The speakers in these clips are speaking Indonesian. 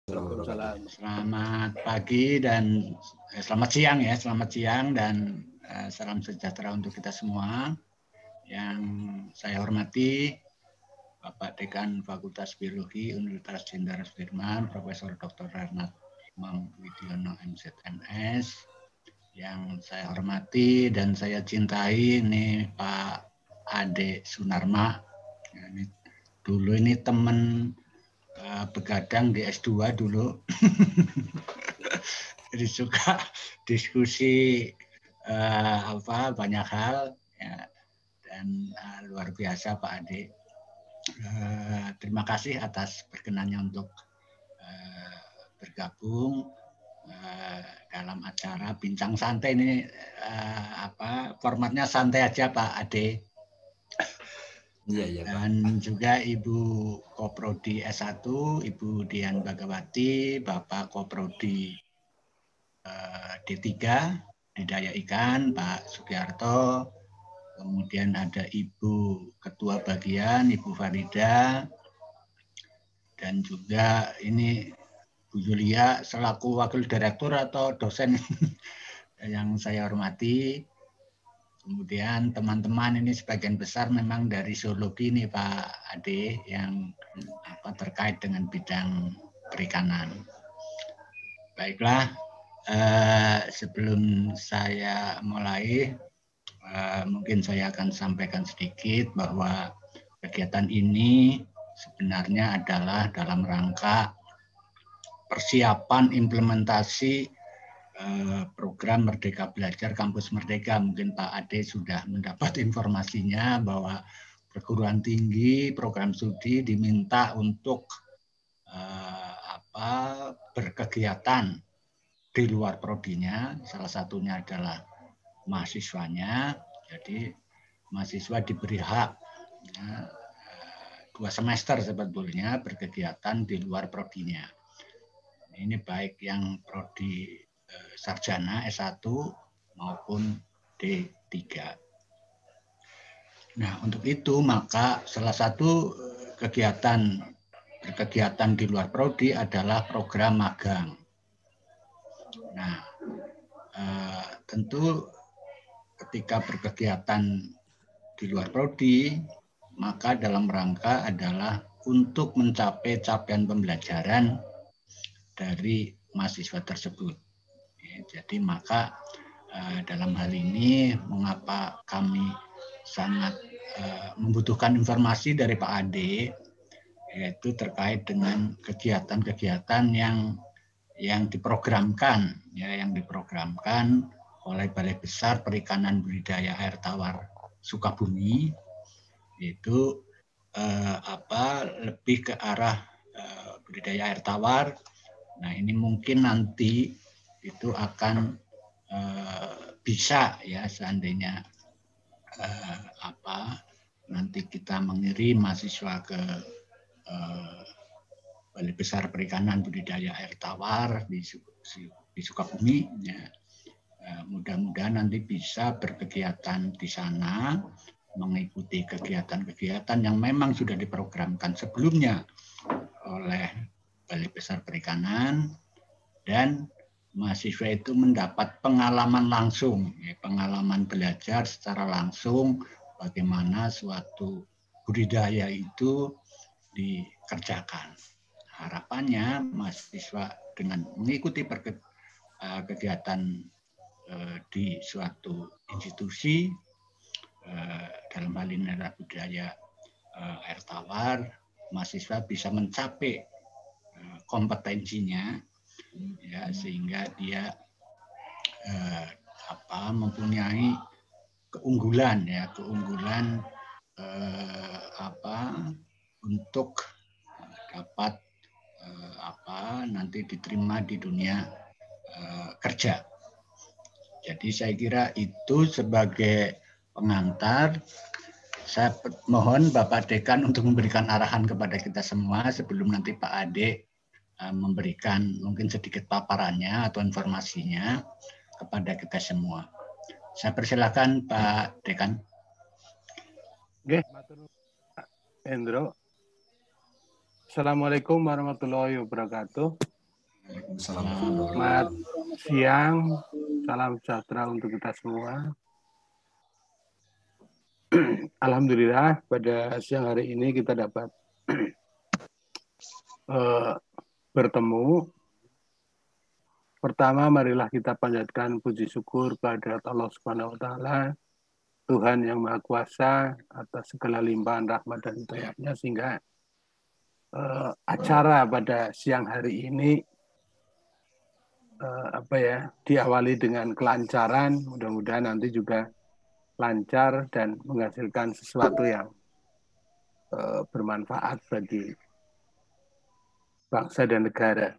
Waalaikumsalam. Selamat pagi dan selamat siang ya, selamat siang dan salam sejahtera untuk kita semua. Yang saya hormati Bapak Dekan Fakultas Biologi Universitas Jenderal Sudirman, Profesor Dr. Renat Imam Widiono MZMS. Yang saya hormati dan saya cintai ini Pak Ade Sunarma. Dulu ini teman begadang di S2 dulu. Jadi suka diskusi banyak hal ya, dan luar biasa Pak Ade. Terima kasih atas perkenannya untuk bergabung dalam acara Bincang Santai ini. Formatnya santai aja Pak Ade. Iya, dan juga Ibu Koprodi S1, Ibu Dian Bagawati, Bapak Koprodi D3, Budidaya Ikan, Pak Sugiarto, kemudian ada Ibu Ketua Bagian, Ibu Farida, dan juga ini Bu Yulia selaku Wakil Direktur atau dosen yang saya hormati. Kemudian teman-teman ini sebagian besar memang dari zoologi nih Pak Ade yang terkait dengan bidang perikanan. Baiklah, sebelum saya mulai, mungkin saya akan sampaikan sedikit bahwa kegiatan ini sebenarnya adalah dalam rangka persiapan implementasi program Merdeka Belajar Kampus Merdeka. Mungkin Pak Ade sudah mendapat informasinya bahwa perguruan tinggi program studi diminta untuk berkegiatan di luar prodinya. Salah satunya adalah mahasiswanya. Jadi mahasiswa diberi hak 2 semester sebetulnya berkegiatan di luar prodinya. Ini baik yang prodi sarjana S1 maupun D3. Nah, untuk itu maka salah satu berkegiatan di luar prodi adalah program magang. Nah, tentu ketika berkegiatan di luar prodi, maka dalam rangka adalah untuk mencapai capaian pembelajaran dari mahasiswa tersebut. Jadi maka dalam hal ini mengapa kami sangat membutuhkan informasi dari Pak Ade, yaitu terkait dengan kegiatan-kegiatan yang diprogramkan, oleh Balai Besar Perikanan Budidaya Air Tawar Sukabumi, itu lebih ke arah budidaya air tawar. Nah, ini mungkin nanti itu akan bisa ya seandainya nanti kita mengirim mahasiswa ke Balai Besar Perikanan Budidaya Air Tawar di Sukabumi ya. Mudah-mudahan nanti bisa berkegiatan di sana, mengikuti kegiatan-kegiatan yang memang sudah diprogramkan sebelumnya oleh Balai Besar Perikanan, dan mahasiswa itu mendapat pengalaman langsung, pengalaman belajar secara langsung bagaimana suatu budidaya itu dikerjakan. Harapannya mahasiswa dengan mengikuti kegiatan di suatu institusi, dalam hal ini adalah budidaya air tawar, mahasiswa bisa mencapai kompetensinya ya, sehingga dia mempunyai keunggulan untuk dapat nanti diterima di dunia kerja. Jadi saya kira itu sebagai pengantar. Saya mohon Bapak Dekan untuk memberikan arahan kepada kita semua sebelum nanti Pak Ade memberikan mungkin sedikit paparannya atau informasinya kepada kita semua. Saya persilakan Pak Dekan. Oke, Hendro. Assalamualaikum warahmatullahi wabarakatuh. Selamat siang, salam sejahtera untuk kita semua. Alhamdulillah pada siang hari ini kita dapat bertemu. Pertama, marilah kita panjatkan puji syukur kepada Allah Subhanahu wa Ta'ala, Tuhan yang Maha Kuasa atas segala limpahan rahmat dan hidayah-Nya, sehingga acara pada siang hari ini diawali dengan kelancaran. Mudah-mudahan nanti juga lancar dan menghasilkan sesuatu yang bermanfaat bagi bangsa dan negara.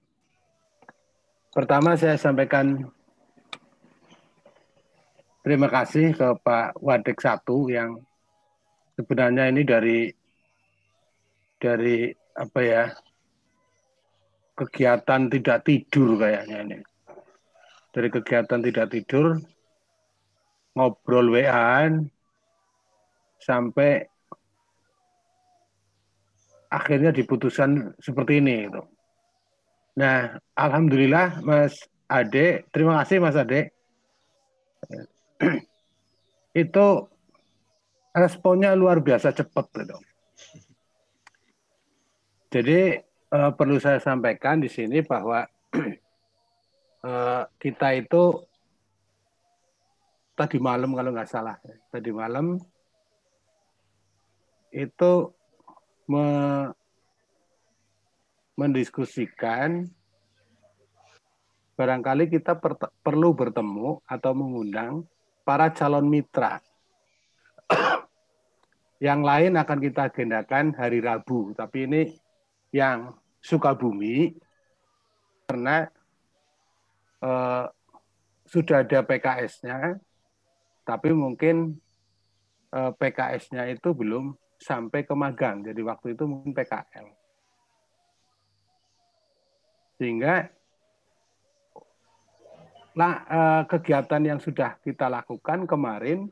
Pertama saya sampaikan terima kasih ke Pak Wadek 1 yang sebenarnya ini dari kegiatan tidak tidur kayaknya ini. Dari kegiatan tidak tidur, ngobrol WA-an, sampai akhirnya diputuskan seperti ini. Gitu. Nah, alhamdulillah Mas Ade, terima kasih Mas Ade. Itu responnya luar biasa cepat. Gitu. Jadi perlu saya sampaikan di sini bahwa kita itu tadi malam kalau nggak salah, tadi malam itu mendiskusikan barangkali kita perlu bertemu atau mengundang para calon mitra. Yang lain akan kita agendakan hari Rabu, tapi ini yang Sukabumi karena sudah ada PKS-nya, tapi mungkin PKS-nya itu belum sampai ke magang, jadi waktu itu mungkin PKL. Sehingga kegiatan yang sudah kita lakukan kemarin,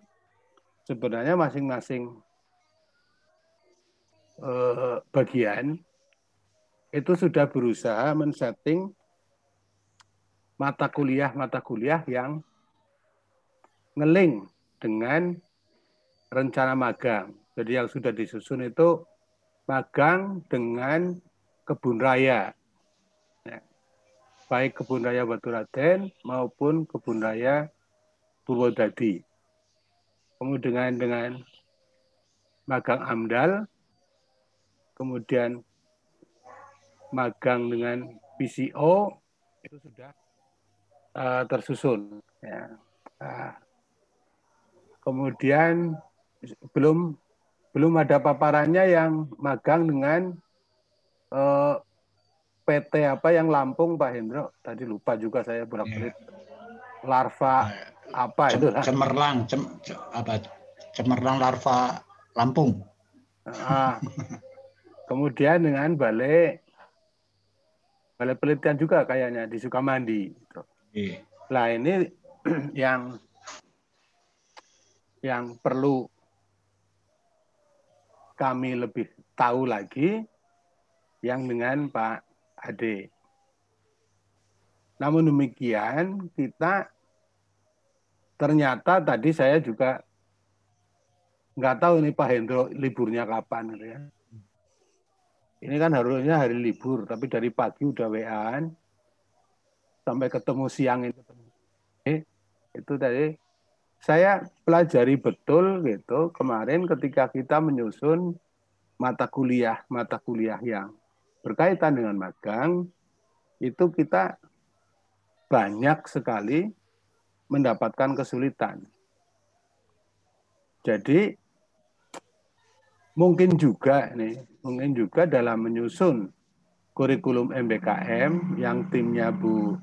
sebenarnya masing-masing bagian itu sudah berusaha men-setting mata kuliah yang ngeling dengan rencana magang. Jadi yang sudah disusun itu magang dengan kebun raya. Ya. Baik kebun raya Baturaden maupun kebun raya Purwodadi. Kemudian dengan magang AMDAL, kemudian magang dengan PCO, itu sudah tersusun. Ya. Kemudian belum ada paparannya yang magang dengan PT apa yang Lampung, Pak Hendro. Tadi lupa juga saya bolak-balik. Larva apa itu? Cemerlang larva Lampung. Kemudian dengan balai penelitian juga kayaknya di Sukamandi. Nah ini yang perlu kami lebih tahu lagi yang dengan Pak Ade. Namun demikian kita ternyata tadi saya juga nggak tahu ini Pak Hendro liburnya kapan gitu ya. Ini kan harusnya hari libur, tapi dari pagi udah WA-an sampai ketemu siang itu tadi saya pelajari betul gitu kemarin ketika kita menyusun mata kuliah yang berkaitan dengan magang, itu kita banyak sekali mendapatkan kesulitan. Jadi mungkin juga dalam menyusun kurikulum MBKM yang timnya Bu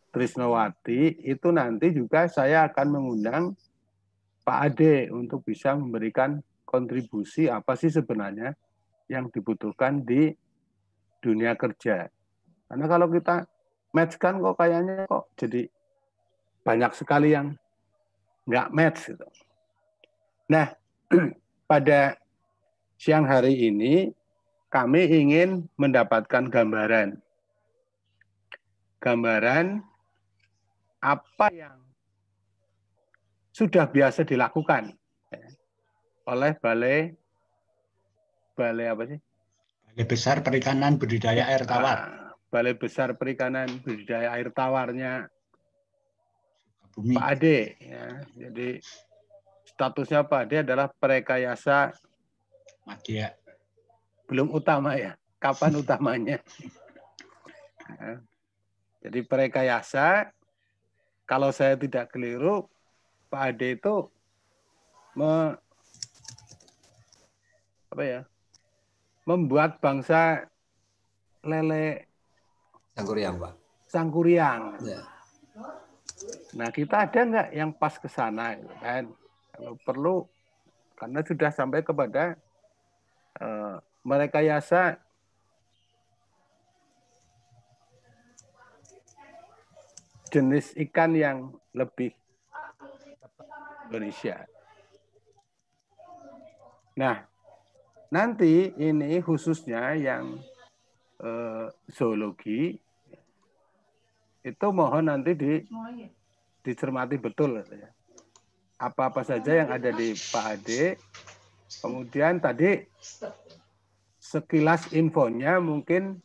Trisnowati, itu nanti juga saya akan mengundang Pak Ade untuk bisa memberikan kontribusi apa sih sebenarnya yang dibutuhkan di dunia kerja. Karena kalau kita match-kan kok kayaknya kok jadi banyak sekali yang nggak match. Gitu. Nah, pada siang hari ini kami ingin mendapatkan gambaran gambaran apa yang sudah biasa dilakukan oleh Balai apa sih? Balai Besar Perikanan Budidaya Air Tawar. Balai Besar Perikanan Budidaya Air Tawarnya Bumi. Pak Ade. Ya. Jadi statusnya Pak Ade adalah Prekayasa Madya. Belum utama ya. Kapan utamanya? Ya. Jadi Prekayasa, kalau saya tidak keliru, Pak Ade itu membuat bangsa lele Sangkuriang, Pak. Sangkuriang. Ya. Nah, kita ada nggak yang pas ke sana, kan? Kalau perlu, karena sudah sampai kepada merekayasa jenis ikan yang lebih Indonesia. Nah, nanti ini khususnya yang zoologi itu mohon nanti dicermati betul ya. Apa-apa saja yang ada di Pak Ade. Kemudian tadi sekilas infonya mungkin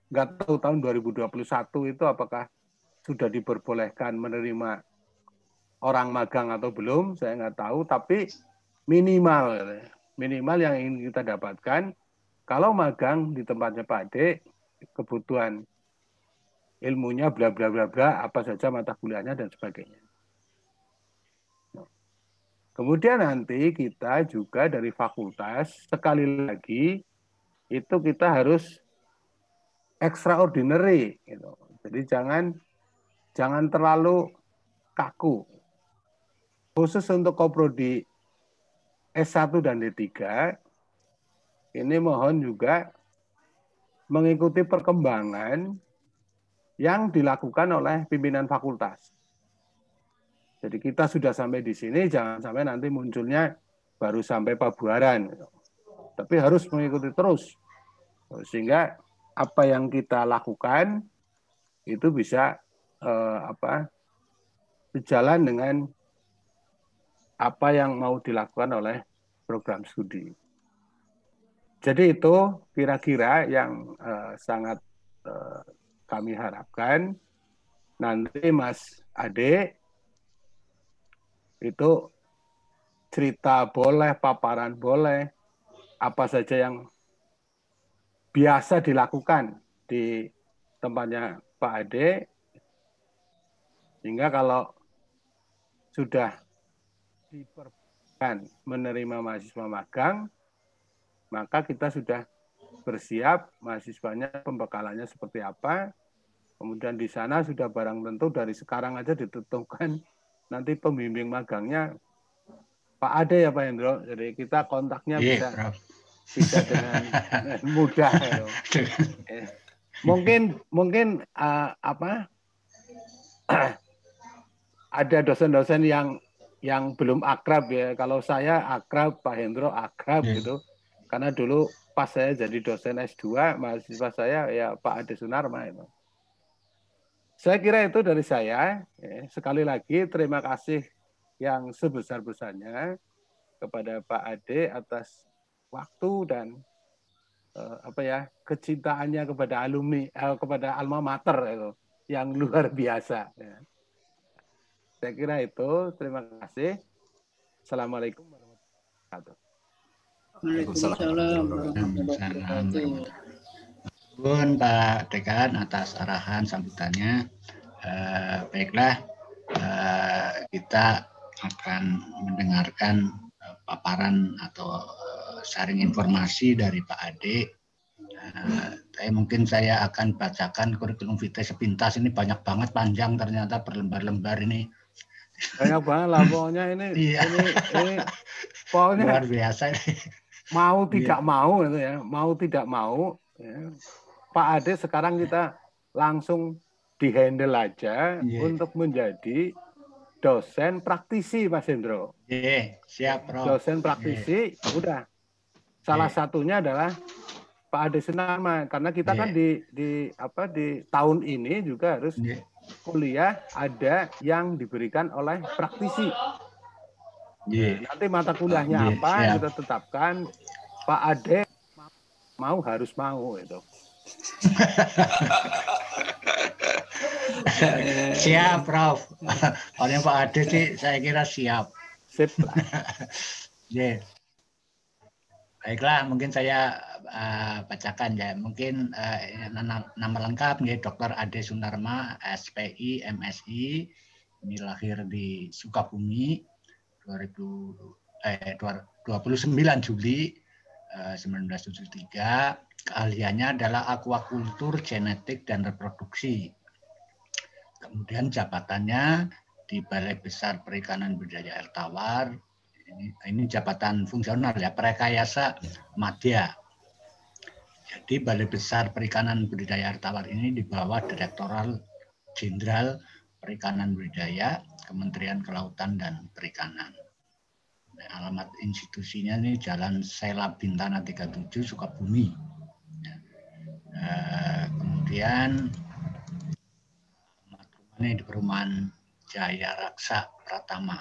nggak tahu tahun 2021 itu apakah sudah diperbolehkan menerima orang magang atau belum, saya nggak tahu, tapi minimal yang ingin kita dapatkan kalau magang di tempatnya Pak Ade, kebutuhan ilmunya bla bla bla bla, apa saja mata kuliahnya dan sebagainya. Kemudian nanti kita juga dari fakultas sekali lagi itu kita harus extraordinary gitu. Jadi jangan terlalu kaku. Khusus untuk koprodi S1 dan D3 ini mohon juga mengikuti perkembangan yang dilakukan oleh pimpinan fakultas. Jadi kita sudah sampai di sini, jangan sampai nanti munculnya baru sampai pabuaran. Tapi harus mengikuti terus. Sehingga apa yang kita lakukan itu bisa berjalan dengan apa yang mau dilakukan oleh program studi. Jadi itu kira-kira yang sangat kami harapkan nanti Mas Ade itu cerita boleh, paparan boleh, apa saja yang biasa dilakukan di tempatnya Pak Ade, sehingga kalau sudah diperbolehkan menerima mahasiswa magang, maka kita sudah bersiap mahasiswanya pembekalannya seperti apa. Kemudian di sana sudah barang tentu dari sekarang aja ditentukan nanti pembimbing magangnya Pak Ade ya Pak Hendro. Jadi kita kontaknya bisa dengan mudah. Ya. Mungkin ada dosen-dosen yang belum akrab ya. Kalau saya akrab, Pak Hendro akrab gitu. Karena dulu pas saya jadi dosen S2, mahasiswa saya ya Pak Ade Sunarma itu. Saya kira itu dari saya. Sekali lagi terima kasih yang sebesar-besarnya kepada Pak Ade atas waktu dan kecintaannya kepada alumni, kepada alma mater itu yang luar biasa. Ya. Saya kira itu. Terima kasih. Assalamualaikum warahmatullahi wabarakatuh. Waalaikumsalam. Nuwun Pak Dekan atas arahan sambutannya. Baiklah, kita akan mendengarkan paparan atau sharing informasi dari Pak Ade. Mungkin saya akan bacakan kurikulum vitae sepintas, ini banyak banget, panjang ternyata berlembar-lembar ini. Banyak banget lah pokoknya ini. Iya. ini pokoknya luar biasa ini. Mau tidak mau itu ya, mau tidak mau ya. Pak Ade sekarang kita langsung dihandle aja untuk menjadi dosen praktisi Mas Hendro. Siap, Prof. Dosen praktisi udah. Salah satunya adalah Pak Ade Sunarma, karena kita kan di tahun ini juga harus kuliah ada yang diberikan oleh praktisi. Nanti mata kuliahnya apa kita tetapkan. Pak Ade harus mau itu. Siap, Prof. Oleh Pak Ade sih saya kira siap. Sip lah. Baiklah, mungkin saya bacakan ya. Mungkin nama lengkap nih Dr. Ade Sunarma, SPI, MSI. Ini lahir di Sukabumi 29 Juli 1973. Keahliannya adalah akuakultur, genetik, dan reproduksi. Kemudian jabatannya di Balai Besar Perikanan Budidaya Air Tawar. Ini jabatan fungsional ya, Prekayasa Madya. Jadi Balai Besar Perikanan Budidaya Air Tawar ini di bawah Direktorat Jenderal Perikanan Budidaya, Kementerian Kelautan dan Perikanan. Nah, alamat institusinya ini Jalan Sela Bintana 37 Sukabumi. Kemudian ini di perumahan Jaya Raksa Pratama.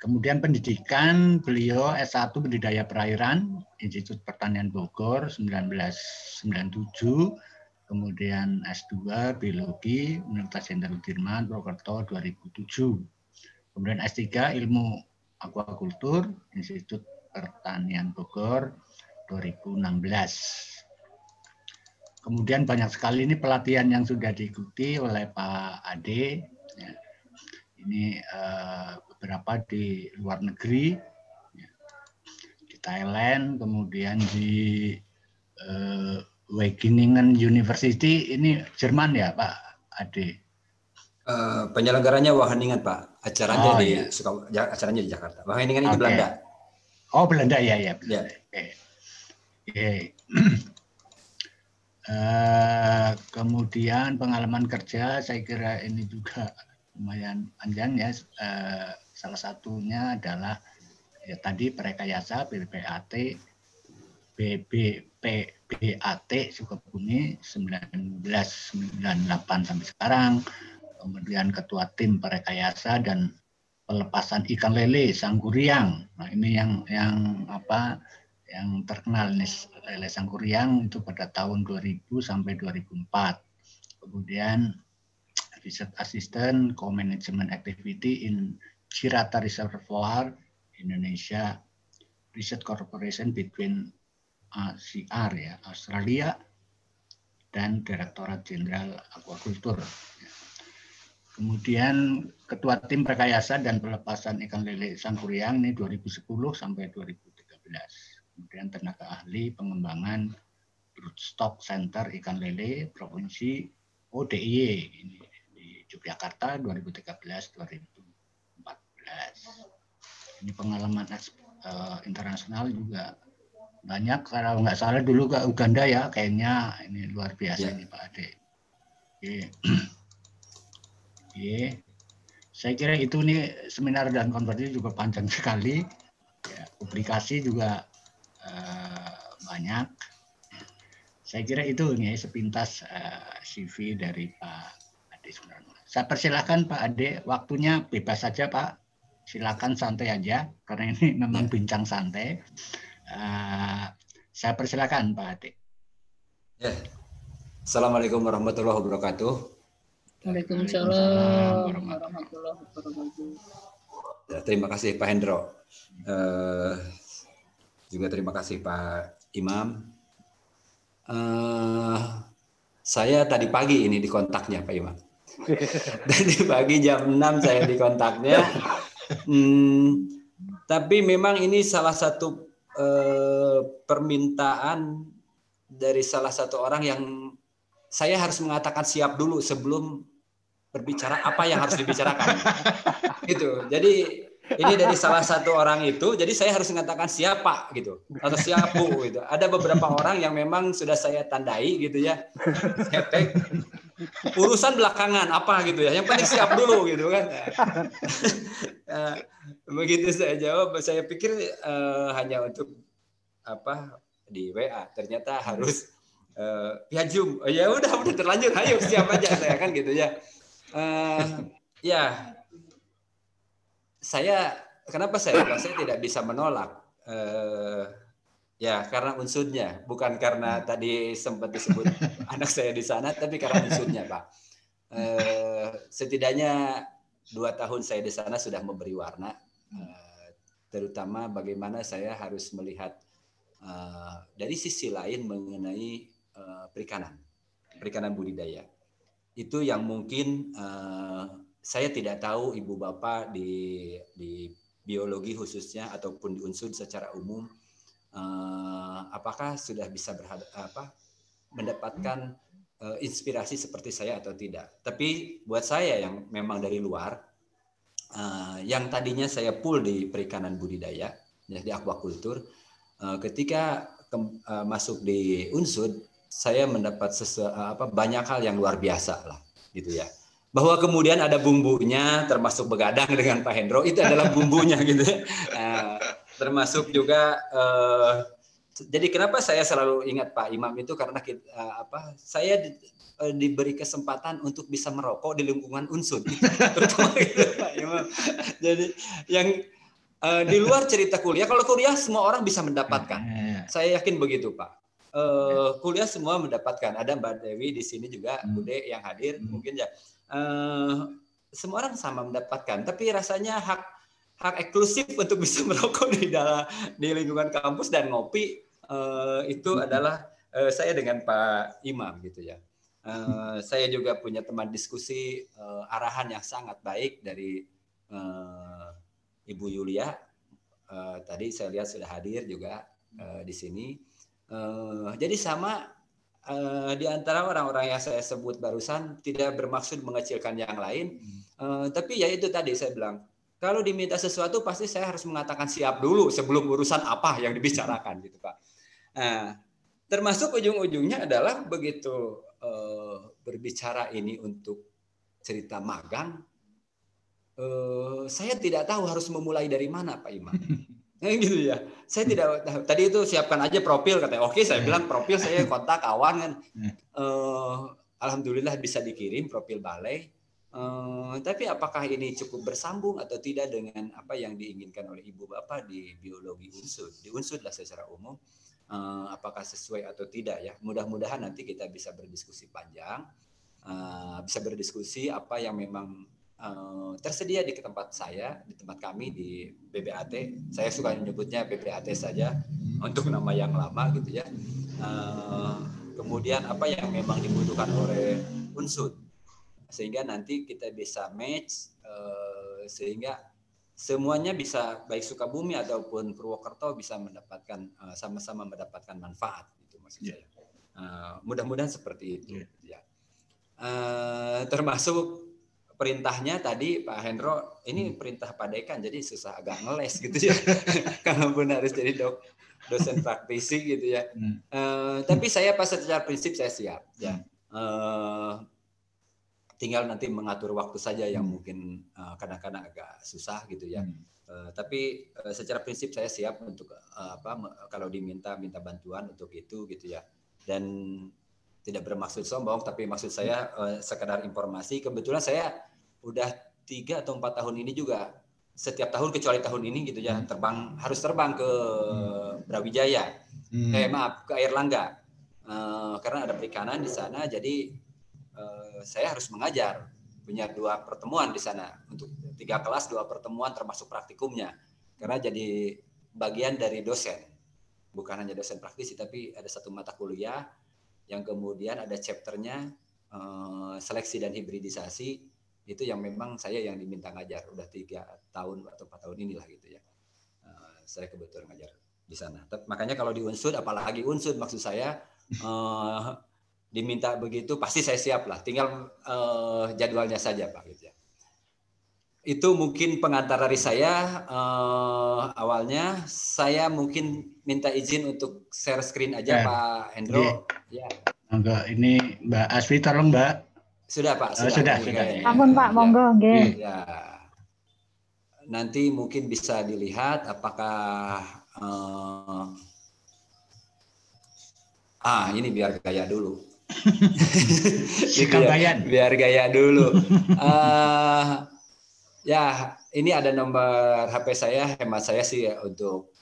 Kemudian pendidikan beliau S1 Budidaya Perairan, Institut Pertanian Bogor 1997, kemudian S2 Biologi Universitas Jenderal Sudirman Purwokerto 2007. Kemudian S3 Ilmu Akuakultur, Institut Pertanian Bogor 2016. Kemudian banyak sekali ini pelatihan yang sudah diikuti oleh Pak Ade. Ya. Ini beberapa di luar negeri, ya. Di Thailand, kemudian di Wageningen University, ini Jerman ya Pak Ade? Penyelenggaranya Wageningen Pak, acaranya acaranya di Jakarta. Wageningen itu Belanda. Oh Belanda ya. Ya. Oke. Kemudian pengalaman kerja saya kira ini juga lumayan panjang ya. Salah satunya adalah ya tadi Prekayasa BPAT Sukabumi 1998 sampai sekarang. Kemudian ketua tim Prekayasa dan pelepasan ikan lele Sangguriang. Nah, ini yang terkenal nih, lele Sangguriang itu pada tahun 2000 sampai 2004. Kemudian Research Assistant Co-Management Activity in Cirata Reservoir Indonesia Research Corporation between ACR ya, Australia dan Direktorat Jenderal Akuakultur. Kemudian Ketua Tim Prekayasa dan Pelepasan Ikan Lele Sangguriang ini 2010 sampai 2013. Kemudian tenaga ahli pengembangan Broodstock Center Ikan Lele Provinsi ODIY ini di Yogyakarta 2013-2014. Ini pengalaman internasional juga banyak. Kalau nggak salah dulu ke Uganda ya, kayaknya ini luar biasa ini Pak Ade. Oke. Saya kira itu nih seminar dan konferensi juga panjang sekali. Ya, publikasi juga banyak. Saya kira itu nih sepintas CV dari Pak Ade Sunarma. Saya persilakan Pak Ade, waktunya bebas saja Pak. Silakan santai aja karena ini memang bincang santai. Saya persilakan Pak Ade. Ya. Assalamualaikum warahmatullahi wabarakatuh. Waalaikumsalam warahmatullahi wabarakatuh. Ya, terima kasih Pak Hendro. Juga terima kasih Pak Imam. Saya tadi pagi ini dikontaknya Pak Imam. Tadi pagi jam 6 saya dikontaknya. Tapi memang ini salah satu permintaan dari salah satu orang yang saya harus mengatakan siap dulu sebelum berbicara apa yang harus dibicarakan. Gitu. Jadi ini dari salah satu orang itu, jadi saya harus mengatakan siap Pak gitu atau siap Bu gitu. Ada beberapa orang yang memang sudah saya tandai gitu ya. Saya tag urusan belakangan apa gitu ya. Yang penting siap dulu gitu kan. Begitu saya jawab, saya pikir hanya untuk di WA. Ternyata harus via Zoom. Ya udah terlanjur, ayo siap aja saya kan gitu ya. Ya, kenapa saya bilang saya tidak bisa menolak? Ya karena unsurnya, bukan karena tadi sempat disebut anak saya di sana, tapi karena unsurnya, Pak. Setidaknya 2 tahun saya di sana sudah memberi warna, terutama bagaimana saya harus melihat dari sisi lain mengenai perikanan budidaya. Itu yang mungkin saya tidak tahu ibu bapak di biologi khususnya ataupun di unsur secara umum apakah sudah bisa mendapatkan inspirasi seperti saya atau tidak. Tapi buat saya yang memang dari luar, yang tadinya saya full di perikanan budidaya, di aquaculture, ketika masuk di unsur, saya mendapat banyak hal yang luar biasa lah, gitu ya. Bahwa kemudian ada bumbunya, termasuk begadang dengan Pak Hendro, itu adalah bumbunya gitu ya. Termasuk juga jadi kenapa saya selalu ingat Pak Imam itu karena saya diberi kesempatan untuk bisa merokok di lingkungan unsur gitu. Terutama itu Pak Imam. Jadi yang di luar cerita kuliah, kalau kuliah semua orang bisa mendapatkan. Saya yakin begitu Pak. Kuliah semua mendapatkan. Ada Mbak Dewi di sini juga, Bude yang hadir mungkin ya. Semua orang sama mendapatkan, tapi rasanya hak eksklusif untuk bisa merokok di lingkungan kampus dan ngopi itu adalah saya dengan Pak Imam gitu ya. Saya juga punya teman diskusi arahan yang sangat baik dari Ibu Yulia. Tadi saya lihat sudah hadir juga di sini. Jadi sama di antara orang-orang yang saya sebut barusan tidak bermaksud mengecilkan yang lain, tapi ya itu tadi saya bilang. Kalau diminta sesuatu pasti saya harus mengatakan siap dulu sebelum urusan apa yang dibicarakan gitu Pak. Termasuk ujung-ujungnya adalah begitu berbicara ini untuk cerita magang, saya tidak tahu harus memulai dari mana Pak Imam. Gitu ya. Saya tidak tahu. Tadi itu siapkan aja profil katanya. Oke, saya bilang profil saya kontak kawan kan. Alhamdulillah bisa dikirim profil balai. Tapi apakah ini cukup bersambung atau tidak dengan apa yang diinginkan oleh ibu bapak di biologi unsur, di unsur lah secara umum, apakah sesuai atau tidak ya. Mudah-mudahan nanti kita bisa berdiskusi panjang, bisa berdiskusi apa yang memang tersedia di tempat saya, di tempat kami di BBAT. Saya suka menyebutnya BBAT saja untuk nama yang lama gitu ya. Kemudian apa yang memang dibutuhkan oleh unsur. Sehingga nanti kita bisa match sehingga semuanya bisa baik Sukabumi ataupun Purwokerto bisa mendapatkan sama-sama mendapatkan manfaat itu maksud saya. Mudah-mudahan seperti itu ya. Termasuk perintahnya tadi Pak Hendro ini perintah Pak Dekan jadi susah agak ngeles gitu ya. Kalaupun harus jadi dosen praktisi gitu ya. Tapi saya pas secara prinsip saya siap ya. Tinggal nanti mengatur waktu saja yang mungkin kadang-kadang agak susah gitu ya. Tapi secara prinsip saya siap untuk kalau minta bantuan untuk itu gitu ya. Dan tidak bermaksud sombong, tapi maksud saya sekedar informasi. Kebetulan saya udah 3 atau 4 tahun ini juga setiap tahun kecuali tahun ini gitu ya harus terbang ke Brawijaya. Ke Airlangga karena ada perikanan di sana. Jadi saya harus mengajar, punya 2 pertemuan di sana untuk 3 kelas 2 pertemuan termasuk praktikumnya karena jadi bagian dari dosen, bukan hanya dosen praktisi tapi ada 1 mata kuliah yang kemudian ada chapternya seleksi dan hibridisasi itu yang memang saya yang diminta ngajar udah 3 tahun atau 4 tahun inilah gitu ya. Saya kebetulan ngajar di sana. Makanya kalau di unsur apalagi unsur maksud saya diminta begitu pasti saya siap lah, tinggal jadwalnya saja Pak gitu ya. Itu mungkin pengantar dari saya. Awalnya saya mungkin minta izin untuk share screen aja Pak Hendro. Ya. Monggo ini Mbak Asfi tolong Mbak. Sudah Pak. Sudah. Ampun Pak, monggo nggih. Ya. Nanti mungkin bisa dilihat apakah Ini biar gaya dulu. Sikap bayan. Biar gaya dulu. Ya, ini ada nomor HP saya. Hemat saya sih ya, untuk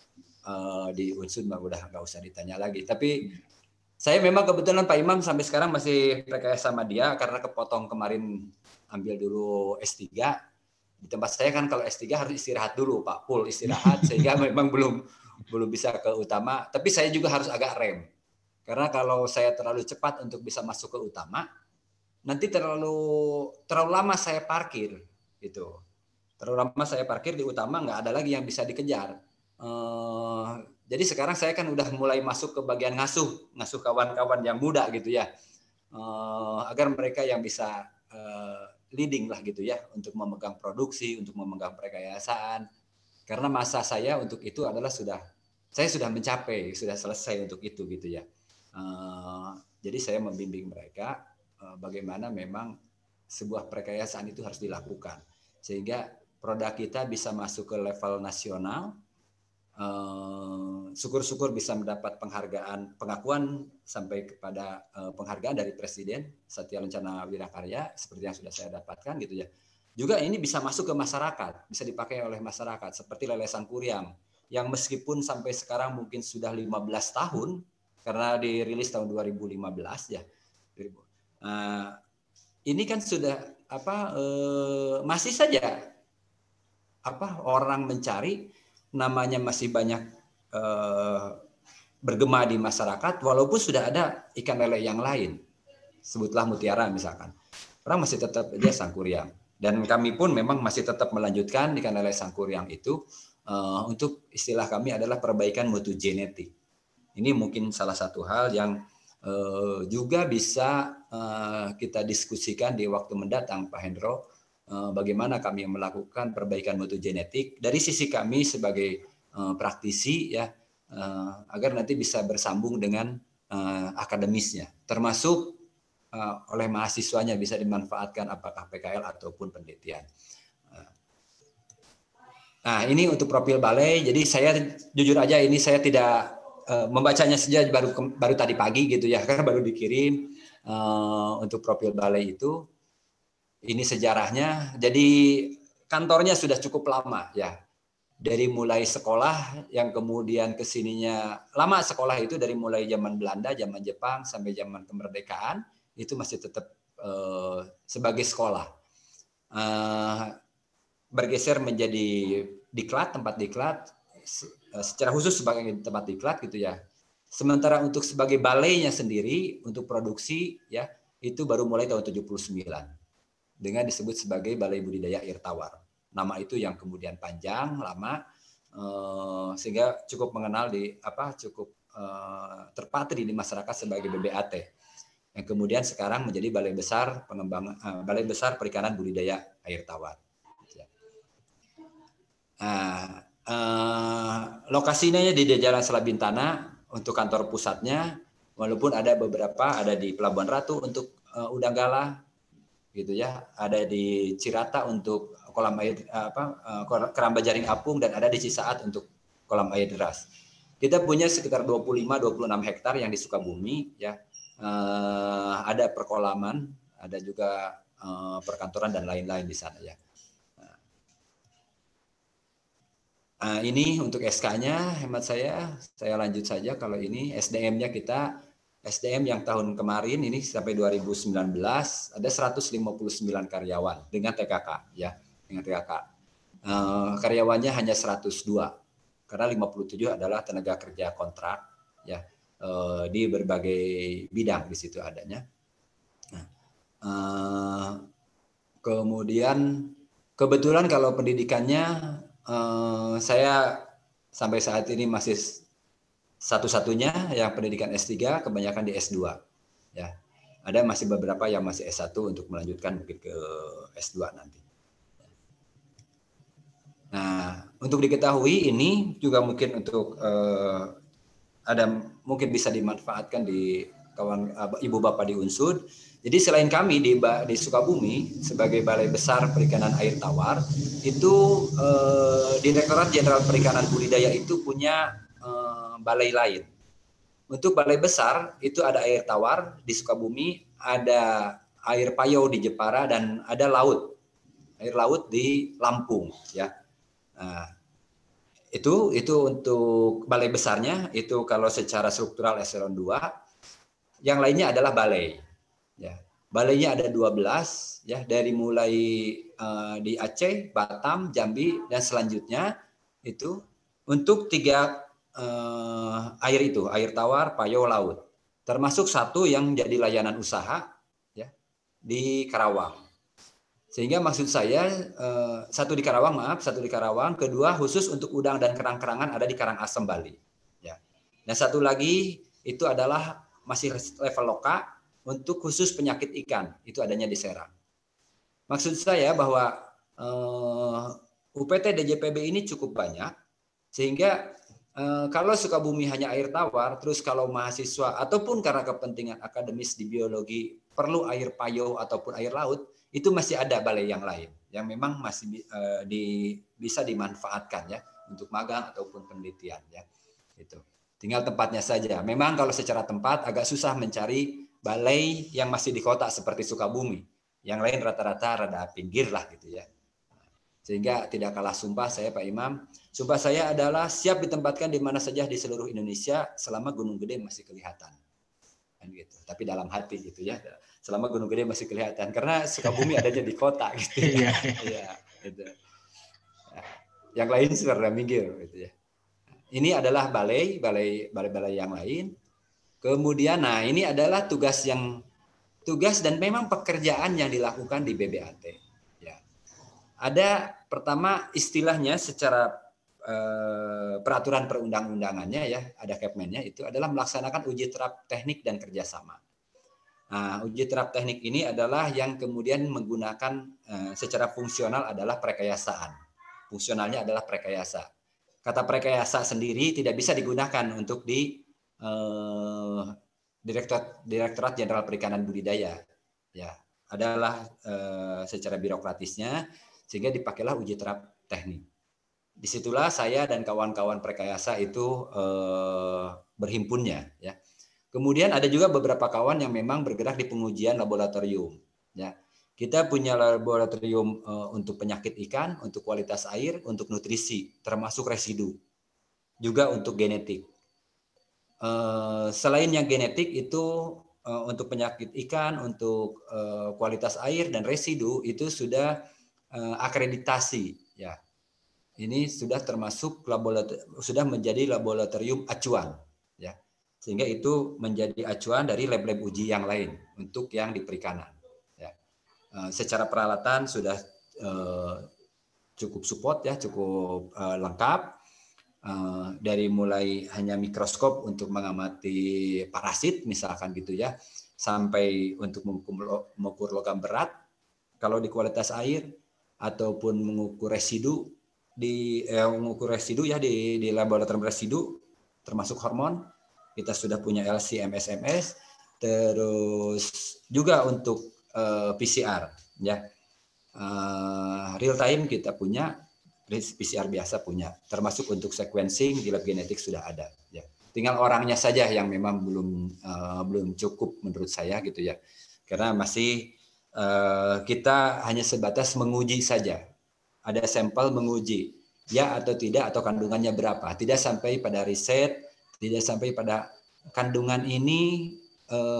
di Unsud mah udah nggak usah ditanya lagi. Tapi saya memang kebetulan Pak Imam sampai sekarang masih PKS sama dia karena kepotong kemarin ambil dulu S3. Di tempat saya kan kalau S3 harus istirahat dulu, Pak. Full istirahat sehingga memang belum bisa ke utama. Tapi saya juga harus agak rem. Karena kalau saya terlalu cepat untuk bisa masuk ke utama, nanti terlalu lama saya parkir gitu. Terlalu lama saya parkir di utama, nggak ada lagi yang bisa dikejar. Jadi sekarang saya kan udah mulai masuk ke bagian ngasuh kawan-kawan yang muda gitu ya, agar mereka yang bisa leading lah gitu ya, untuk memegang produksi, untuk memegang perkayasaan. Karena masa saya untuk itu adalah saya sudah mencapai, sudah selesai untuk itu gitu ya. Jadi saya membimbing mereka bagaimana memang sebuah perkayasaan itu harus dilakukan sehingga produk kita bisa masuk ke level nasional. Syukur-syukur bisa mendapat pengakuan sampai kepada penghargaan dari Presiden Satya Lencana Wirakarya seperti yang sudah saya dapatkan gitu ya. Juga ini bisa masuk ke masyarakat, bisa dipakai oleh masyarakat seperti lele Sangkuriang yang meskipun sampai sekarang mungkin sudah 15 tahun karena dirilis tahun 2015 ya. Ini kan sudah masih saja orang mencari, namanya masih banyak bergema di masyarakat walaupun sudah ada ikan lele yang lain, sebutlah mutiara misalkan, orang masih tetap dia Sangkuriang, dan kami pun memang masih tetap melanjutkan ikan lele Sangkuriang itu untuk istilah kami adalah perbaikan mutu genetik. Ini mungkin salah satu hal yang juga bisa kita diskusikan di waktu mendatang, Pak Hendro, bagaimana kami melakukan perbaikan mutu genetik dari sisi kami sebagai praktisi ya, agar nanti bisa bersambung dengan akademisnya, termasuk oleh mahasiswanya bisa dimanfaatkan apakah PKL ataupun penelitian. Nah, ini untuk profil balai. Jadi saya jujur aja ini saya tidak membacanya saja baru tadi pagi gitu ya, karena baru dikirim untuk profil balai itu. Ini sejarahnya. Jadi kantornya sudah cukup lama ya. Dari mulai sekolah yang kemudian kesininya lama, sekolah itu dari mulai zaman Belanda, zaman Jepang sampai zaman kemerdekaan itu masih tetap sebagai sekolah. Bergeser menjadi diklat, tempat diklat secara khusus sebagai tempat diklat gitu ya. Sementara untuk sebagai balainya sendiri untuk produksi ya itu baru mulai tahun 79 dengan disebut sebagai Balai Budidaya Air Tawar. Nama itu yang kemudian panjang, lama, sehingga cukup mengenal cukup terpatri di masyarakat sebagai BBAT. Yang kemudian sekarang menjadi Balai Besar Balai Besar Perikanan Budidaya Air Tawar. Lokasinya di Jalan Selabintana untuk kantor pusatnya, walaupun ada beberapa ada di Pelabuhan Ratu untuk udang galah, gitu ya, ada di Cirata untuk kolam air keramba jaring apung, dan ada di Cisaat untuk kolam air deras. Kita punya sekitar 25-26 hektar yang di Sukabumi ya. Ada perkolaman, ada juga perkantoran dan lain-lain di sana ya. Ini untuk SK-nya hemat saya lanjut saja. Kalau ini SDM-nya kita SDM yang tahun kemarin ini sampai 2019 ada 159 karyawan dengan TKK ya, dengan TKK. Karyawannya hanya 102 karena 57 adalah tenaga kerja kontrak ya, di berbagai bidang di situ adanya. Kemudian kebetulan kalau pendidikannya saya sampai saat ini masih satu-satunya yang pendidikan S3, kebanyakan di S2 ya. Ada masih beberapa yang masih S1 untuk melanjutkan mungkin ke S2 nanti. Nah, untuk diketahui ini juga mungkin untuk ada mungkin bisa dimanfaatkan di kawan ibu bapak di Unsud. Jadi selain kami di Sukabumi sebagai Balai Besar Perikanan Air Tawar, itu Direktorat Jenderal Perikanan Budidaya itu punya balai lain. Untuk balai besar itu ada air tawar di Sukabumi, ada air payau di Jepara, dan ada laut, air laut di Lampung, ya. Nah, itu untuk balai besarnya. Itu kalau secara struktural eselon 2. Yang lainnya adalah balai, ya. Balainya ada 12, ya, dari mulai di Aceh, Batam, Jambi, dan selanjutnya itu untuk 3 air itu, air tawar, payau, laut. Termasuk satu yang jadi layanan usaha, ya, di Karawang. Sehingga maksud saya satu di Karawang, kedua khusus untuk udang dan kerang-kerangan ada di Karangasem, Bali. Ya. Dan satu lagi itu adalah masih level loka untuk khusus penyakit ikan, itu adanya di Serang. Maksud saya bahwa UPT DJPB ini cukup banyak, sehingga kalau Sukabumi hanya air tawar, terus kalau mahasiswa ataupun karena kepentingan akademis di biologi perlu air payau ataupun air laut, itu masih ada balai yang lain yang memang masih bisa dimanfaatkan, ya, untuk magang ataupun penelitian, ya. Itu tinggal tempatnya saja. Memang kalau secara tempat agak susah mencari balai yang masih di kota seperti Sukabumi. Yang lain rata-rata rada pinggir lah gitu, ya. Sehingga tidak kalah sumpah saya, Pak Imam. Sumpah saya adalah siap ditempatkan di mana saja di seluruh Indonesia selama Gunung Gede masih kelihatan. Kan gitu. Tapi dalam hati gitu, ya. Selama Gunung Gede masih kelihatan, karena Sukabumi adanya di kota gitu, ya. Iya, gitu. Yang lain sudah minggir gitu, ya. Ini adalah balai yang lain. Kemudian ini adalah tugas dan memang pekerjaan yang dilakukan di BBAT. Ya. Ada pertama istilahnya secara peraturan perundang-undangannya, ya, ada Kepmennya, itu adalah melaksanakan uji terap teknik dan kerjasama. Nah, uji terap teknik ini adalah yang kemudian menggunakan secara fungsional adalah prekayasaan. Fungsionalnya adalah prekayasa. Kata prekayasa sendiri tidak bisa digunakan untuk di Direktorat Jenderal Perikanan Budidaya, ya, adalah secara birokratisnya, sehingga dipakailah uji terap teknik. Disitulah saya dan kawan-kawan prekayasa itu berhimpunnya, ya. Kemudian ada juga beberapa kawan yang memang bergerak di pengujian laboratorium, ya. Kita punya laboratorium untuk penyakit ikan, untuk kualitas air, untuk nutrisi, termasuk residu, juga untuk genetik. Selain yang genetik itu untuk penyakit ikan, untuk kualitas air dan residu itu sudah akreditasi, ya. Ini sudah termasuk sudah menjadi laboratorium acuan, ya. Sehingga itu menjadi acuan dari lab-lab uji yang lain untuk yang di perikanan, ya. Secara peralatan sudah cukup support, ya, cukup lengkap. Dari mulai hanya mikroskop untuk mengamati parasit misalkan gitu, ya, sampai untuk mengukur logam berat kalau di kualitas air, ataupun mengukur residu ya di laboratorium residu termasuk hormon. Kita sudah punya LC-MS, terus juga untuk PCR, ya. Real time kita punya, PCR biasa punya, termasuk untuk sequencing di lab genetik sudah ada, ya. Tinggal orangnya saja yang memang belum cukup menurut saya gitu, ya, karena masih kita hanya sebatas menguji saja. Ada sampel menguji ya atau tidak, atau kandungannya berapa, tidak sampai pada riset, tidak sampai pada kandungan ini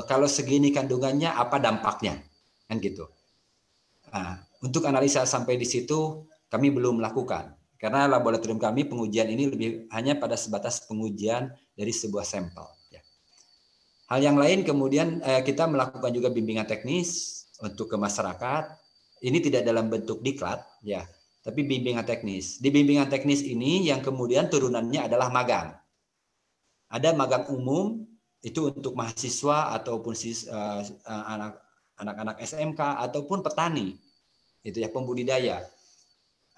kalau segini kandungannya apa dampaknya, kan gitu. Nah, untuk analisa sampai di situ kami belum melakukan, karena laboratorium kami pengujian ini lebih hanya pada sebatas pengujian dari sebuah sampel, ya. Hal yang lain kemudian kita melakukan juga bimbingan teknis untuk ke masyarakat. Ini tidak dalam bentuk diklat, ya, tapi bimbingan teknis. Di bimbingan teknis ini yang kemudian turunannya adalah magang. Ada magang umum itu untuk mahasiswa ataupun anak-anak SMK ataupun petani, itu, ya, pembudidaya.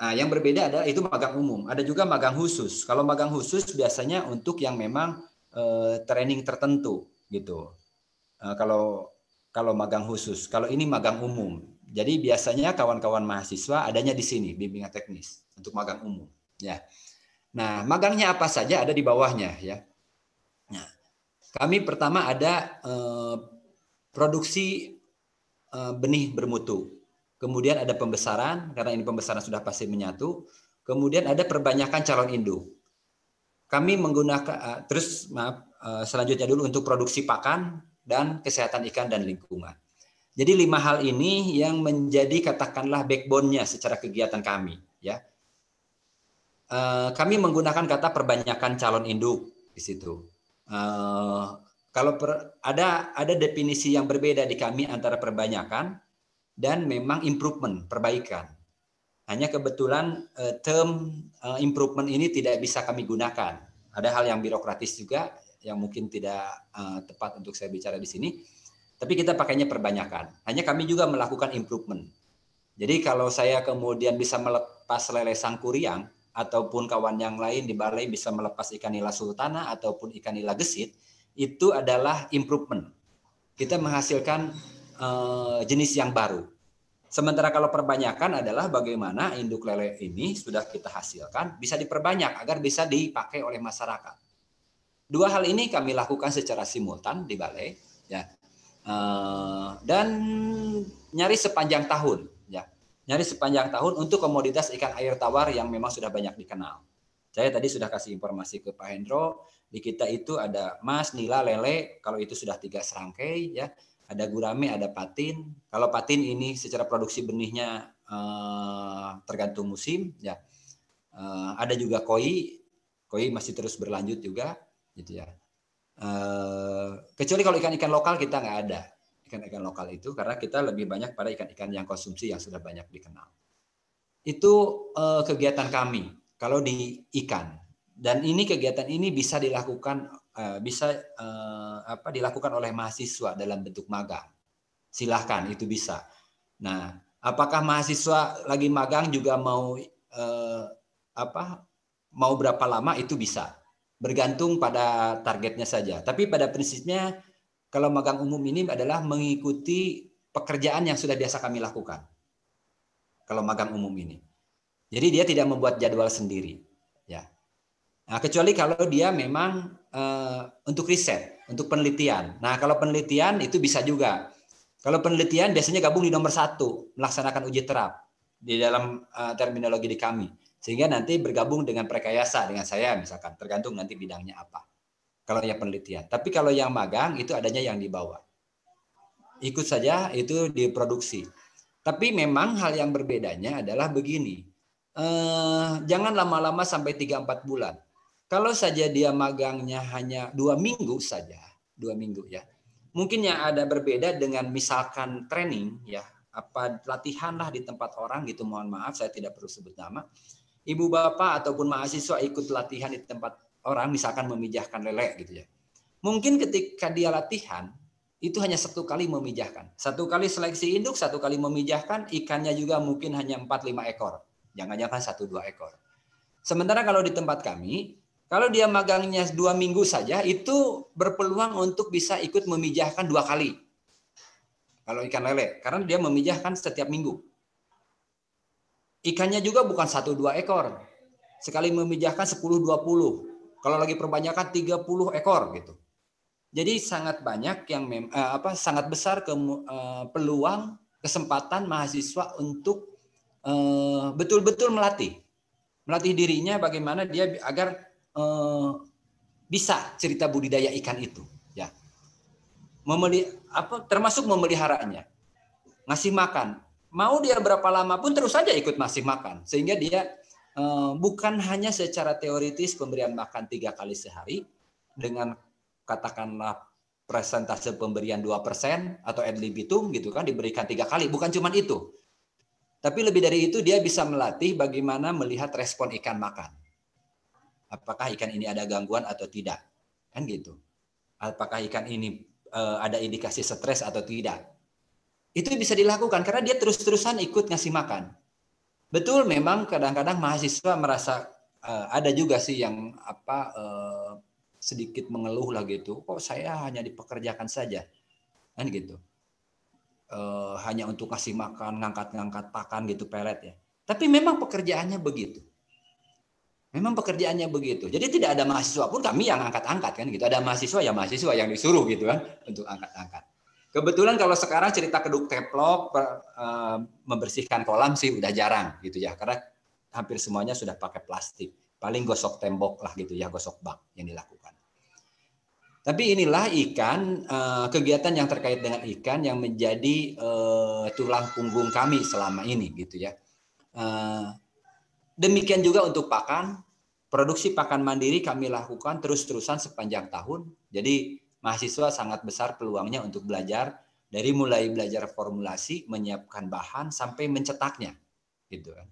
Nah, yang berbeda adalah itu magang umum. Ada juga magang khusus. Kalau magang khusus biasanya untuk yang memang training tertentu, gitu. Kalau magang khusus, kalau ini magang umum. Jadi biasanya kawan-kawan mahasiswa adanya di sini bimbingan teknis untuk magang umum, ya. Nah, magangnya apa saja ada di bawahnya, ya. Nah, Kami pertama ada produksi benih bermutu. Kemudian ada pembesaran, karena ini pembesaran sudah pasti menyatu. Kemudian ada perbanyakan calon induk. Kami menggunakan, selanjutnya dulu untuk produksi pakan dan kesehatan ikan dan lingkungan. Jadi 5 hal ini yang menjadi katakanlah backbone-nya secara kegiatan kami. Ya, kami menggunakan kata perbanyakan calon induk di situ. Kalau ada definisi yang berbeda di kami antara perbanyakan dan memang improvement, perbaikan. Hanya kebetulan term improvement ini tidak bisa kami gunakan. Ada hal yang birokratis juga yang mungkin tidak tepat untuk saya bicara di sini. Tapi kita pakainya perbanyakan. Hanya kami juga melakukan improvement. Jadi kalau saya kemudian bisa melepas lele sangkuriang ataupun kawan yang lain di balai bisa melepas ikan nila sultana ataupun ikan nila gesit, itu adalah improvement. Kita menghasilkan jenis yang baru. Sementara kalau perbanyakan adalah bagaimana induk lele ini sudah kita hasilkan bisa diperbanyak agar bisa dipakai oleh masyarakat. 2 hal ini kami lakukan secara simultan di balai, ya, dan nyaris sepanjang tahun, ya, nyaris sepanjang tahun untuk komoditas ikan air tawar yang memang sudah banyak dikenal. Saya tadi sudah kasih informasi ke Pak Hendro, di kita itu ada mas, nila, lele, kalau itu sudah 3 serangkai, ya. Ada gurame, ada patin. Kalau patin ini secara produksi benihnya tergantung musim, ya. Ada juga koi masih terus berlanjut juga, gitu ya. Kecuali kalau ikan-ikan lokal kita nggak ada ikan-ikan lokal itu karena kita lebih banyak pada ikan-ikan yang konsumsi yang sudah banyak dikenal. Itu kegiatan kami kalau di ikan. Dan ini kegiatan ini bisa dilakukan dilakukan oleh mahasiswa dalam bentuk magang. Silahkan, itu bisa. Nah, apakah mahasiswa lagi magang juga mau mau berapa lama itu bisa. Bergantung pada targetnya saja. Tapi pada prinsipnya kalau magang umum ini adalah mengikuti pekerjaan yang sudah biasa kami lakukan. Kalau magang umum ini. Jadi dia tidak membuat jadwal sendiri. Ya. Nah, kecuali kalau dia memang untuk riset, untuk penelitian. Nah, kalau penelitian itu bisa juga. Kalau penelitian biasanya gabung di nomor 1, melaksanakan uji terap di dalam terminologi di kami. Sehingga nanti bergabung dengan prekayasa dengan saya misalkan, tergantung nanti bidangnya apa. Kalau yang penelitian. Tapi kalau yang magang itu adanya yang di bawah. Ikut saja itu diproduksi. Tapi memang hal yang berbedanya adalah begini. Jangan lama-lama sampai 3-4 bulan. Kalau saja dia magangnya hanya 2 minggu saja, 2 minggu ya. Mungkin yang ada berbeda dengan misalkan training ya, latihan lah di tempat orang gitu, mohon maaf saya tidak perlu sebut nama. Ibu bapak ataupun mahasiswa ikut latihan di tempat orang, misalkan memijahkan lele gitu ya. Mungkin ketika dia latihan itu hanya 1 kali memijahkan. 1 kali seleksi induk, 1 kali memijahkan, ikannya juga mungkin hanya 4-5 ekor. Jangan-jangan 1-2 ekor. Sementara kalau di tempat kami, kalau dia magangnya 2 minggu saja, itu berpeluang untuk bisa ikut memijahkan 2 kali. Kalau ikan lele, karena dia memijahkan setiap minggu. Ikannya juga bukan 1-2 ekor. Sekali memijahkan 10-20. Kalau lagi perbanyakan 30 ekor gitu. Jadi sangat banyak yang sangat besar peluang kesempatan mahasiswa untuk betul-betul melatih dirinya bagaimana dia agar bisa cerita budidaya ikan itu, ya. Termasuk memeliharanya, ngasih makan. Mau dia berapa lama pun terus saja ikut ngasih makan, sehingga dia bukan hanya secara teoritis pemberian makan 3 kali sehari dengan katakanlah persentase pemberian 2% atau ad libitum gitu kan, diberikan 3 kali, bukan cuma itu. Tapi lebih dari itu dia bisa melatih bagaimana melihat respon ikan makan. Apakah ikan ini ada gangguan atau tidak? Kan gitu. Apakah ikan ini ada indikasi stres atau tidak? Itu bisa dilakukan karena dia terus-terusan ikut ngasih makan. Betul, memang kadang-kadang mahasiswa merasa ada juga sih yang sedikit mengeluh lah gitu. Kok saya hanya dipekerjakan saja? Kan gitu. Hanya untuk ngasih makan, ngangkat-ngangkat pakan gitu, pelet ya. Tapi memang pekerjaannya begitu. Memang pekerjaannya begitu. Jadi tidak ada mahasiswa pun kami yang angkat-angkat kan gitu. Ada mahasiswa ya mahasiswa yang disuruh gitu kan untuk angkat-angkat. Kebetulan kalau sekarang cerita keduk teplok, membersihkan kolam sih udah jarang gitu ya. Karena hampir semuanya sudah pakai plastik. Paling gosok tembok lah gitu ya, gosok bak yang dilakukan. Tapi inilah ikan, kegiatan yang terkait dengan ikan yang menjadi tulang punggung kami selama ini gitu ya. Demikian juga untuk pakan, produksi pakan mandiri kami lakukan terus-terusan sepanjang tahun. Jadi mahasiswa sangat besar peluangnya untuk belajar dari mulai belajar formulasi, menyiapkan bahan sampai mencetaknya, gitu kan.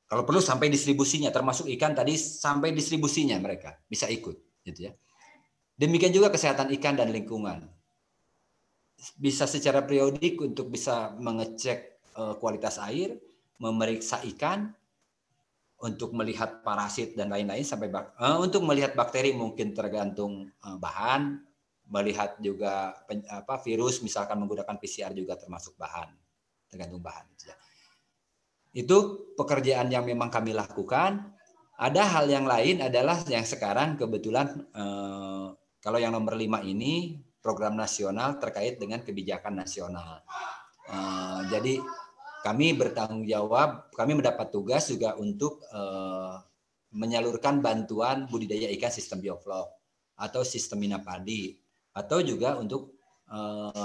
Kalau perlu sampai distribusinya, termasuk ikan tadi sampai distribusinya mereka bisa ikut, gitu ya. Demikian juga kesehatan ikan dan lingkungan. Bisa secara periodik untuk bisa mengecek kualitas air, memeriksa ikan, untuk melihat parasit dan lain-lain sampai untuk melihat bakteri mungkin tergantung bahan, melihat juga virus misalkan menggunakan PCR juga termasuk bahan, tergantung bahan. Itu pekerjaan yang memang kami lakukan. Ada hal yang lain adalah yang sekarang kebetulan kalau yang nomor 5 ini program nasional terkait dengan kebijakan nasional. Jadi kami bertanggung jawab, kami mendapat tugas juga untuk menyalurkan bantuan budidaya ikan sistem bioflok atau sistem mina padi, atau juga untuk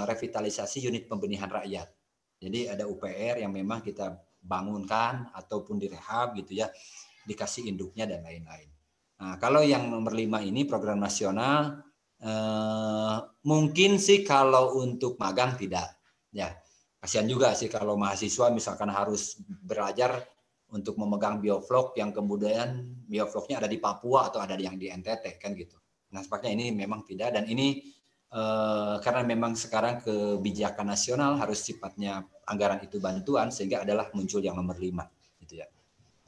revitalisasi unit pembenihan rakyat. Jadi ada UPR yang memang kita bangunkan ataupun direhab gitu ya, dikasih induknya dan lain-lain. Nah, kalau yang nomor 5 ini program nasional, mungkin sih kalau untuk magang tidak, ya. Kasihan juga sih kalau mahasiswa misalkan harus belajar untuk memegang bioflok yang kemudian biofloknya ada di Papua atau ada yang di NTT kan gitu. Nah, sepertinya ini memang tidak, dan ini karena memang sekarang kebijakan nasional harus sifatnya anggaran itu bantuan, sehingga adalah muncul yang nomor 5 gitu ya.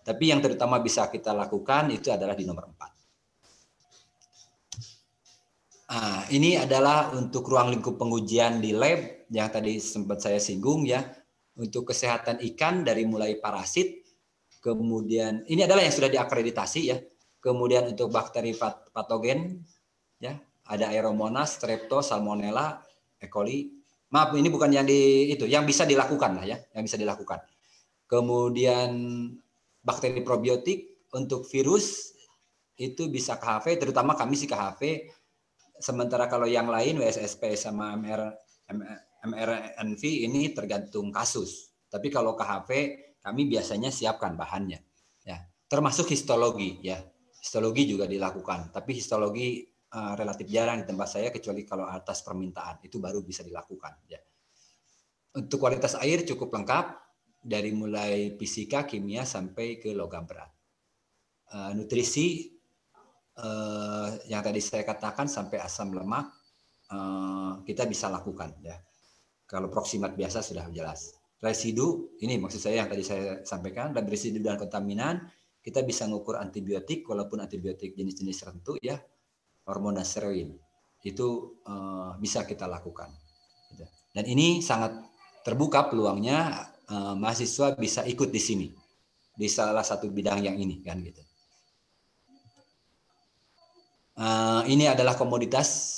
Tapi yang terutama bisa kita lakukan itu adalah di nomor 4. Ini adalah untuk ruang lingkup pengujian di lab yang tadi sempat saya singgung ya. Untuk kesehatan ikan dari mulai parasit, kemudian ini adalah yang sudah diakreditasi ya. Kemudian untuk bakteri patogen ya, ada Aeromonas, Strepto, Salmonella, E. coli. Maaf, ini bukan yang yang bisa dilakukan lah ya, yang bisa dilakukan. Kemudian bakteri probiotik untuk virus itu bisa KHV, terutama kami sih KHV. Sementara kalau yang lain WSSP sama MRNV ini tergantung kasus. Tapi kalau KHV kami biasanya siapkan bahannya. Ya, termasuk histologi ya. Histologi juga dilakukan. Tapi histologi relatif jarang di tempat saya kecuali kalau atas permintaan itu baru bisa dilakukan. Ya. Untuk kualitas air cukup lengkap dari mulai fisika, kimia sampai ke logam berat. Nutrisi yang tadi saya katakan sampai asam lemak kita bisa lakukan ya. Kalau proksimat biasa sudah jelas. Residu ini maksud saya yang tadi saya sampaikan, dan residu dan kontaminan kita bisa mengukur antibiotik walaupun antibiotik jenis-jenis tertentu ya, hormon dan steroid itu bisa kita lakukan. Dan ini sangat terbuka peluangnya mahasiswa bisa ikut di sini di salah satu bidang yang ini kan gitu. Ini adalah komoditas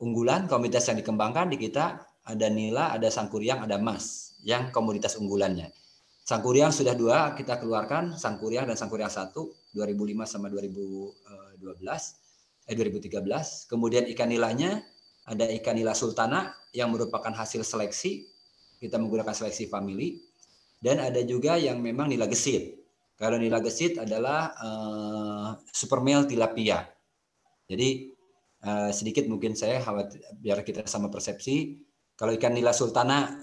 unggulan, komoditas yang dikembangkan di kita. Ada nila, ada sangkuriang, ada emas yang komoditas unggulannya. Sangkuriang sudah 2 kita keluarkan, sangkuriang dan sangkuriang 1 2005 sama 2013. Kemudian ikan nilanya ada ikan nila sultana yang merupakan hasil seleksi, kita menggunakan seleksi family, dan ada juga yang memang nila gesit. Kalau nila gesit adalah super male tilapia. Jadi sedikit mungkin saya khawatir biar kita sama persepsi. Kalau ikan nila sultana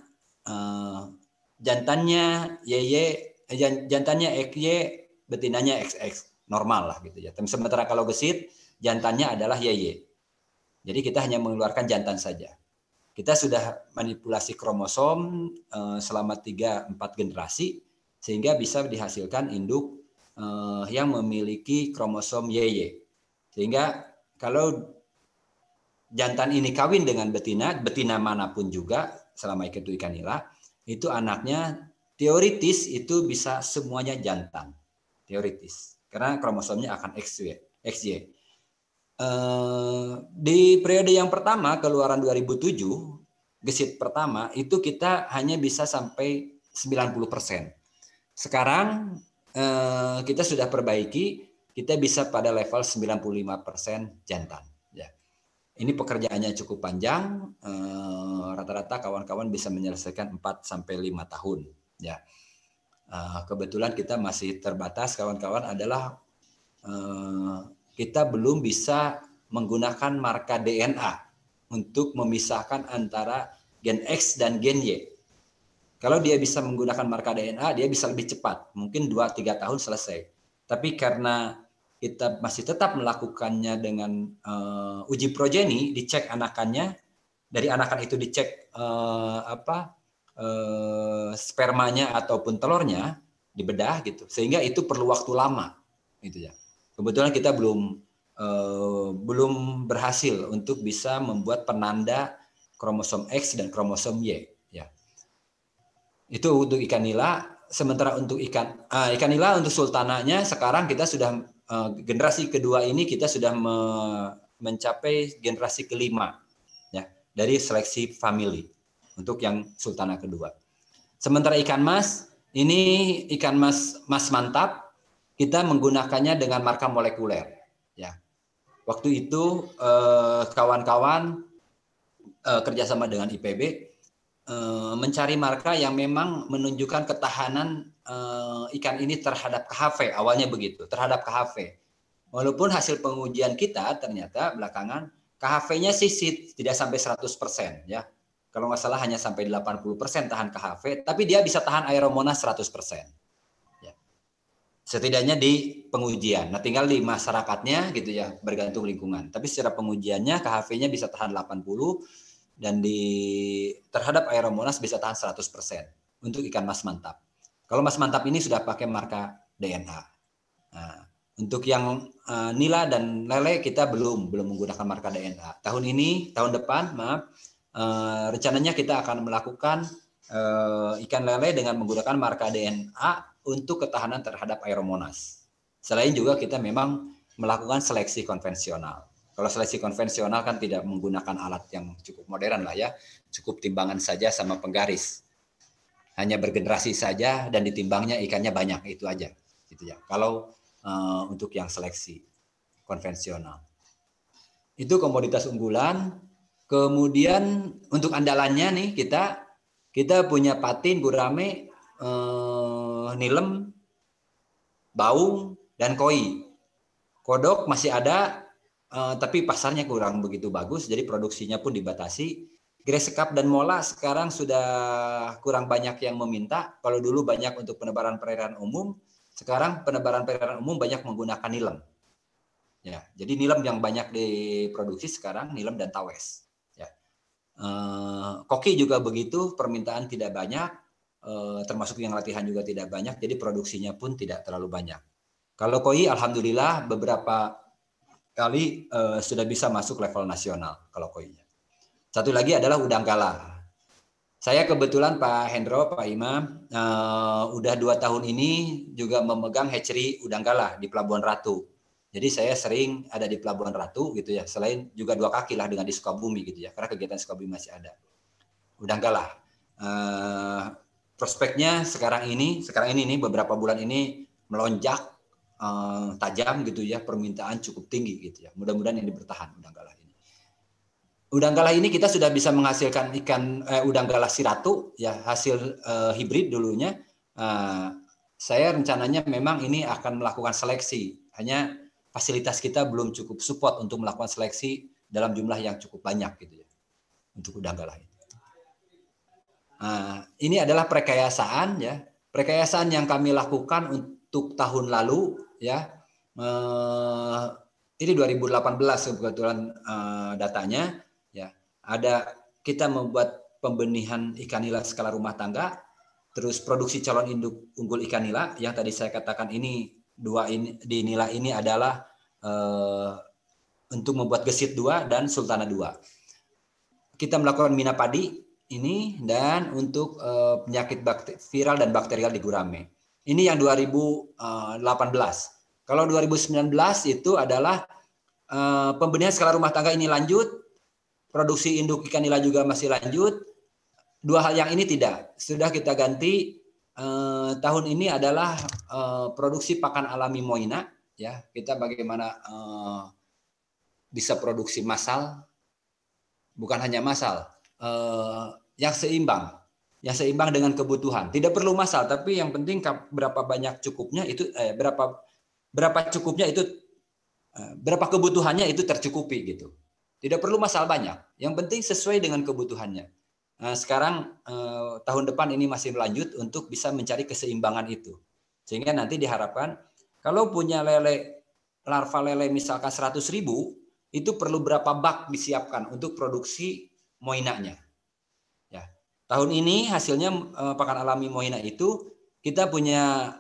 jantannya jantannya XY, betinanya XX, normal lah gitu ya. Sementara kalau gesit jantannya adalah YY. Jadi kita hanya mengeluarkan jantan saja. Kita sudah manipulasi kromosom selama 3-4 generasi sehingga bisa dihasilkan induk yang memiliki kromosom YY. Sehingga kalau jantan ini kawin dengan betina manapun juga selama itu ikan nila, itu anaknya teoritis itu bisa semuanya jantan. Teoritis. karena kromosomnya akan XY. Di periode yang pertama keluaran 2007 gesit pertama itu kita hanya bisa sampai 90%. Sekarang kita sudah perbaiki, kita bisa pada level 95% jantan. Ya. Ini pekerjaannya cukup panjang, rata-rata kawan-kawan bisa menyelesaikan 4-5 tahun. Ya. Kebetulan kita masih terbatas, kawan-kawan, adalah kita belum bisa menggunakan marka DNA untuk memisahkan antara gen X dan gen Y. Kalau dia bisa menggunakan marka DNA, dia bisa lebih cepat. Mungkin 2-3 tahun selesai. Tapi karena kita masih tetap melakukannya dengan uji progeni, dicek anakannya, dari anakan itu dicek spermanya ataupun telurnya, dibedah gitu. Sehingga itu perlu waktu lama. Gitu ya. Kebetulan kita belum berhasil untuk bisa membuat penanda kromosom X dan kromosom Y. Ya. Itu untuk ikan nila. Sementara untuk ikan nila untuk sultananya sekarang kita sudah generasi kedua ini kita sudah mencapai generasi kelima ya dari seleksi family untuk yang sultana kedua. Sementara ikan mas ini ikan mas mantap. Kita menggunakannya dengan marka molekuler. Ya, waktu itu kawan-kawan kerjasama dengan IPB mencari marka yang memang menunjukkan ketahanan ikan ini terhadap KHV. Awalnya begitu, terhadap KHV. Walaupun hasil pengujian kita ternyata belakangan KHV-nya sih tidak sampai 100%. Ya. Kalau nggak salah hanya sampai 80% tahan KHV, tapi dia bisa tahan Aeromonas 100%. Setidaknya di pengujian. Nah, tinggal di masyarakatnya gitu ya, bergantung lingkungan. Tapi secara pengujiannya KHV-nya bisa tahan 80 dan terhadap Aeromonas bisa tahan 100% untuk ikan mas mantap. Kalau mas mantap ini sudah pakai marka DNA. Nah, untuk yang nila dan lele kita belum menggunakan marka DNA. Tahun depan, rencananya kita akan melakukan ikan lele dengan menggunakan marka DNA untuk ketahanan terhadap Aeromonas. Selain juga kita memang melakukan seleksi konvensional. Kalau seleksi konvensional kan tidak menggunakan alat yang cukup modern lah ya, cukup timbangan saja sama penggaris. Hanya bergenerasi saja dan ditimbangnya ikannya banyak, itu aja. Gitu ya. Kalau untuk yang seleksi konvensional. Itu komoditas unggulan. Kemudian untuk andalannya nih kita punya patin, gurame, nilem, baung, dan koi. Kodok masih ada, tapi pasarnya kurang begitu bagus, jadi produksinya pun dibatasi. Gressekap dan mola sekarang sudah kurang banyak yang meminta. Kalau dulu banyak untuk penebaran perairan umum, sekarang penebaran perairan umum banyak menggunakan nilem. Ya, jadi nilem yang banyak diproduksi sekarang nilem dan tawes. Ya. Koki juga begitu, permintaan tidak banyak. Termasuk yang latihan juga tidak banyak, jadi produksinya pun tidak terlalu banyak. Kalau koi, alhamdulillah beberapa kali sudah bisa masuk level nasional kalau koinya. Satu lagi adalah udang galah. Saya kebetulan Pak Hendro, Pak Imam, udah 2 tahun ini juga memegang hatchery udang galah di Pelabuhan Ratu. Jadi saya sering ada di Pelabuhan Ratu gitu ya, selain juga 2 kaki lah dengan di Sukabumi gitu ya, karena kegiatan Sukabumi masih ada. Udang galah. Prospeknya sekarang ini nih beberapa bulan ini melonjak tajam gitu ya, permintaan cukup tinggi gitu ya. Mudah-mudahan ini bertahan udang galah ini. Udang galah ini kita sudah bisa menghasilkan ikan udang galah siratu ya, hasil hibrid dulunya. Saya rencananya memang ini akan melakukan seleksi. Hanya fasilitas kita belum cukup support untuk melakukan seleksi dalam jumlah yang cukup banyak gitu ya. Untuk udang galah ini. Ini adalah perkayasaan ya. Perkayasaan yang kami lakukan untuk tahun lalu ya. Ini 2018 kebetulan datanya ya. Kita membuat pembenihan ikan nila skala rumah tangga, terus produksi calon induk unggul ikan nila yang tadi saya katakan ini di nila ini adalah untuk membuat gesit 2 dan sultana 2. Kita melakukan mina padi ini dan untuk penyakit viral dan bakterial di gurame. Ini yang 2018. Kalau 2019 itu adalah pembenihan skala rumah tangga ini lanjut, produksi induk ikan nila juga masih lanjut. Dua hal yang ini tidak. Sudah kita ganti tahun ini adalah produksi pakan alami Moina. Ya, kita bagaimana bisa produksi massal, bukan hanya massal, yang seimbang dengan kebutuhan. Tidak perlu massal, tapi yang penting berapa banyak cukupnya itu, berapa cukupnya itu, berapa kebutuhannya itu tercukupi gitu. Tidak perlu massal banyak, yang penting sesuai dengan kebutuhannya. Sekarang tahun depan ini masih lanjut untuk bisa mencari keseimbangan itu, sehingga nanti diharapkan kalau punya larva lele misalkan 100.000, itu perlu berapa bak disiapkan untuk produksi moinanya. Ya, tahun ini hasilnya pakan alami moina itu kita punya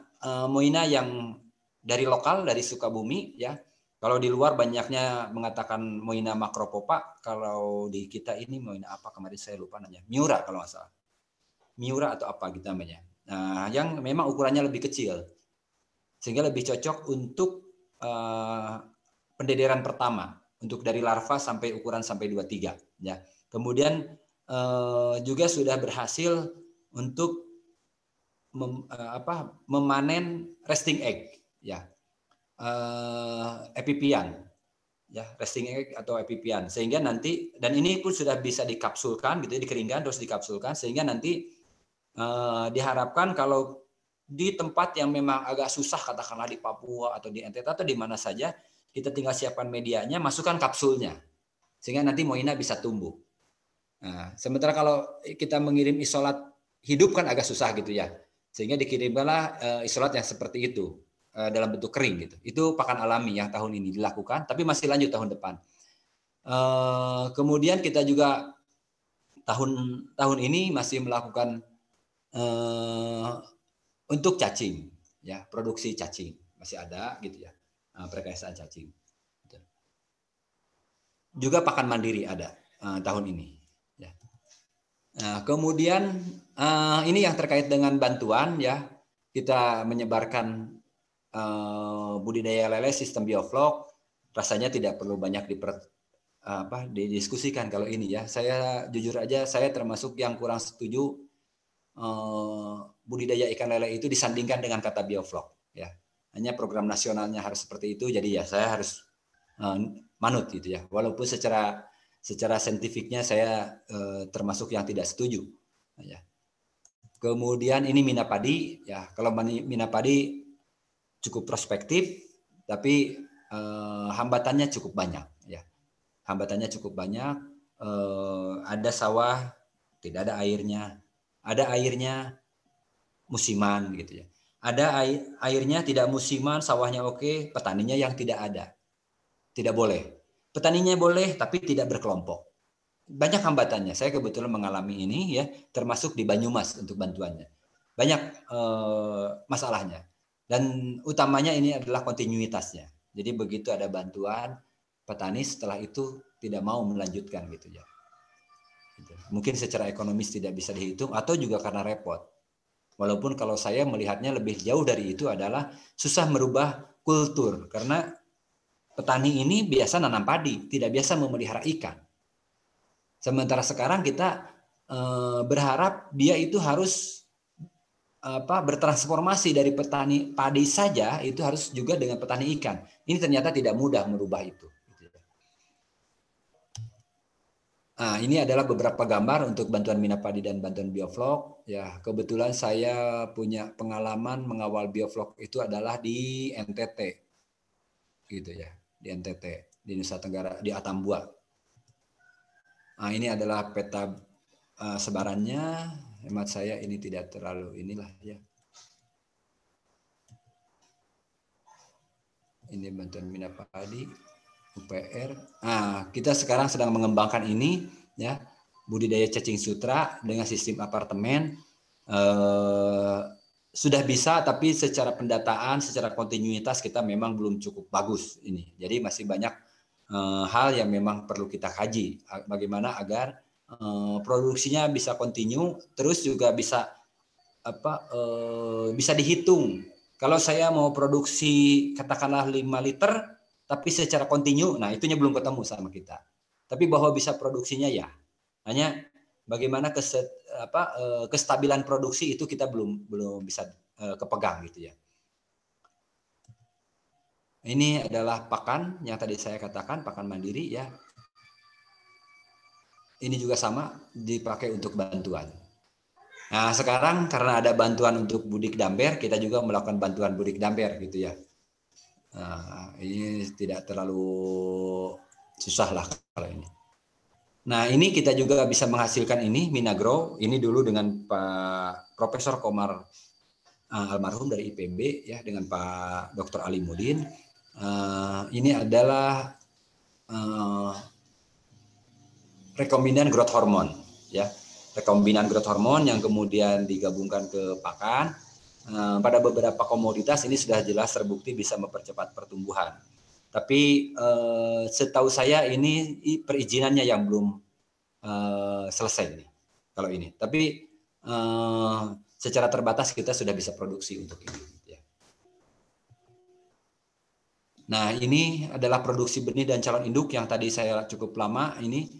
moina yang dari lokal dari Sukabumi ya. Kalau di luar banyaknya mengatakan Moina macropopa, kalau di kita ini Moina apa kemarin saya lupa namanya, Miura kalau nggak salah. Miura atau apa gitu namanya. Nah, yang memang ukurannya lebih kecil. Sehingga lebih cocok untuk pendederan pertama, untuk dari larva sampai ukuran sampai 23 ya. Kemudian juga sudah berhasil untuk memanen resting egg ya. Epipian ya, resting egg atau epipian, sehingga nanti, dan ini pun sudah bisa dikapsulkan gitu, dikeringkan terus dikapsulkan, sehingga nanti diharapkan kalau di tempat yang memang agak susah, katakanlah di Papua atau di NTT atau di mana saja, kita tinggal siapkan medianya, masukkan kapsulnya, sehingga nanti moina bisa tumbuh. Nah, sementara kalau kita mengirim isolat hidup kan agak susah gitu ya, sehingga dikirimkanlah isolat yang seperti itu dalam bentuk kering gitu. Itu pakan alami yang tahun ini dilakukan, tapi masih lanjut tahun depan. Kemudian kita juga tahun ini masih melakukan untuk cacing, ya, produksi cacing masih ada gitu ya, perkayaan cacing. Juga pakan mandiri ada tahun ini. Ya. Nah, kemudian ini yang terkait dengan bantuan ya, kita menyebarkan budidaya lele sistem bioflok, rasanya tidak perlu banyak didiskusikan kalau ini ya. Saya jujur aja, saya termasuk yang kurang setuju budidaya ikan lele itu disandingkan dengan kata bioflok ya. Hanya program nasionalnya harus seperti itu, jadi ya saya harus manut gitu ya. Walaupun secara saintifiknya saya termasuk yang tidak setuju ya. Kemudian ini mina padi ya. Kalau mina padi cukup prospektif, tapi hambatannya cukup banyak ya. Hambatannya cukup banyak. Ada sawah tidak ada airnya, ada airnya musiman gitu ya. Ada airnya tidak musiman, sawahnya oke, petaninya yang tidak ada, tidak boleh. Petaninya boleh, tapi tidak berkelompok. Banyak hambatannya. Saya kebetulan mengalami ini ya, termasuk di Banyumas untuk bantuannya. Banyak masalahnya. Dan utamanya ini adalah kontinuitasnya. Jadi begitu ada bantuan, petani setelah itu tidak mau melanjutkan gitu ya. Mungkin secara ekonomis tidak bisa dihitung atau juga karena repot. Walaupun kalau saya melihatnya lebih jauh dari itu adalah susah merubah kultur. Karena petani ini biasa nanam padi, tidak biasa memelihara ikan. Sementara sekarang kita berharap dia itu harus bertransformasi dari petani padi saja itu harus juga dengan petani ikan. Ini ternyata tidak mudah merubah itu. Nah, ini adalah beberapa gambar untuk bantuan mina padi dan bantuan bioflok. Ya, kebetulan saya punya pengalaman mengawal bioflok itu adalah di NTT, gitu ya, di NTT, di Nusa Tenggara, di Atambua. Nah, ini adalah peta sebarannya. Hemat saya ini tidak terlalu inilah ya. Ini bantuan mina padi, UPR. Nah, kita sekarang sedang mengembangkan ini ya, budidaya cacing sutra dengan sistem apartemen. Sudah bisa, tapi secara pendataan, secara kontinuitas kita memang belum cukup bagus ini. Jadi masih banyak hal yang memang perlu kita kaji. Bagaimana agar produksinya bisa kontinu, terus juga bisa bisa dihitung Kalau saya mau produksi katakanlah 5 liter, tapi secara kontinu, nah itunya belum ketemu sama kita. Tapi bahwa bisa produksinya ya. Hanya bagaimana kestabilan produksi itu kita belum bisa kepegang gitu ya. Ini adalah pakan yang tadi saya katakan, pakan mandiri ya. Ini juga sama dipakai untuk bantuan. Nah, sekarang karena ada bantuan untuk Budik Damber, kita juga melakukan bantuan Budik Damber gitu ya. Nah, ini tidak terlalu susah lah kalau ini. Nah, ini kita juga bisa menghasilkan ini Minagrow. Ini dulu dengan Pak Profesor Komar almarhum dari IPB ya, dengan Pak Dr. Ali Mudin. Ini adalah rekombinan growth hormone ya. Rekombinan growth hormone yang kemudian digabungkan ke pakan. Pada beberapa komoditas ini sudah jelas terbukti bisa mempercepat pertumbuhan. Tapi setahu saya ini perizinannya yang belum selesai nih kalau ini. Tapi secara terbatas kita sudah bisa produksi untuk ini. Ya. Nah, ini adalah produksi benih dan calon induk yang tadi saya cukup lama ini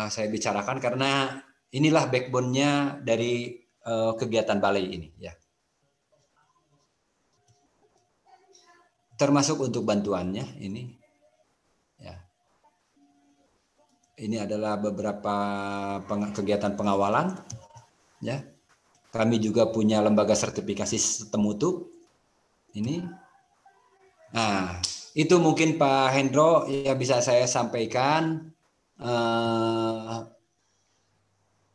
saya bicarakan karena inilah backbone-nya dari kegiatan balai ini ya. Termasuk untuk bantuannya ini ya. Ini adalah beberapa kegiatan pengawalan ya. Kami juga punya lembaga sertifikasi sistem mutu ini. Nah, itu mungkin Pak Hendro ya bisa saya sampaikan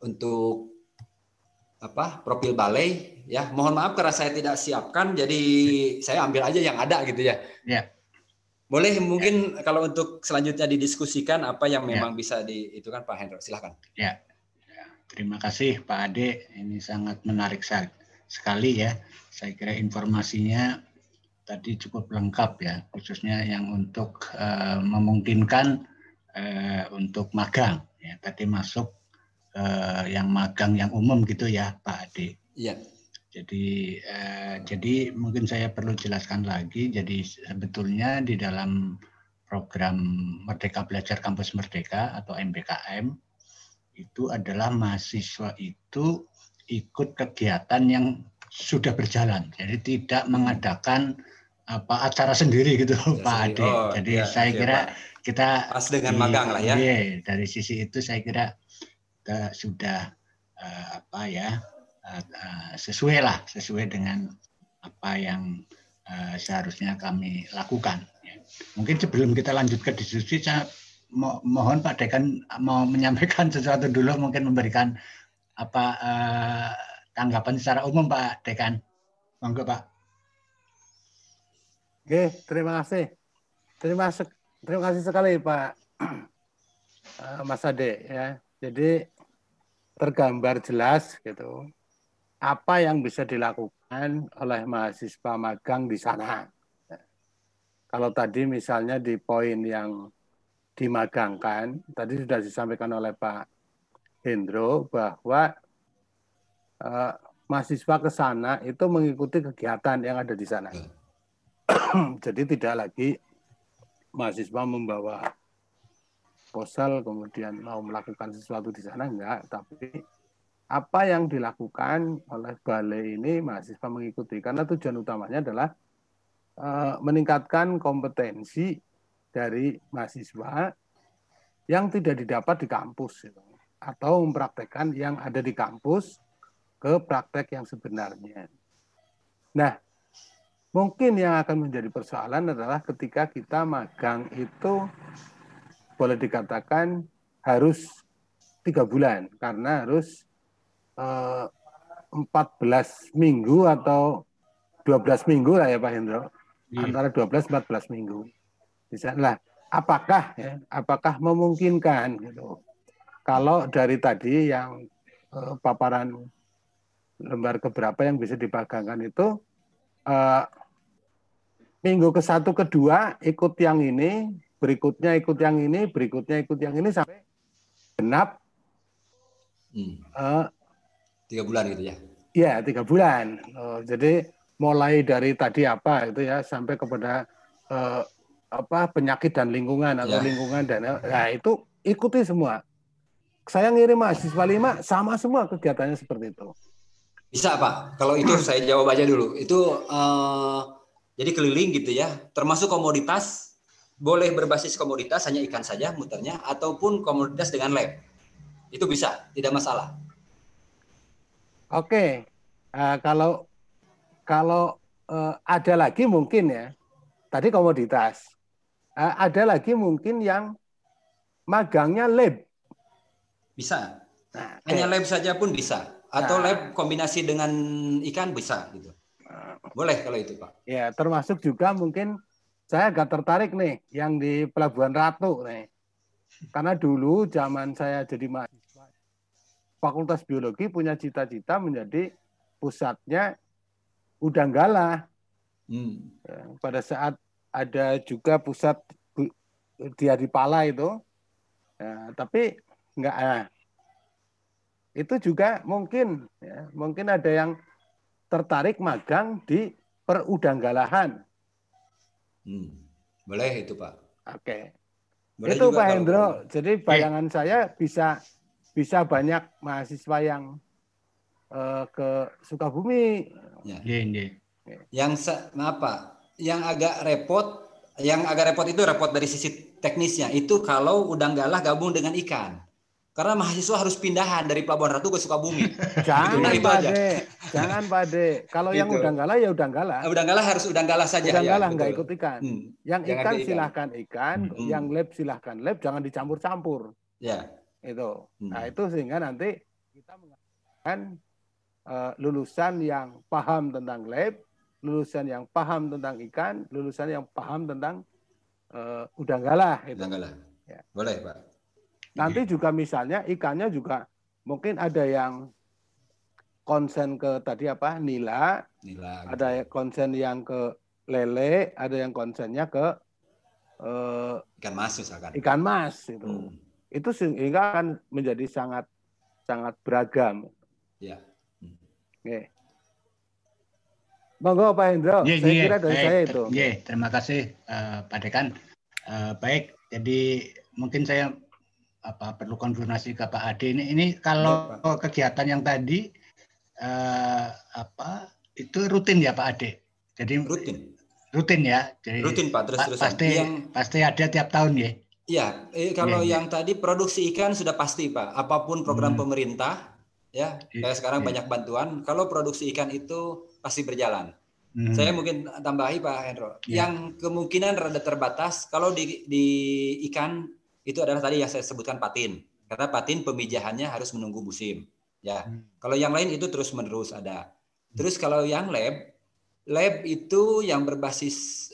untuk profil balai ya. Mohon maaf karena saya tidak siapkan, jadi saya ambil aja yang ada gitu ya. Ya. Boleh mungkin kalau untuk selanjutnya didiskusikan apa yang memang bisa itu kan Pak Hendro, silahkan. Ya. Terima kasih Pak Ade, ini sangat menarik sekali ya. Saya kira informasinya tadi cukup lengkap ya, khususnya yang untuk memungkinkan untuk magang. Ya, tadi masuk yang magang yang umum gitu ya Pak Ade. Iya. Jadi mungkin saya perlu jelaskan lagi. Jadi sebetulnya di dalam program Merdeka Belajar Kampus Merdeka atau MBKM itu adalah mahasiswa itu ikut kegiatan yang sudah berjalan. Jadi tidak mengadakan acara sendiri gitu Pak Ade. Jadi ya, saya kira Pak. Kita pas dengan magang lah ya. Dari sisi itu saya kira kita sudah sesuai dengan apa yang seharusnya kami lakukan. Mungkin sebelum kita lanjut ke diskusi, saya mohon Pak Dekan mau menyampaikan sesuatu dulu, mungkin memberikan tanggapan secara umum Pak Dekan. Monggo Pak. Oke, terima kasih. Terima kasih sekali Pak Mas Ade ya. Jadi tergambar jelas gitu apa yang bisa dilakukan oleh mahasiswa magang di sana. Kalau tadi misalnya di poin yang dimagangkan, tadi sudah disampaikan oleh Pak Hendro bahwa mahasiswa ke sana itu mengikuti kegiatan yang ada di sana. Jadi tidak lagi mahasiswa membawa proposal kemudian mau melakukan sesuatu di sana, enggak, tapi apa yang dilakukan oleh balai ini mahasiswa mengikuti karena tujuan utamanya adalah meningkatkan kompetensi dari mahasiswa yang tidak didapat di kampus gitu, atau mempraktekkan yang ada di kampus ke praktek yang sebenarnya. Nah, mungkin yang akan menjadi persoalan adalah ketika kita magang itu boleh dikatakan harus 3 bulan karena harus 14 minggu atau 12 minggu lah ya Pak Hendro. Antara 12-14 minggu. Misalnya, apakah memungkinkan gitu. Kalau dari tadi yang paparan lembar keberapa yang bisa dipagangkan itu minggu ke-1, ke-2 ikut yang ini, berikutnya ikut yang ini, berikutnya ikut yang ini sampai genap 3 bulan gitu ya? Iya, 3 bulan. Jadi mulai dari tadi apa itu ya sampai kepada penyakit dan lingkungan atau lingkungan dan itu ikuti semua. Saya ngirim mahasiswa 5 sama semua kegiatannya seperti itu. Bisa Pak, kalau itu saya jawab aja dulu. Itu jadi keliling gitu ya, termasuk komoditas, boleh berbasis komoditas hanya ikan saja muternya, ataupun komoditas dengan lab. Itu bisa, tidak masalah. Oke, kalau ada lagi mungkin ya, tadi komoditas, ada lagi mungkin yang magangnya lab. Bisa, hanya lab saja pun bisa. Atau lab kombinasi dengan ikan bisa gitu. Boleh kalau itu Pak. Ya, termasuk juga mungkin saya agak tertarik nih yang di Pelabuhan Ratu nih. Karena dulu zaman saya jadi mahasiswa Fakultas Biologi punya cita-cita menjadi pusatnya udang galah. Ya, pada saat ada juga pusat di Adipala itu, ya, tapi enggak. Itu juga mungkin ada yang tertarik magang di perudanggalahan. Boleh itu Pak. Oke. Boleh itu juga Pak Hendro. kalau... Jadi bayangan saya bisa banyak mahasiswa yang ke Sukabumi. Ya. Yang apa? Yang agak repot itu repot dari sisi teknisnya. Itu kalau udang galah gabung dengan ikan. Karena mahasiswa harus pindahan dari Pelabuhan Ratu ke Sukabumi. Jangan Pak De. Kalau yang udang galah ya udang galah. Udang galah harus udang galah saja. Udang galah ya, nggak ikut ikan. Yang ikan silahkan ikan, yang lab silahkan lab, jangan dicampur-campur. Ya. Itu. Nah itu sehingga nanti kita mengatakan lulusan yang paham tentang lab, lulusan yang paham tentang ikan, lulusan yang paham tentang udang galah. Udang galah. Ya. Boleh Pak. Nanti juga misalnya ikannya juga mungkin ada yang konsen ke tadi nila ada konsen yang ke lele, ada yang konsennya ke ikan mas misalkan. Ikan mas itu. Itu sehingga akan menjadi sangat beragam. Ya. Oke. Monggo Pak Hendro, saya kira dari saya itu. Terima kasih Pak Dekan. Baik, jadi mungkin saya perlu konfirmasi ke Pak Ade ini kalau kegiatan yang tadi itu rutin ya Pak Ade. Jadi rutin ya. Jadi rutin Pak, terus-terusan. Pasti ada tiap tahun ya. Iya, kalau yang tadi produksi ikan sudah pasti Pak. Apapun program pemerintah ya, kayak sekarang banyak bantuan. Kalau produksi ikan itu pasti berjalan. Saya mungkin tambahi Pak Hendro. Yang kemungkinan rada terbatas kalau di ikan itu adalah tadi yang saya sebutkan patin. Karena patin pemijahannya harus menunggu musim. Ya. Kalau yang lain itu terus-menerus ada. Terus kalau yang lab itu yang berbasis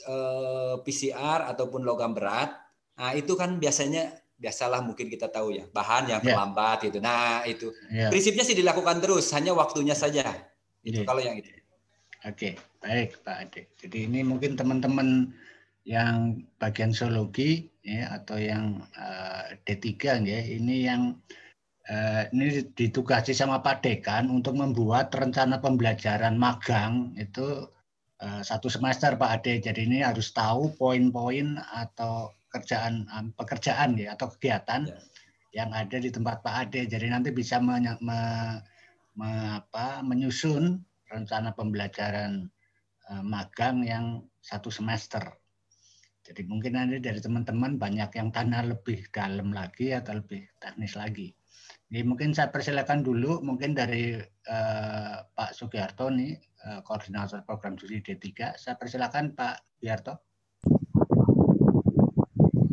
PCR ataupun logam berat. Nah, itu kan biasalah mungkin kita tahu ya, bahan yang terlambat gitu. Nah, itu. Prinsipnya sih dilakukan terus, hanya waktunya saja. Itu kalau yang itu. Oke, baik Pak Ade. Jadi ini mungkin teman-teman yang bagian zoologi ya, atau yang D3 ya, ini yang ini ditugasi sama Pak Dekan untuk membuat rencana pembelajaran magang itu 1 semester Pak Ade. Jadi ini harus tahu poin-poin atau pekerjaan ya atau kegiatan yang ada di tempat Pak Ade. Jadi nanti bisa menyusun rencana pembelajaran magang yang 1 semester. Jadi mungkin nanti dari teman-teman banyak yang tanya lebih dalam lagi atau lebih teknis lagi. Jadi mungkin saya persilakan dulu mungkin dari Pak Sugiarto nih, koordinator program studi D3. Saya persilakan Pak Sugiarto.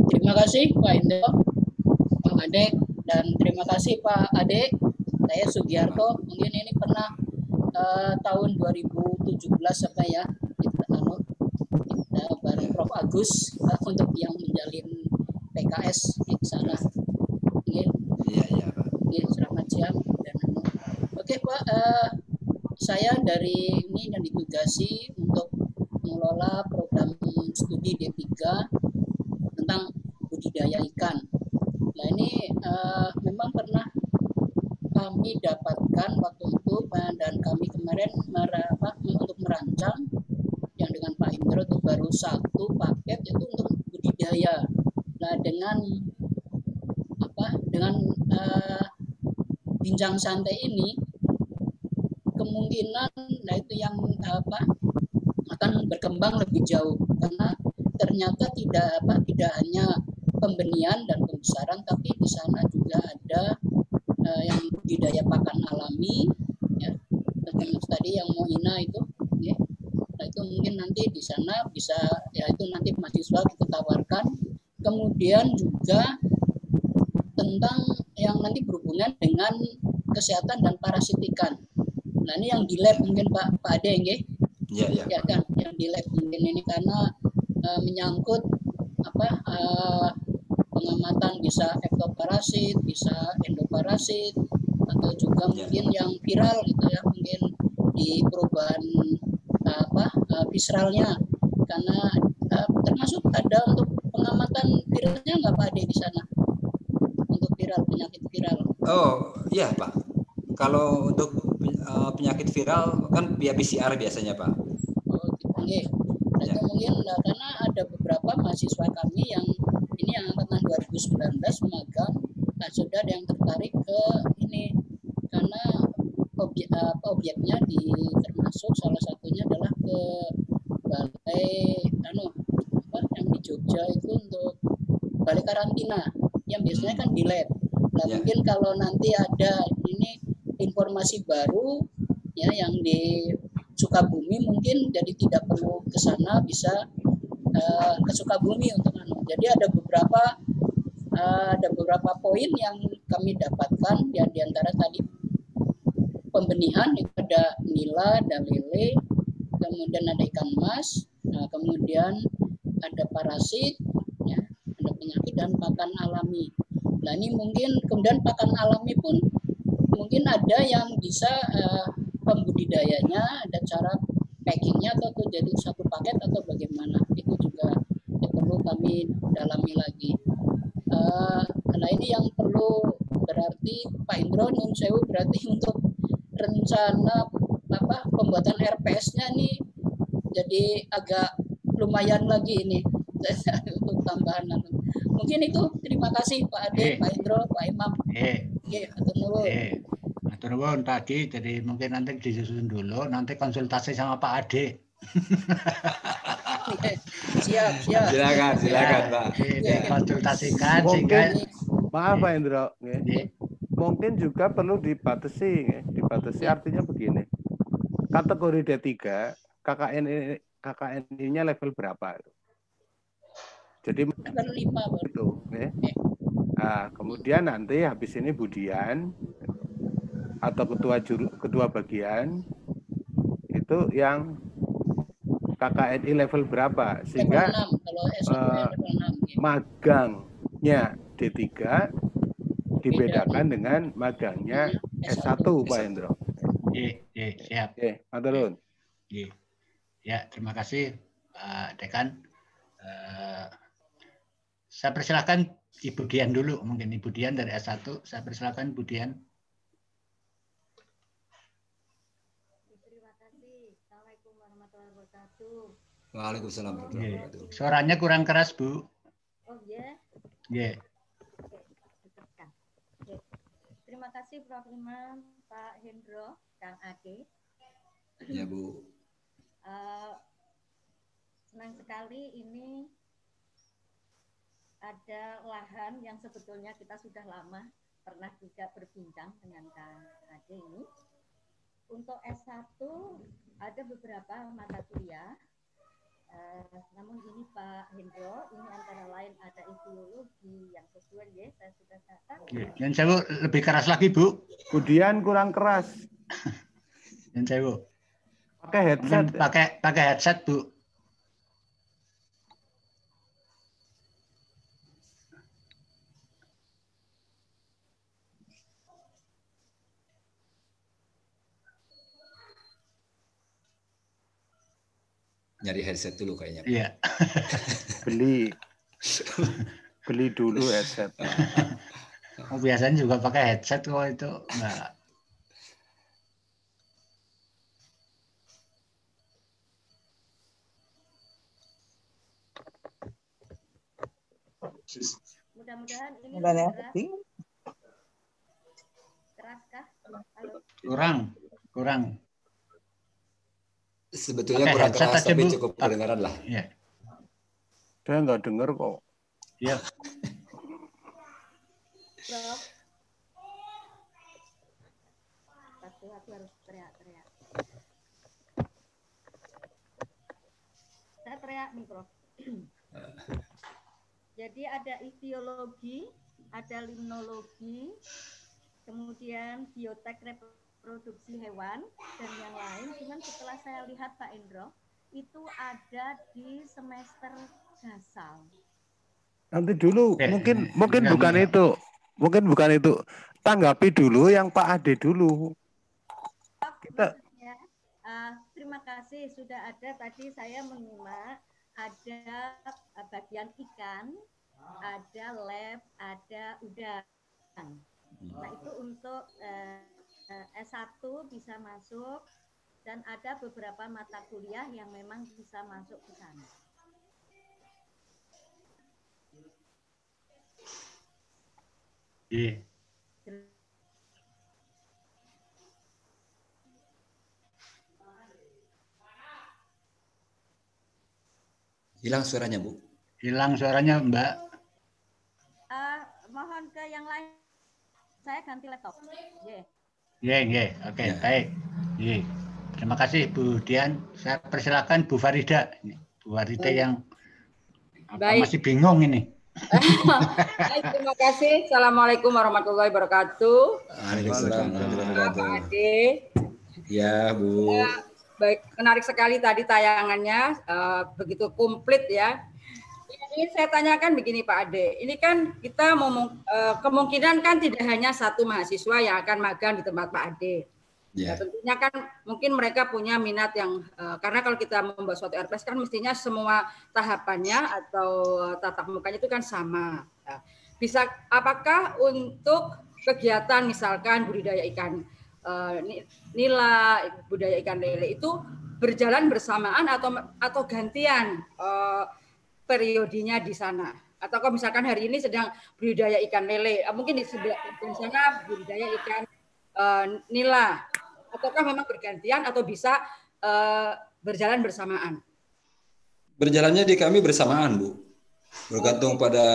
Terima kasih Pak Indo, Pak Ade, dan terima kasih Pak Ade. Saya Sugiarto, mungkin ini pernah tahun 2017 apa ya, kita bareng Prof. Agus untuk yang menjalin PKS di sana. Iya Pak. Selamat siang. Oke Pak, saya dari ini yang ditugasi untuk mengelola program studi D3 tentang budidaya ikan. Nah ini memang pernah kami dapatkan waktu itu dan kami kemarin untuk merancang satu paket itu untuk budidaya. Nah, dengan bincang santai ini kemungkinan itu yang akan berkembang lebih jauh, karena ternyata tidak hanya pembenihan dan pembesaran, tapi di sana juga ada yang budidaya pakan alami, ya, tadi yang Moina itu, ya. Nah, itu mungkin nanti di sana bisa, ya itu nanti mahasiswa kita tawarkan. Kemudian juga tentang yang nanti berhubungan dengan kesehatan dan parasitikan. Nah, ini yang di lab mungkin Pak Ade, ya. Ya kan, yang di lab mungkin ini karena menyangkut pengamatan bisa ektoparasit, bisa endoparasit, atau juga mungkin yang viral gitu ya, mungkin di perubahan visceralnya, karena termasuk ada untuk pengamatan viralnya nggak Pak Ade di sana, untuk viral, penyakit viral. Oh iya Pak, kalau untuk penyakit viral kan via PCR biasanya Pak. Oh gitu. Nah, itu mungkin karena ada beberapa mahasiswa kami yang ini yang angkatan 2019 magang, nah, sudah ada yang tertarik ke ini karena objeknya termasuk salah satunya adalah ke balai yang di Jogja itu untuk balai karantina yang biasanya kan di lab. Nah, mungkin kalau nanti ada ini informasi baru ya yang di Sukabumi, mungkin jadi tidak perlu ke sana, bisa ke Sukabumi untuk Jadi ada beberapa poin yang kami dapatkan ya, di antara tadi pembenihan itu ada nila, ada lele, kemudian ada ikan mas, kemudian ada parasit, ya, ada penyakit dan pakan alami. Nah, ini mungkin kemudian pakan alami pun mungkin ada yang bisa pembudidayanya, ada cara packingnya atau jadi satu paket atau bagaimana, itu juga perlu kami dalami lagi. Nah, ini yang perlu berarti Pak Indro Nun Sewu, berarti untuk rencana pembuatan RPS-nya nih jadi agak lumayan lagi ini untuk tambahan. Mungkin itu, terima kasih Pak Ade, Pak Indro, Pak Imam. Atur nuwun. Atur nuwun Pak Adi, jadi mungkin nanti disusun dulu, nanti konsultasi sama Pak Ade. Siap. Silakan Pak. Konsultasikan mungkin, sehingga maaf Pak Indro, mungkin juga perlu dibatasi, artinya begini, kategori D3 KKNI-nya level berapa? Jadi level 5 itu. Nah, kemudian nanti habis ini Budian atau ketua bagian itu yang KKNI level berapa, sehingga level 6, kalau S1 level 6, magangnya D3 dibedakan dengan magangnya S1 Pak Indro. Siap. Maturun. Ya, terima kasih Pak Dekan. Saya persilakan Ibu Dian dulu, mungkin Ibu Dian dari S1. Saya persilakan Ibu Dian. Terima kasih. Assalamualaikum warahmatullahi wabarakatuh. Waalaikumsalam warahmatullahi wabarakatuh. Suaranya kurang keras, Bu. Oh ya. Yeah. Oke. Terima kasih Prof. Imam, Pak Hendro, Kang Ade. Ya Bu. Senang sekali ini ada lahan yang sebetulnya kita sudah lama pernah juga berbincang dengan Kang Ade ini. Untuk S1 ada beberapa mata kuliah, namun ini Pak Hendro, ini antara lain ada ideologi yang sesuai ya, saya sudah catat. Yang saya lebih keras lagi Bu. Kemudian kurang keras. Yang saya pakai headset. Pakai headset Bu. Nyari headset dulu kayaknya. Iya. beli dulu headset. Biasanya juga pakai headset kok itu enggak. Mudah-mudahan ini Mulai keraskah? Halo. Kurang. Sebetulnya Oke, kurang headset keras aja, tapi Bu. cukup kedengaran lah. Iya. Saya nggak dengar kok. Iya. Prof. Aku harus teriak-teriak. Saya teriak nih, Prof. Jadi ada istiologi, ada limnologi, kemudian biotek reproduksi hewan, dan yang lain. Cuman setelah saya lihat Pak Indro, itu ada di semester dasar. Nanti dulu, mungkin bukan enggak. itu. Mungkin bukan itu. Tanggapi dulu yang Pak Ade dulu. Maksudnya, terima kasih sudah ada. Tadi saya menyimak ada bagian ikan, ada lab, ada udang. Nah itu untuk S1 bisa masuk dan ada beberapa mata kuliah yang memang bisa masuk ke sana. Iya. Hilang suaranya, Bu. Hilang suaranya, Mbak. Mohon ke yang lain. Saya ganti laptop. Oke, baik. Terima kasih Bu Dian. Saya persilakan Bu Farida. Bu Farida yang masih bingung ini. Baik, terima kasih. Assalamualaikum warahmatullahi wabarakatuh. Waalaikumsalam warahmatullahi wabarakatuh. Pak Ade. Ya, Bu. Baik, menarik sekali tadi tayangannya, begitu komplit ya. Ini saya tanyakan begini Pak Ade, ini kan kita kemungkinan kan tidak hanya satu mahasiswa yang akan magang di tempat Pak Ade. Ya. Tentunya kan mungkin mereka punya minat yang, karena kalau kita membuat suatu RPS kan mestinya semua tahapannya atau tatap mukanya itu kan sama. Bisa, apakah untuk kegiatan misalkan budidaya ikan nila, budaya ikan lele itu berjalan bersamaan atau gantian periodinya di sana? Atau kalau misalkan hari ini sedang budidaya ikan lele, mungkin di sebelah sana budidaya ikan nila, ataukah memang bergantian atau bisa berjalan bersamaan? Berjalannya di kami bersamaan, Bu. Bergantung pada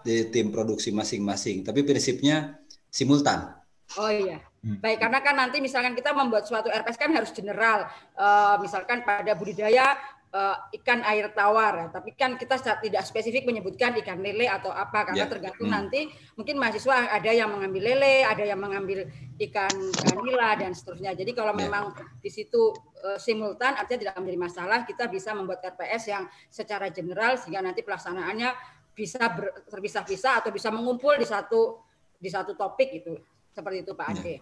di tim produksi masing-masing. Tapi prinsipnya simultan. Oh iya. Baik, karena kan nanti misalkan kita membuat suatu RPS kan harus general, misalkan pada budidaya ikan air tawar, tapi kan kita tidak spesifik menyebutkan ikan lele atau apa, karena tergantung nanti mungkin mahasiswa ada yang mengambil lele, ada yang mengambil ikan nila dan seterusnya. Jadi kalau memang di situ simultan, artinya tidak menjadi masalah, kita bisa membuat RPS yang secara general sehingga nanti pelaksanaannya bisa terpisah-pisah atau bisa mengumpul di satu topik itu. Seperti itu Pak Ade.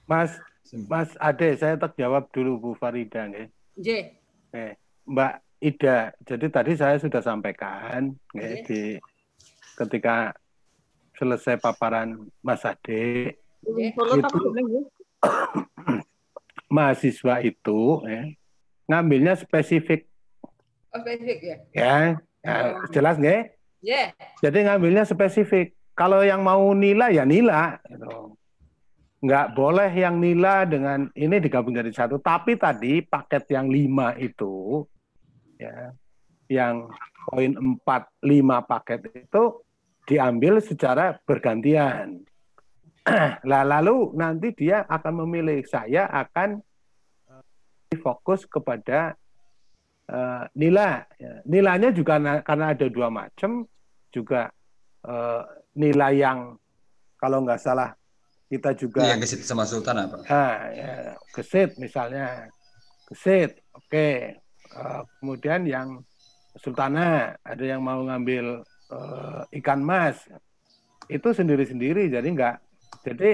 Mas Ade, saya terjawab dulu Bu Farida. Mbak Ida, jadi tadi saya sudah sampaikan ketika selesai paparan Mas Ade, mahasiswa itu ngambilnya spesifik. Oh, spesifik Jelas nggak? Jadi ngambilnya spesifik. Kalau yang mau nila ya nila. Nggak boleh yang nila dengan ini digabung jadi satu. Tapi tadi paket yang 5 itu, yang poin 4, 5 paket itu diambil secara bergantian. Lalu nanti dia akan memilih, saya akan fokus kepada nila. Nilanya juga karena ada 2 macam, juga nila yang kalau nggak salah kita juga yang gesit sama sultan apa? Gesit misalnya, gesit, oke. Kemudian yang sultana, ada yang mau ngambil ikan mas, itu sendiri-sendiri. Jadi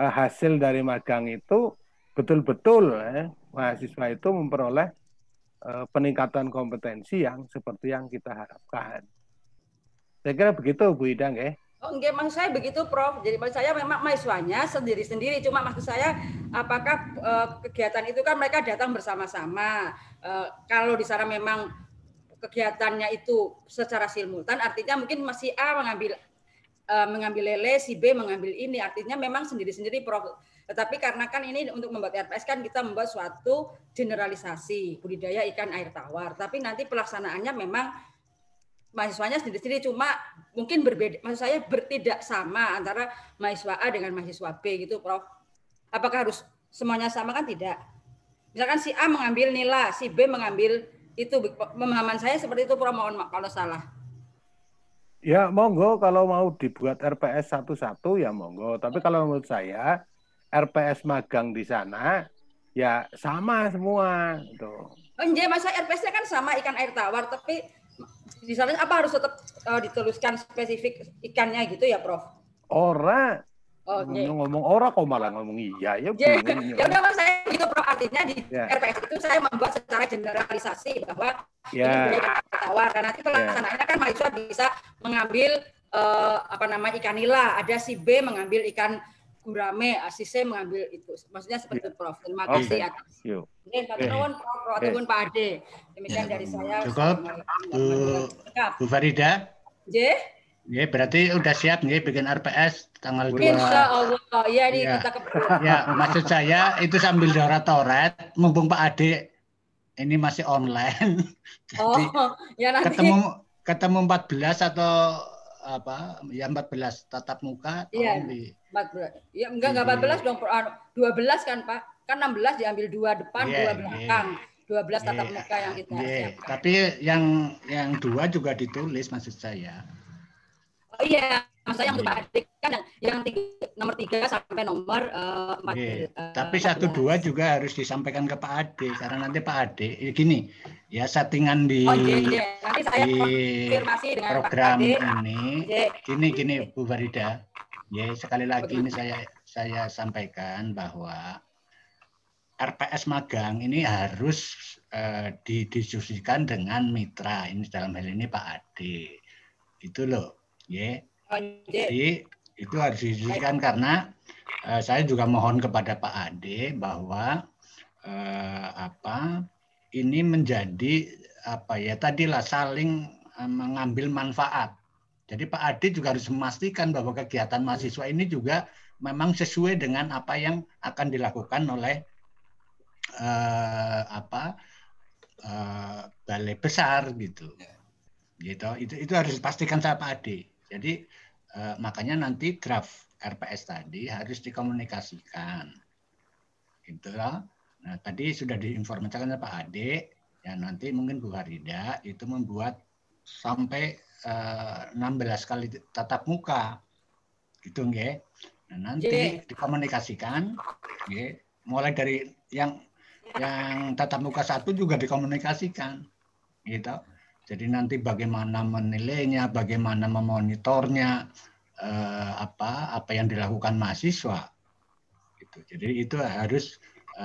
hasil dari magang itu betul-betul mahasiswa itu memperoleh peningkatan kompetensi yang seperti yang kita harapkan. Saya kira begitu Bu Ida, Oh, enggak, maksud saya begitu, Prof. Jadi maksud saya memang mahasiswanya sendiri-sendiri. Cuma maksud saya, apakah kegiatan itu kan mereka datang bersama-sama. Kalau di sana memang kegiatannya itu secara simultan, artinya mungkin masih A mengambil lele, si B mengambil ini, artinya memang sendiri-sendiri Prof. Tetapi karena kan ini untuk membuat RPS kan kita membuat suatu generalisasi budidaya ikan air tawar, tapi nanti pelaksanaannya memang mahasiswanya sendiri-sendiri, cuma mungkin berbeda, maksud saya tidak sama antara mahasiswa A dengan mahasiswa B gitu Prof. Apakah harus semuanya sama? Kan tidak. Misalkan si A mengambil nila, si B mengambil itu, pemahaman saya seperti itu Prof, mohon maaf kalau salah. Ya monggo, kalau mau dibuat RPS satu-satu ya monggo. Tapi kalau menurut saya RPS magang di sana ya sama semua. Tuh. Oh iya, masa RPS-nya kan sama ikan air tawar, tapi di sana apa harus tetap dituliskan spesifik ikannya gitu ya Prof? Ora. Oh, ngomong ora kok malah ngomong iya ya. Ya udah Mas, saya gitu Prof, artinya di RPS itu saya membuat secara generalisasi bahwa ini ikan tawar, dan nanti pelaksanaannya kan mahasiswa bisa mengambil ikan nila, ada si B mengambil ikan gurame, si C mengambil itu, maksudnya seperti itu Prof. Terima kasih atas. Pak Pak Ade, demikian dari saya. Cukup Bu Farida. Ya, berarti udah siap nih bikin RPS tanggal 2. Insya Allah, ya ini kita kebetulan. Ya, maksud saya itu sambil coret, mumpung Pak Ade ini masih online. Jadi, ya nanti ketemu 14 atau apa? Ya 14 tatap muka. Iya, 14. Ya enggak 14 dong, 12 kan Pak? Kan 16 diambil 2 depan, 2 belakang. 12 tatap muka yang kita siapkan. Tapi yang 2 juga ditulis maksud saya. Oh iya, maksudnya yang Pak Ade kan yang nomor 3 sampai nomor 4. Tapi 1, 2 juga harus disampaikan ke Pak Ade, karena nanti Pak Ade gini, ya settingan di Nanti saya konfirmasi dengan program Pak Ade. ini gini Bu Farida. Ya, sekali lagi ini saya sampaikan bahwa RPS magang ini harus didiskusikan dengan mitra, ini dalam hal ini Pak Ade. Itu loh. Ya, jadi itu harus didiskusikan karena saya juga mohon kepada Pak Ade bahwa ini menjadi tadilah saling mengambil manfaat. Jadi Pak Ade juga harus memastikan bahwa kegiatan mahasiswa ini juga memang sesuai dengan apa yang akan dilakukan oleh balai besar gitu. Itu harus dipastikan sama Pak Ade. Jadi makanya nanti draft RPS tadi harus dikomunikasikan. Gitu loh. Nah, tadi sudah diinformasikan oleh Pak Ade, ya nanti mungkin Bu Farida itu membuat sampai 16 kali tatap muka. Gitu nggih. Nah, nanti dikomunikasikan nggih, mulai dari yang tatap muka 1 juga dikomunikasikan. Gitu. Jadi nanti bagaimana menilainya, bagaimana memonitornya, apa yang dilakukan mahasiswa. Gitu. Jadi itu harus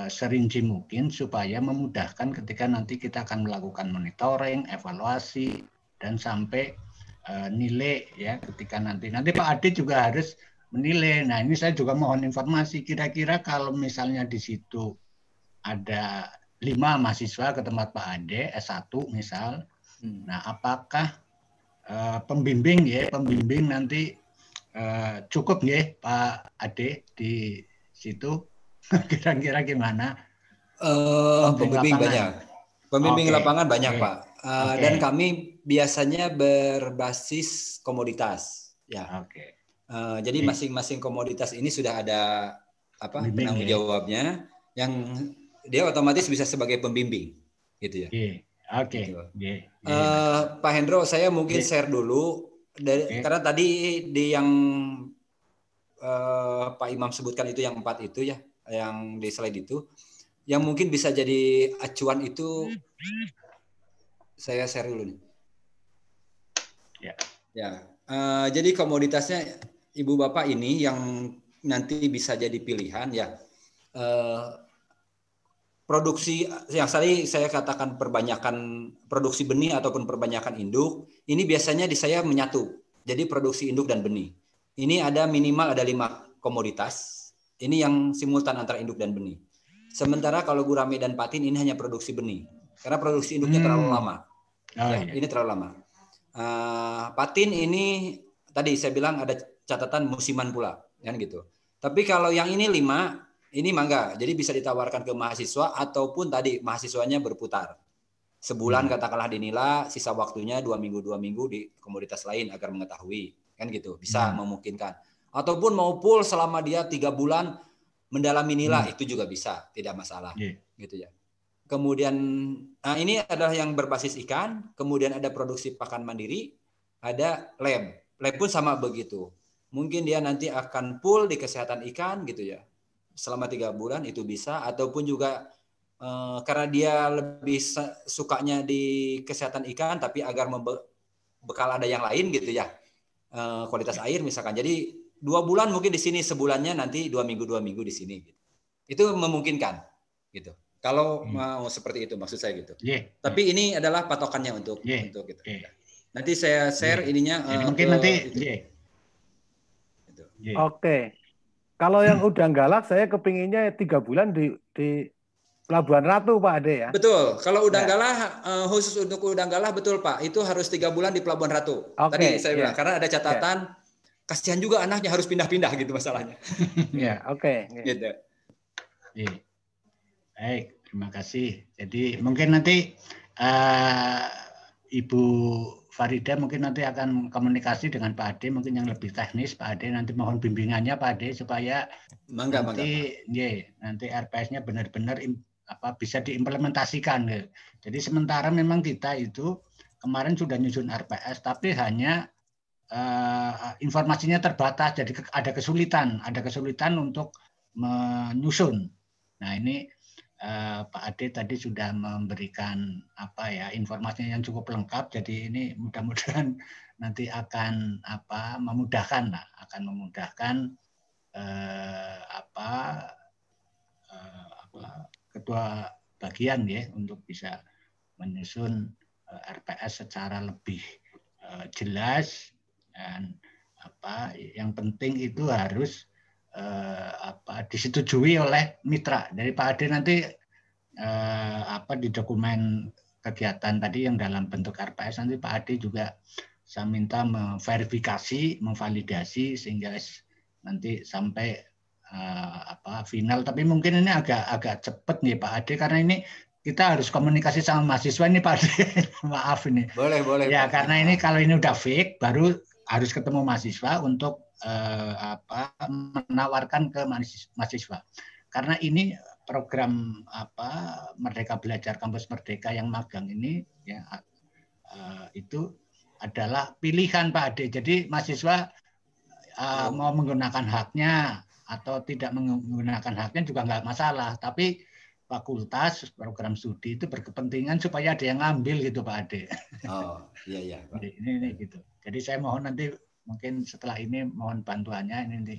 serinci mungkin supaya memudahkan ketika nanti kita akan melakukan monitoring, evaluasi, dan sampai nilai ya ketika nanti Pak Ade juga harus menilai. Nah ini saya juga mohon informasi kira-kira kalau misalnya di situ ada 5 mahasiswa ke tempat Pak Ade S1 misal. Nah, apakah pembimbing nanti cukup ya Pak Ade di situ? Kira-kira gimana? Pembimbing banyak. Pembimbing lapangan banyak Pak. Dan kami biasanya berbasis komoditas. Ya. Jadi masing-masing komoditas ini sudah ada penanggung jawabnya, yang dia otomatis bisa sebagai pembimbing, gitu ya. Oke. Pak Hendro, saya mungkin share dulu karena tadi di yang Pak Imam sebutkan itu yang 4 itu ya, yang di slide itu, yang mungkin bisa jadi acuan itu, saya share dulu nih. Jadi komoditasnya Ibu Bapak ini yang nanti bisa jadi pilihan ya. Produksi yang tadi saya katakan perbanyakan produksi benih ataupun perbanyakan induk, ini biasanya di saya menyatu. Jadi produksi induk dan benih. Ini ada minimal ada 5 komoditas. Ini yang simultan antara induk dan benih. Sementara kalau gurame dan patin ini hanya produksi benih. Karena produksi induknya terlalu lama. Ya, ini terlalu lama. Patin ini tadi saya bilang ada catatan musiman pula, kan gitu. Tapi kalau yang ini 5, ini mangga. Jadi bisa ditawarkan ke mahasiswa ataupun tadi mahasiswanya berputar. Sebulan katakanlah dinilai, sisa waktunya 2 minggu di komoditas lain agar mengetahui, kan gitu. Bisa memungkinkan. Ataupun mau full selama dia 3 bulan mendalami nilai, itu juga bisa, tidak masalah. Gitu ya. Kemudian ini adalah yang berbasis ikan, kemudian ada produksi pakan mandiri, ada lab. Lab pun sama begitu. Mungkin dia nanti akan full di kesehatan ikan gitu ya. Selama 3 bulan itu bisa, ataupun juga karena dia lebih sukanya di kesehatan ikan, tapi agar bekal ada yang lain gitu ya. Kualitas air misalkan. Jadi 2 bulan mungkin di sini, sebulannya nanti 2 minggu di sini. Gitu. Itu memungkinkan gitu. Kalau mau seperti itu maksud saya gitu. Tapi ini adalah patokannya untuk gitu. Nanti saya share ininya. Jadi mungkin nanti. Oke. Kalau yang udang galak saya kepinginnya 3 bulan di Pelabuhan Ratu Pak Ade ya. Betul. Kalau udang galah khusus untuk udang galah betul Pak. Itu harus 3 bulan di Pelabuhan Ratu. Tadi saya bilang karena ada catatan kasihan juga anaknya harus pindah-pindah gitu masalahnya. Gitu. Baik, terima kasih. Jadi mungkin nanti Ibu Farida mungkin nanti akan komunikasi dengan Pak Ade, mungkin yang lebih teknis. Pak Ade nanti mohon bimbingannya Pak Ade supaya nanti RPS-nya benar-benar bisa diimplementasikan. Jadi sementara memang kita itu kemarin sudah nyusun RPS, tapi hanya informasinya terbatas, jadi ada kesulitan untuk menyusun. Nah ini Pak Ade tadi sudah memberikan informasinya yang cukup lengkap, jadi ini mudah-mudahan nanti akan memudahkan ketua bagian ya untuk bisa menyusun RPS secara lebih jelas, dan yang penting itu harus disetujui oleh mitra. Dari Pak Ade nanti di dokumen kegiatan tadi yang dalam bentuk RPS nanti Pak Ade juga saya minta memverifikasi, memvalidasi sehingga nanti sampai final. Tapi mungkin ini agak cepat nih Pak Ade karena ini kita harus komunikasi sama mahasiswa ini Pak Ade. Maaf ini. Boleh ya Pak. Karena ini kalau ini udah fix baru harus ketemu mahasiswa untuk menawarkan ke mahasiswa. Karena ini program Merdeka Belajar Kampus Merdeka yang magang ini ya itu adalah pilihan Pak Ade. Jadi mahasiswa mau menggunakan haknya atau tidak menggunakan haknya juga nggak masalah. Tapi fakultas program studi itu berkepentingan supaya ada yang ngambil gitu Pak Ade. Oh iya Pak. Ini gitu. Jadi saya mohon nanti mungkin setelah ini mohon bantuannya ini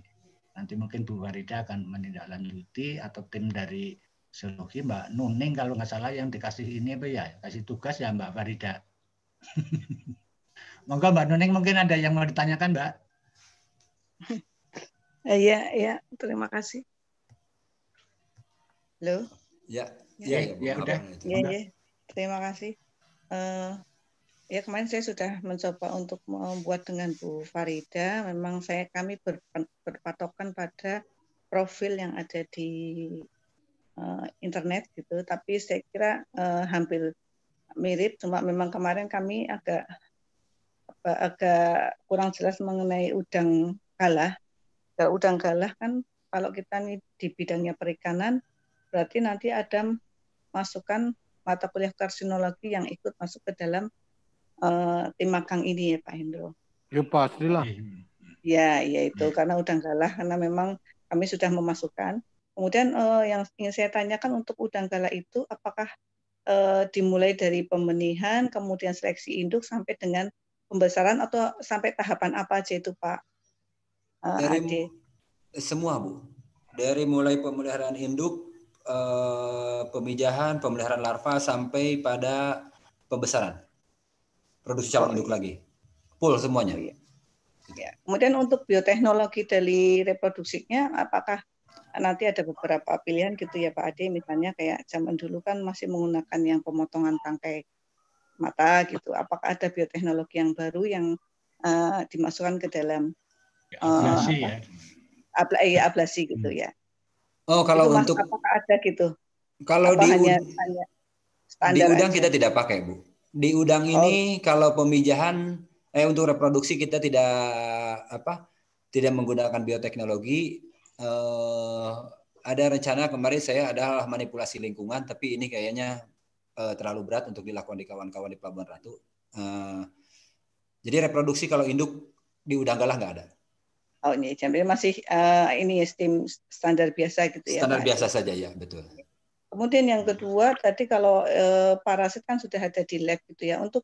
nanti mungkin Bu Farida akan menindaklanjuti atau tim dari Sosiologi Mbak Nuning kalau nggak salah yang dikasih ini kasih tugas ya Mbak Farida. Monggo Mbak Nuning mungkin ada yang mau ditanyakan Mbak. Iya, terima kasih. Halo. Ya udah. Iya. Terima kasih. Ya kemarin saya sudah mencoba untuk membuat dengan Bu Farida. Memang kami berpatokan pada profil yang ada di internet gitu. Tapi saya kira hampir mirip. Cuma memang kemarin kami agak kurang jelas mengenai udang galah. Kalau udang galah kan kalau kita nih di bidangnya perikanan berarti nanti ada masukan mata kuliah karsinologi yang ikut masuk ke dalam tim magang ini ya Pak Hendro. Ya pastilah. Ya itu karena udang galah karena memang kami sudah memasukkan. Kemudian yang ingin saya tanyakan untuk udang galah itu apakah dimulai dari pembenihan kemudian seleksi induk sampai dengan pembesaran atau sampai tahapan apa aja itu Pak? Dari semua Bu. Dari mulai pemeliharaan induk, pemijahan, pemeliharaan larva sampai pada pembesaran. Produksi calon induk lagi. Full semuanya. Ya. Kemudian untuk bioteknologi dari reproduksinya, apakah nanti ada beberapa pilihan gitu ya Pak Ade, misalnya kayak zaman dulu kan masih menggunakan yang pemotongan tangkai mata gitu. Apakah ada bioteknologi yang baru yang dimasukkan ke dalam ablasi ya. Ablasi gitu ya. Oh, kalau itu, Mas, untuk apakah ada gitu? kalau Apa di hanya standar udang aja? kita tidak pakai, Bu. Di udang ini kalau pemijahan untuk reproduksi kita tidak menggunakan bioteknologi. Ada rencana kemarin saya adalah manipulasi lingkungan, tapi ini kayaknya terlalu berat untuk dilakukan di kawan-kawan di Pelabuhan Ratu. Jadi reproduksi kalau induk di udang galah nggak ada. Oh, ini jadi masih ini STEAM standar biasa gitu ya. Standar Pak biasa Ade. saja ya, betul. Kemudian yang kedua tadi kalau parasit kan sudah ada di lab gitu ya. Untuk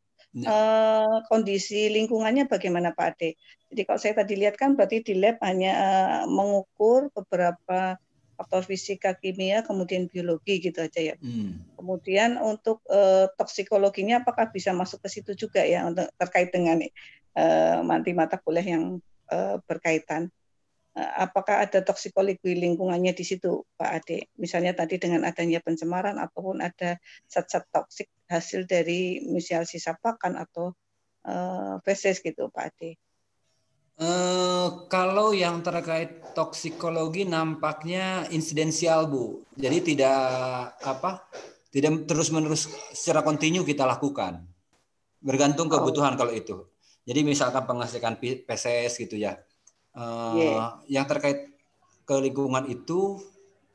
kondisi lingkungannya bagaimana Pak Ade? Jadi kalau saya tadi lihat kan berarti di lab hanya mengukur beberapa faktor fisika, kimia, kemudian biologi gitu aja ya. Kemudian untuk toksikologinya apakah bisa masuk ke situ juga ya untuk terkait dengan mata kuliah yang berkaitan. Apakah ada toksikologi lingkungannya di situ, Pak Ade? Misalnya tadi dengan adanya pencemaran ataupun ada zat-zat toksik hasil dari misal sisa pakan atau feses gitu, Pak Ade. Kalau yang terkait toksikologi nampaknya insidensial, Bu. Jadi tidak terus-menerus secara kontinu kita lakukan. Bergantung kebutuhan kalau itu. Jadi misalkan pengecekan feses gitu ya. Yang terkait ke lingkungan itu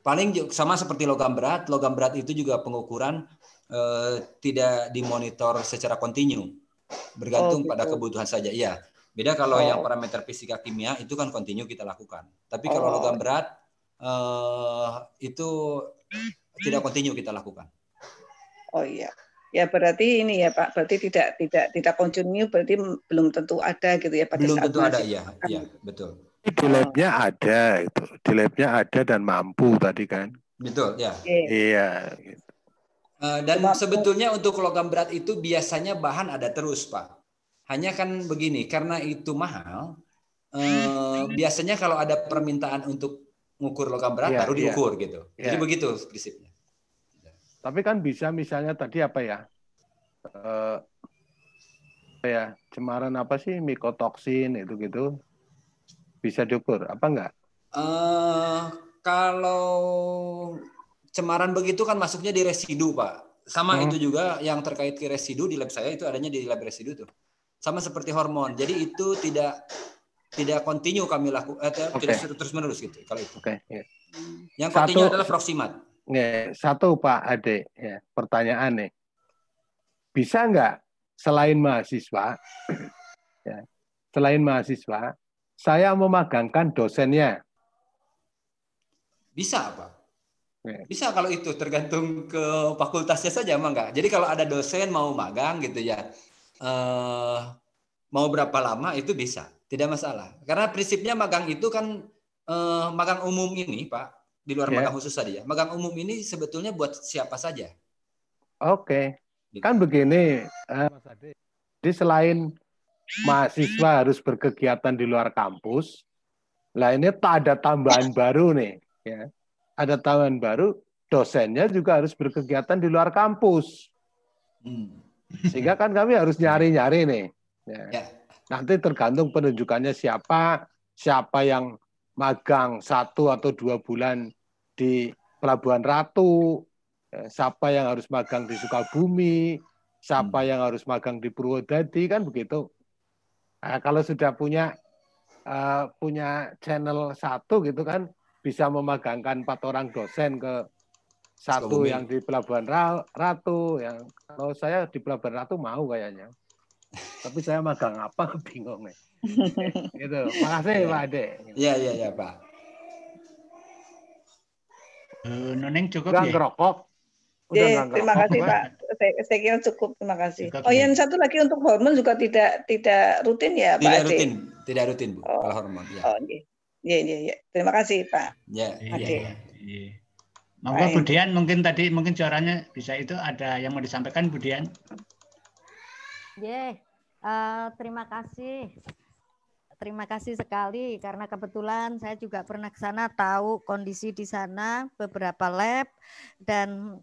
paling sama seperti logam berat. Logam berat itu juga pengukuran tidak dimonitor secara kontinu. Bergantung pada kebutuhan saja. Iya. Beda kalau yang parameter fisika kimia itu kan kontinu kita lakukan. Tapi kalau logam berat itu tidak kontinu kita lakukan. Oh iya. Ya berarti ini ya Pak, berarti tidak kontinu, berarti belum tentu ada gitu ya pada belum saat tentu ada, iya, betul. Di labnya ada itu, di labnya ada dan mampu tadi kan. Betul, ya. Iya. Gitu. Dan sebetulnya untuk logam berat itu biasanya bahan ada terus Pak. Hanya kan begini, karena itu mahal, biasanya kalau ada permintaan untuk mengukur logam berat baru diukur gitu. Jadi begitu prinsipnya. Tapi kan bisa misalnya tadi apa ya? Cemaran apa sih, mikotoksin itu gitu. Bisa diukur apa enggak? Kalau cemaran begitu kan masuknya di residu, Pak. Sama itu juga yang terkait ke residu di lab saya itu adanya di lab residu tuh. Sama seperti hormon. Jadi itu tidak kontinu kami lakukan, tidak terus-menerus gitu kalau itu. Yang kontinu adalah proksimat. Satu Pak Ade, ya, pertanyaan nih. Bisa nggak selain mahasiswa, ya, selain mahasiswa, saya memagangkan dosennya? Bisa, Pak. Bisa kalau itu tergantung ke fakultasnya saja, emang nggak. Jadi kalau ada dosen mau magang gitu ya, mau berapa lama itu bisa, tidak masalah. Karena prinsipnya magang itu kan magang umum ini, Pak. Di luar magang khusus tadi ya. Magang umum ini sebetulnya buat siapa saja. Oke. Kan begini, Mas Ade. Jadi selain mahasiswa harus berkegiatan di luar kampus, lah ini ada tambahan baru nih. Ya. Ada tambahan baru, dosennya juga harus berkegiatan di luar kampus. Sehingga kan kami harus nyari-nyari nih. Ya. Nanti tergantung penunjukannya siapa yang magang 1 atau 2 bulan di Pelabuhan Ratu, siapa yang harus magang di Sukabumi, siapa yang harus magang di Purwodadi, kan begitu. Nah, kalau sudah punya channel 1 gitu kan, bisa memagangkan 4 orang dosen ke 1 yang di Pelabuhan Ratu, yang kalau saya di Pelabuhan Ratu mau kayaknya. Tapi saya magang apa bingung nih. Gitu. Makasih Pak Ade. Iya Pak. Noneng cukup ya? Ngerokok. Terima kasih Pak. Saya kira cukup. Terima kasih. Yang satu lagi untuk hormon juga tidak rutin ya Pak Ade? Tidak rutin Bu. Kalau hormon. Ya. Iya. Terima kasih Pak. Iya. Monggo Bu Dian, mungkin suaranya bisa itu ada yang mau disampaikan Bu Dian. Terima kasih. Terima kasih sekali karena kebetulan saya juga pernah ke sana, tahu kondisi di sana, beberapa lab, dan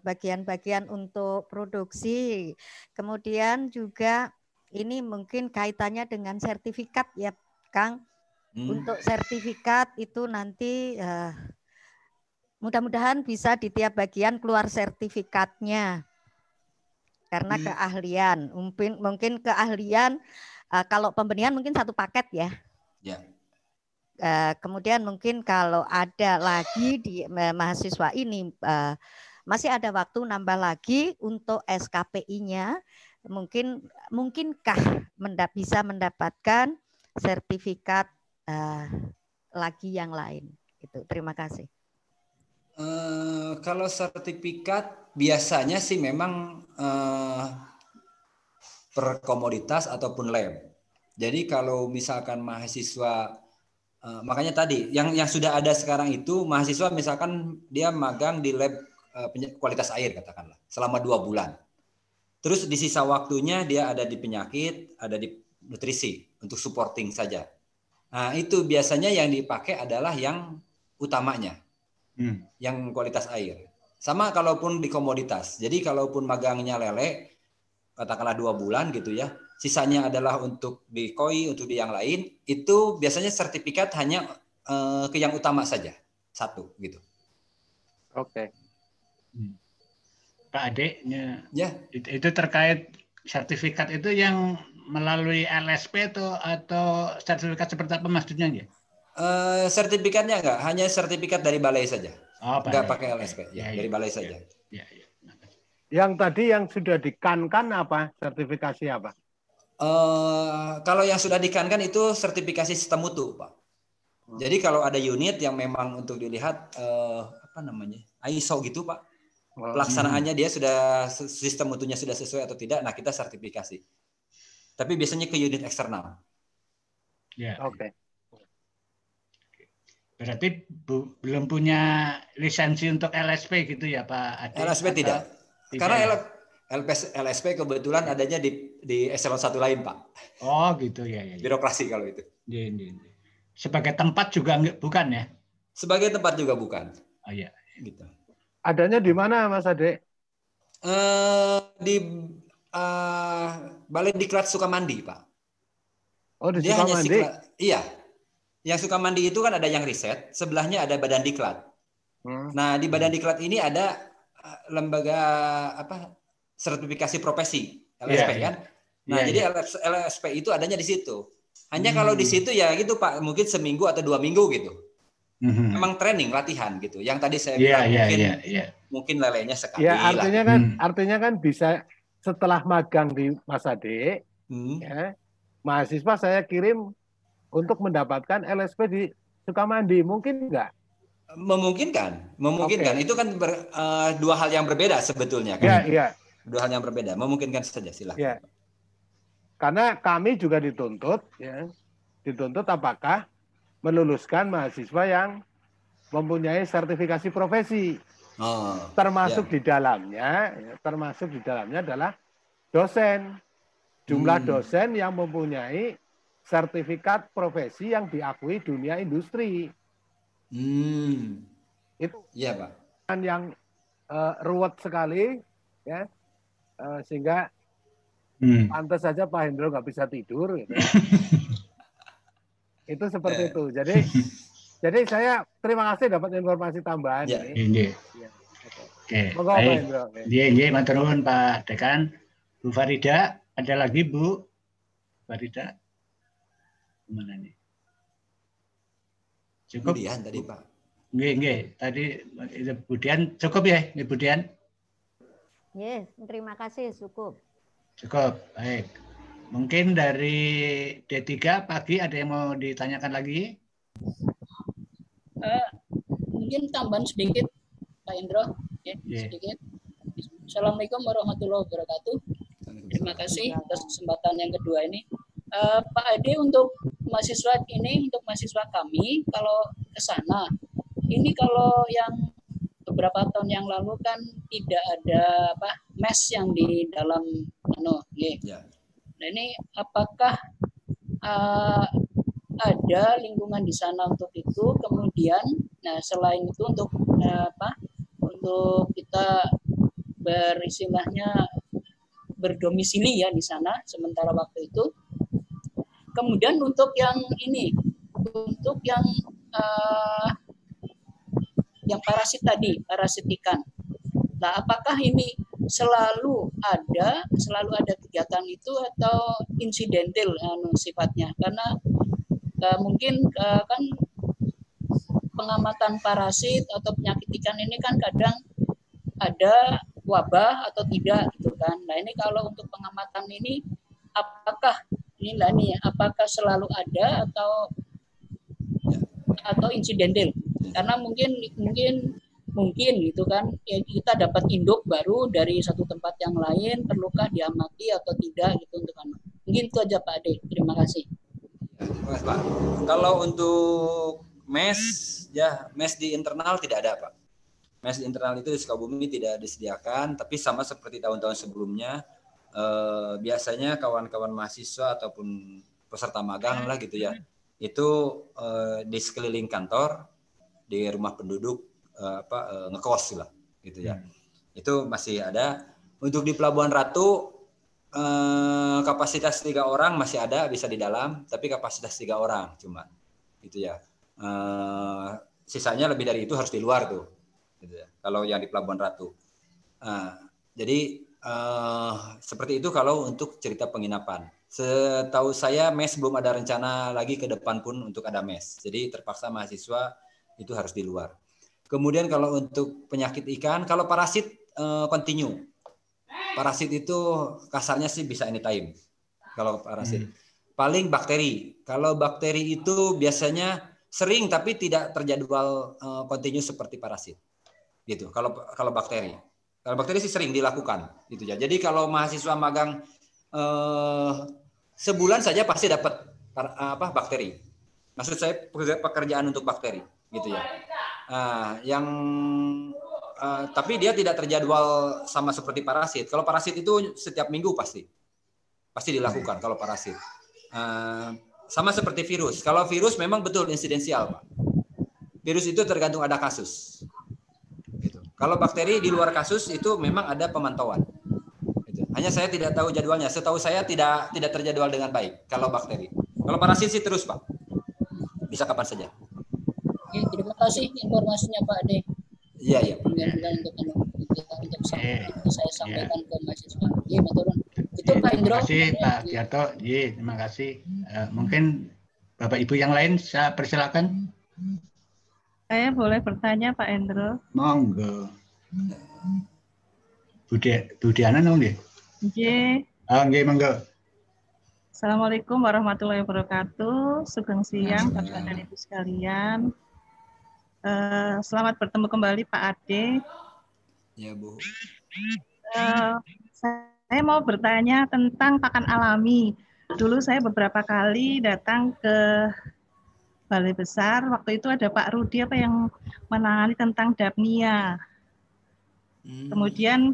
bagian-bagian untuk produksi. Kemudian juga ini mungkin kaitannya dengan sertifikat ya, Kang. Untuk sertifikat itu nanti mudah-mudahan bisa di tiap bagian keluar sertifikatnya. Karena keahlian, mungkin keahlian kalau pembenihan mungkin satu paket ya. Ya. Kemudian mungkin kalau ada lagi di mahasiswa ini masih ada waktu nambah lagi untuk SKPI-nya, mungkinkah bisa mendapatkan sertifikat lagi yang lain? Itu. Terima kasih. Kalau sertifikat biasanya sih memang per komoditas ataupun lab. Jadi kalau misalkan mahasiswa makanya tadi yang sudah ada sekarang itu mahasiswa misalkan dia magang di lab kualitas air katakanlah selama 2 bulan. Terus di sisa waktunya dia ada di penyakit, ada di nutrisi untuk supporting saja. Nah, itu biasanya yang dipakai adalah yang utamanya. Yang kualitas air. Sama kalaupun di komoditas. Jadi kalaupun magangnya lele katakanlah 2 bulan gitu ya. Sisanya adalah untuk di koi, untuk di yang lain, itu biasanya sertifikat hanya ke yang utama saja, 1 gitu. Oke. Pak Adeknya, ya. Itu terkait sertifikat itu yang melalui LSP atau sertifikat seperti apa maksudnya ya? Sertifikatnya enggak, hanya sertifikat dari balai saja. Enggak pakai LSP, dari balai saja. Yang tadi yang sudah dikankan apa? Sertifikasi apa? Kalau yang sudah dikankan itu sertifikasi sistem mutu, Pak. Jadi kalau ada unit yang memang untuk dilihat apa namanya ISO gitu, Pak. Pelaksanaannya dia sudah sistem mutunya sudah sesuai atau tidak. Nah kita sertifikasi. Tapi biasanya ke unit eksternal. Ya. Oke. Berarti belum punya lisensi untuk LSP gitu ya Pak Ade? LSP tidak. Karena LSP kebetulan adanya di eselon 1 lain, Pak. Oh, gitu ya. Birokrasi kalau itu. Sebagai tempat juga bukan ya? Sebagai tempat juga bukan. Oh iya. Gitu. Adanya di mana, Mas Ade? Di Balai Diklat Sukamandi, Pak. Oh, di Dia Sukamandi? Iya. Yang Sukamandi itu kan ada yang riset, sebelahnya ada Badan Diklat. Nah, di Badan Diklat ini ada lembaga sertifikasi profesi LSP kan. Nah, jadi LSP itu adanya di situ. Hanya kalau di situ ya gitu Pak, mungkin seminggu atau 2 minggu gitu. Memang training, latihan gitu. Yang tadi saya bilang mungkin lelenya sekali. Ya, artinya kan bisa setelah magang di Mas Ade, ya, mahasiswa saya kirim untuk mendapatkan LSP di Sukamandi, mungkin enggak? Memungkinkan. Itu kan 2 hal yang berbeda sebetulnya kan. Iya. 2 hal yang berbeda. Memungkinkan saja, silakan. Ya. Karena kami juga dituntut, ya, apakah meluluskan mahasiswa yang mempunyai sertifikasi profesi. Termasuk di dalamnya adalah dosen. Jumlah dosen yang mempunyai sertifikat profesi yang diakui dunia industri. Itu iya Pak. Yang ruwet sekali, ya, sehingga pantas saja Pak Hendro nggak bisa tidur. Gitu. Itu seperti itu. Jadi saya terima kasih dapat informasi tambahan. Oke. Baik. Iya, matur nuwun Pak Dekan. Bu Farida, ada lagi Bu Farida? Mana nih? Cukup. Budian tadi Pak. Nggih. Tadi itu Budian cukup ya, Bu Dian? Yes, terima kasih cukup. Cukup, baik. Mungkin dari D3 pagi ada yang mau ditanyakan lagi? Mungkin tambahan sedikit Pak Indro, sedikit. Assalamualaikum warahmatullahi wabarakatuh. Terima kasih atas kesempatan yang kedua ini. Pak Ade, untuk mahasiswa kami kalau ke sana, ini kalau yang beberapa tahun yang lalu kan tidak ada mes yang di dalam Nah, ini apakah ada lingkungan di sana untuk itu? Kemudian, nah selain itu untuk untuk kita beristilahnya berdomisili ya di sana sementara waktu itu. Kemudian untuk yang ini, untuk yang parasit tadi, parasit ikan. Nah, apakah ini selalu ada kegiatan itu atau insidental sifatnya? Karena mungkin kan pengamatan parasit atau penyakit ikan ini kan kadang ada wabah atau tidak gitu kan. Nah, ini kalau untuk pengamatan ini apakah apakah selalu ada atau insidental? Karena mungkin gitu kan ya, kita dapat induk baru dari satu tempat yang lain, perlukah diamati atau tidak gitu untuk anak. Mungkin itu aja Pak Ade. Terima kasih. Terima kasih, Pak. Kalau untuk mes di internal tidak ada, Pak. Mes di internal itu di Sukabumi tidak disediakan, tapi sama seperti tahun-tahun sebelumnya, biasanya kawan-kawan mahasiswa ataupun peserta magang lah gitu ya, itu di sekeliling kantor, di rumah penduduk ngekos lah gitu ya. Itu masih ada. Untuk di Pelabuhan Ratu kapasitas 3 orang masih ada, bisa di dalam, tapi kapasitas 3 orang cuma gitu ya. Sisanya lebih dari itu harus di luar tuh gitu ya, kalau yang di Pelabuhan Ratu. Jadi seperti itu kalau untuk cerita penginapan. Setahu saya mes belum ada rencana lagi ke depan pun untuk ada mes. Jadi terpaksa mahasiswa itu harus di luar. Kemudian kalau untuk penyakit ikan, kalau parasit continue. Parasit itu kasarnya sih bisa anytime. Kalau parasit. Paling bakteri. Kalau bakteri itu biasanya sering tapi tidak terjadwal continue seperti parasit. Gitu. Kalau bakteri. Kalau bakteri sih sering dilakukan gitu ya. Jadi kalau mahasiswa magang sebulan saja pasti dapat bakteri. Maksud saya pekerjaan untuk bakteri gitu ya. Tapi dia tidak terjadwal sama seperti parasit. Kalau parasit itu setiap minggu pasti dilakukan kalau parasit. Sama seperti virus. Kalau virus memang betul insidensial, Pak. Virus itu tergantung ada kasus. Gitu. Kalau bakteri di luar kasus itu memang ada pemantauan. Gitu. Hanya saya tidak tahu jadwalnya. Setahu saya tidak terjadwal dengan baik kalau bakteri. Kalau parasit sih terus, Pak. Bisa kapan saja. Oke, terima kasih informasinya Pak Ade. Iya. Untuk saya sampaikan ke mahasiswa. Iya, betul. Itu Pak Indro. Terima kasih Pak Tiarto. Iya, terima kasih. Mungkin Bapak Ibu yang lain saya persilakan. Saya boleh bertanya Pak Endro? Monggo. Budiana nong nggih? Nggih. Nggih, monggo. Assalamualaikum warahmatullahi wabarakatuh. Sugeng siang Bapak dan Ibu sekalian. Selamat bertemu kembali Pak Ade. Ya, Bu. Saya mau bertanya tentang pakan alami. Dulu saya beberapa kali datang ke Balai Besar, waktu itu ada Pak Rudi yang menangani tentang Dapnia. Kemudian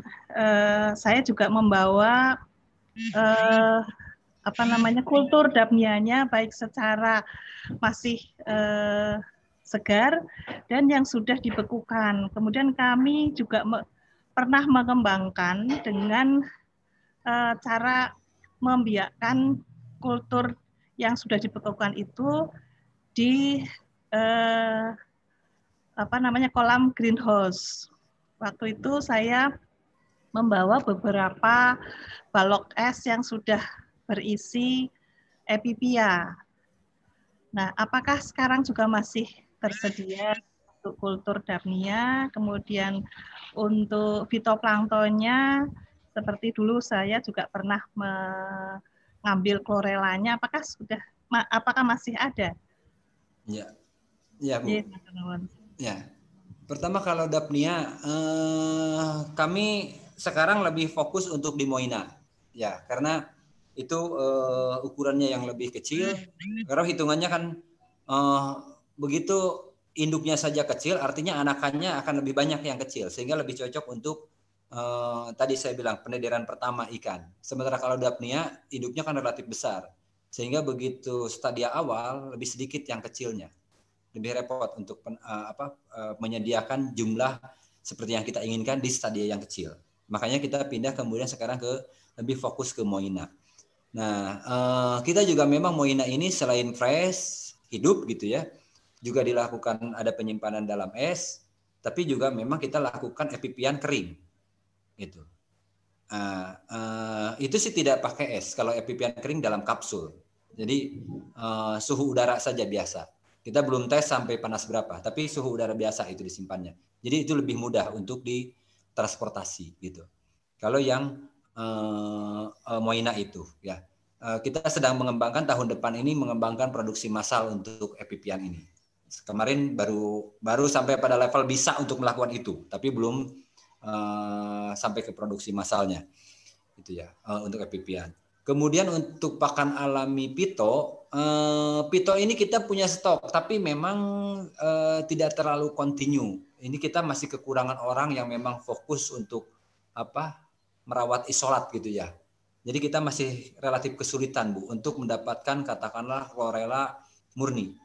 saya juga membawa kultur Dapnianya baik secara masih segar dan yang sudah dibekukan. Kemudian kami juga pernah mengembangkan dengan cara membiakkan kultur yang sudah dibekukan itu di kolam greenhouse. Waktu itu saya membawa beberapa balok es yang sudah berisi epipia. Nah, apakah sekarang juga masih tersedia untuk kultur Dapnia, kemudian untuk fitoplanktonnya, seperti dulu saya juga pernah mengambil chlorellanya, apakah masih ada? Ya, Bu. Ya. Pertama kalau Dapnia, kami sekarang lebih fokus untuk di Moina, ya, karena itu ukurannya yang lebih kecil. Karena hitungannya kan begitu induknya saja kecil, artinya anakannya akan lebih banyak yang kecil, sehingga lebih cocok untuk tadi saya bilang penediran pertama ikan. Sementara kalau Dapnia induknya kan relatif besar. Sehingga begitu stadia awal lebih sedikit yang kecilnya, lebih repot untuk menyediakan jumlah seperti yang kita inginkan di stadium yang kecil. Makanya kita pindah kemudian sekarang ke lebih fokus ke Moina. Nah, kita juga memang Moina ini selain fresh, hidup gitu ya, juga dilakukan ada penyimpanan dalam es, tapi juga memang kita lakukan epipian kering gitu. Itu sih tidak pakai es. Kalau epipian kering dalam kapsul. Jadi suhu udara saja biasa. Kita belum tes sampai panas berapa, tapi suhu udara biasa itu disimpannya. Jadi itu lebih mudah untuk ditransportasi gitu. Kalau yang Moina itu ya. Kita sedang mengembangkan tahun depan ini mengembangkan produksi massal untuk epipian ini. Kemarin baru sampai pada level bisa untuk melakukan itu, tapi belum sampai ke produksi massalnya, itu ya untuk epipian. Kemudian untuk pakan alami pito ini kita punya stok, tapi memang tidak terlalu kontinu. Ini kita masih kekurangan orang yang memang fokus untuk merawat isolat gitu ya. Jadi kita masih relatif kesulitan Bu untuk mendapatkan katakanlah chlorella murni.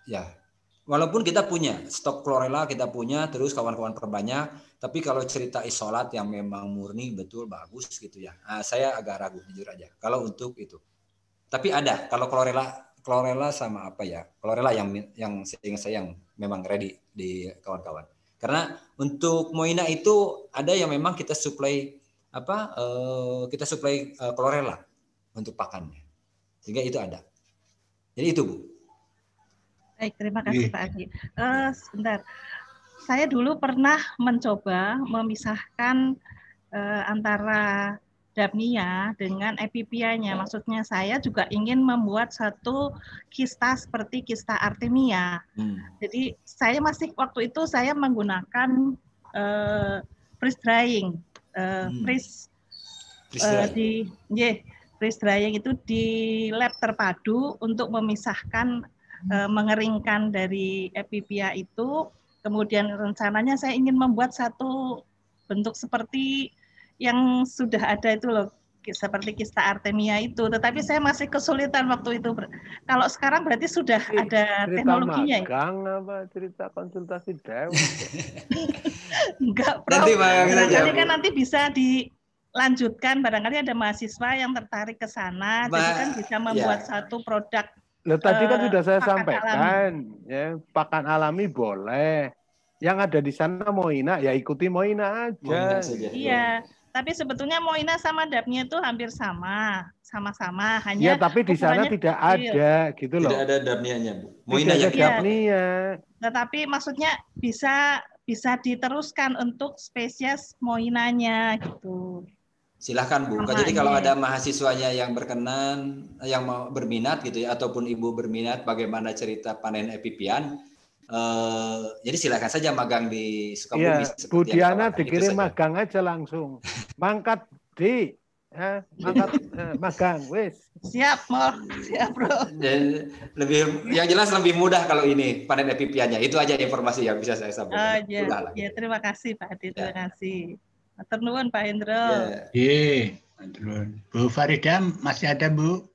Ya. Walaupun kita punya stok chlorella, kita punya terus kawan-kawan perbanyak, tapi kalau cerita isolat yang memang murni betul bagus gitu ya. Saya agak ragu jujur aja kalau untuk itu. Tapi ada kalau chlorella sama chlorella yang saya yang memang ready di kawan-kawan. Karena untuk Moina itu ada yang memang kita suplai chlorella untuk pakannya. Sehingga itu ada. Jadi itu Bu. Baik, terima kasih Pak Adi. Sebentar, saya dulu pernah mencoba memisahkan antara Dapnia dengan Epipianya. Maksudnya saya juga ingin membuat satu kista seperti kista Artemia. Jadi saya masih waktu itu saya menggunakan freeze drying, freeze drying itu di lab terpadu untuk memisahkan mengeringkan dari epipia itu. Kemudian rencananya saya ingin membuat satu bentuk seperti yang sudah ada itu loh, seperti kista Artemia itu. Tetapi saya masih kesulitan waktu itu. Kalau sekarang berarti sudah ada teknologinya ya? Apa cerita konsultasi dewan? Enggak, Prof. Barangkali kan nanti bisa dilanjutkan. Barangkali ada mahasiswa yang tertarik ke sana. Jadi kan bisa membuat satu produk. Tadi kan sudah saya sampaikan, ya, pakan alami boleh. Yang ada di sana Moina, ya ikuti Moina aja. Iya, tapi sebetulnya Moina sama Dapnia itu hampir sama-sama. Hanya ya, tapi di sana tidak ada, gitu loh. Tidak ada Dapnianya, Bu. Moina ya Dapnia. Tetapi maksudnya bisa diteruskan untuk spesies Moinanya, gitu. Silahkan Bu. Jadi kalau ada mahasiswanya yang berkenan, yang mau berminat gitu ya, ataupun Ibu berminat bagaimana cerita panen epipian, jadi silakan saja magang di Sukabumi. Ya, Bu Diana dikirim magang aja langsung. Mangkat magang, wes. Siap Bro. Yang jelas lebih mudah kalau ini panen epipiannya. Itu aja informasi yang bisa saya sampaikan. Ya, terima kasih Pak Adi, terima kasih. Matur nuwun Pak Hendro. Bu Farida masih ada Bu?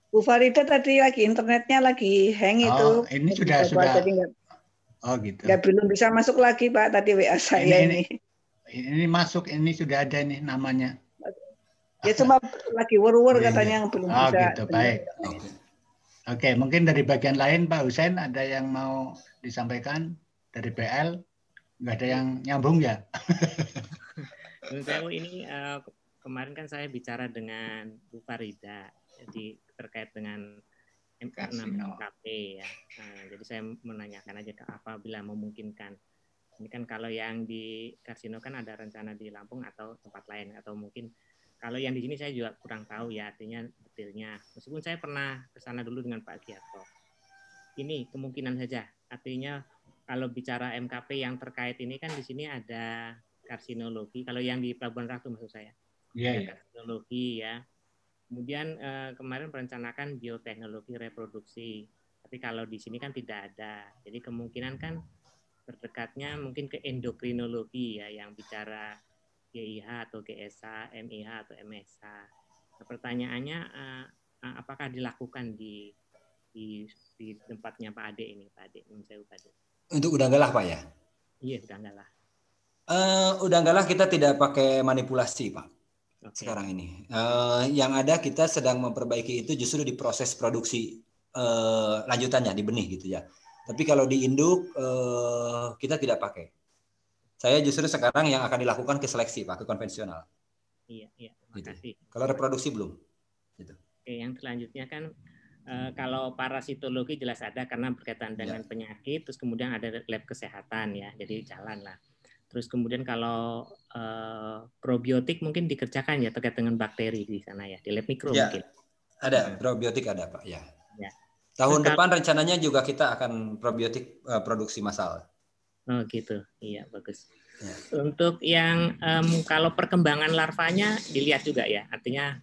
Bu Farida tadi lagi internetnya lagi hang itu. Ini sudah. Gitu. Ya belum bisa masuk lagi Pak, tadi WA saya ini. Ini masuk, ini sudah ada nih namanya. Ya cuma lagi wur-wur katanya yang belum bisa. Gitu, baik. Oke, mungkin dari bagian lain Pak Husain ada yang mau disampaikan dari PL? Nggak ada yang nyambung ya? Saya ini kemarin kan saya bicara dengan Bu Farida, jadi terkait dengan MK6KP ya. Jadi saya menanyakan aja apabila memungkinkan. Ini kan kalau yang di Karsino kan ada rencana di Lampung atau tempat lain, atau mungkin kalau yang di sini saya juga kurang tahu ya artinya detailnya. Meskipun saya pernah ke sana dulu dengan Pak Giarto. Ini kemungkinan saja, artinya kalau bicara MKP yang terkait ini kan di sini ada karsinologi. Kalau yang di Pelabuhan Ratu maksud saya, karsinologi ya. Kemudian kemarin merencanakan bioteknologi reproduksi. Tapi kalau di sini kan tidak ada. Jadi kemungkinan kan terdekatnya mungkin ke endokrinologi ya, yang bicara GIH atau GSA, MIH atau MSA. Nah, pertanyaannya apakah dilakukan di tempatnya Pak Ade ini, Pak Ade, Pak Ade? Untuk udang galah Pak ya? Iya, Udanggala. Udanggala kita tidak pakai manipulasi, Pak. Oke. Sekarang ini. Yang ada kita sedang memperbaiki itu justru di proses produksi lanjutannya di benih gitu ya. Tapi kalau di induk kita tidak pakai. Saya justru sekarang yang akan dilakukan ke seleksi, Pak, ke konvensional. Iya, terima kasih. Kalau reproduksi belum. Gitu. Oke, yang selanjutnya kan kalau parasitologi jelas ada karena berkaitan dengan penyakit, terus kemudian ada lab kesehatan ya, jadi jalan lah. Terus kemudian kalau probiotik mungkin dikerjakan ya terkait dengan bakteri di sana ya, di lab mikro ya, mungkin. Ada probiotik ada Pak ya. Ya. Tahun depan rencananya juga kita akan probiotik produksi massal. Oh gitu, iya bagus. Ya. Untuk yang kalau perkembangan larvanya dilihat juga ya, artinya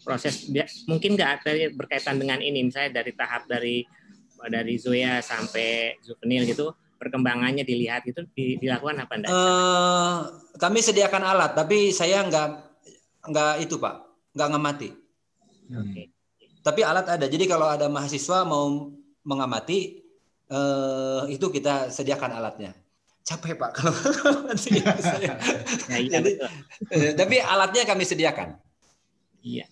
proses mungkin nggak ada berkaitan dengan ini, misalnya dari tahap dari zoea sampai juvenil gitu, perkembangannya dilihat itu dilakukan apa enggak? Kami sediakan alat, tapi saya nggak itu Pak, nggak ngamati. Okay. Tapi alat ada, jadi kalau ada mahasiswa mau mengamati, itu kita sediakan alatnya. Capek Pak kalau saya. Ya, iya, jadi, tapi alatnya kami sediakan. Iya.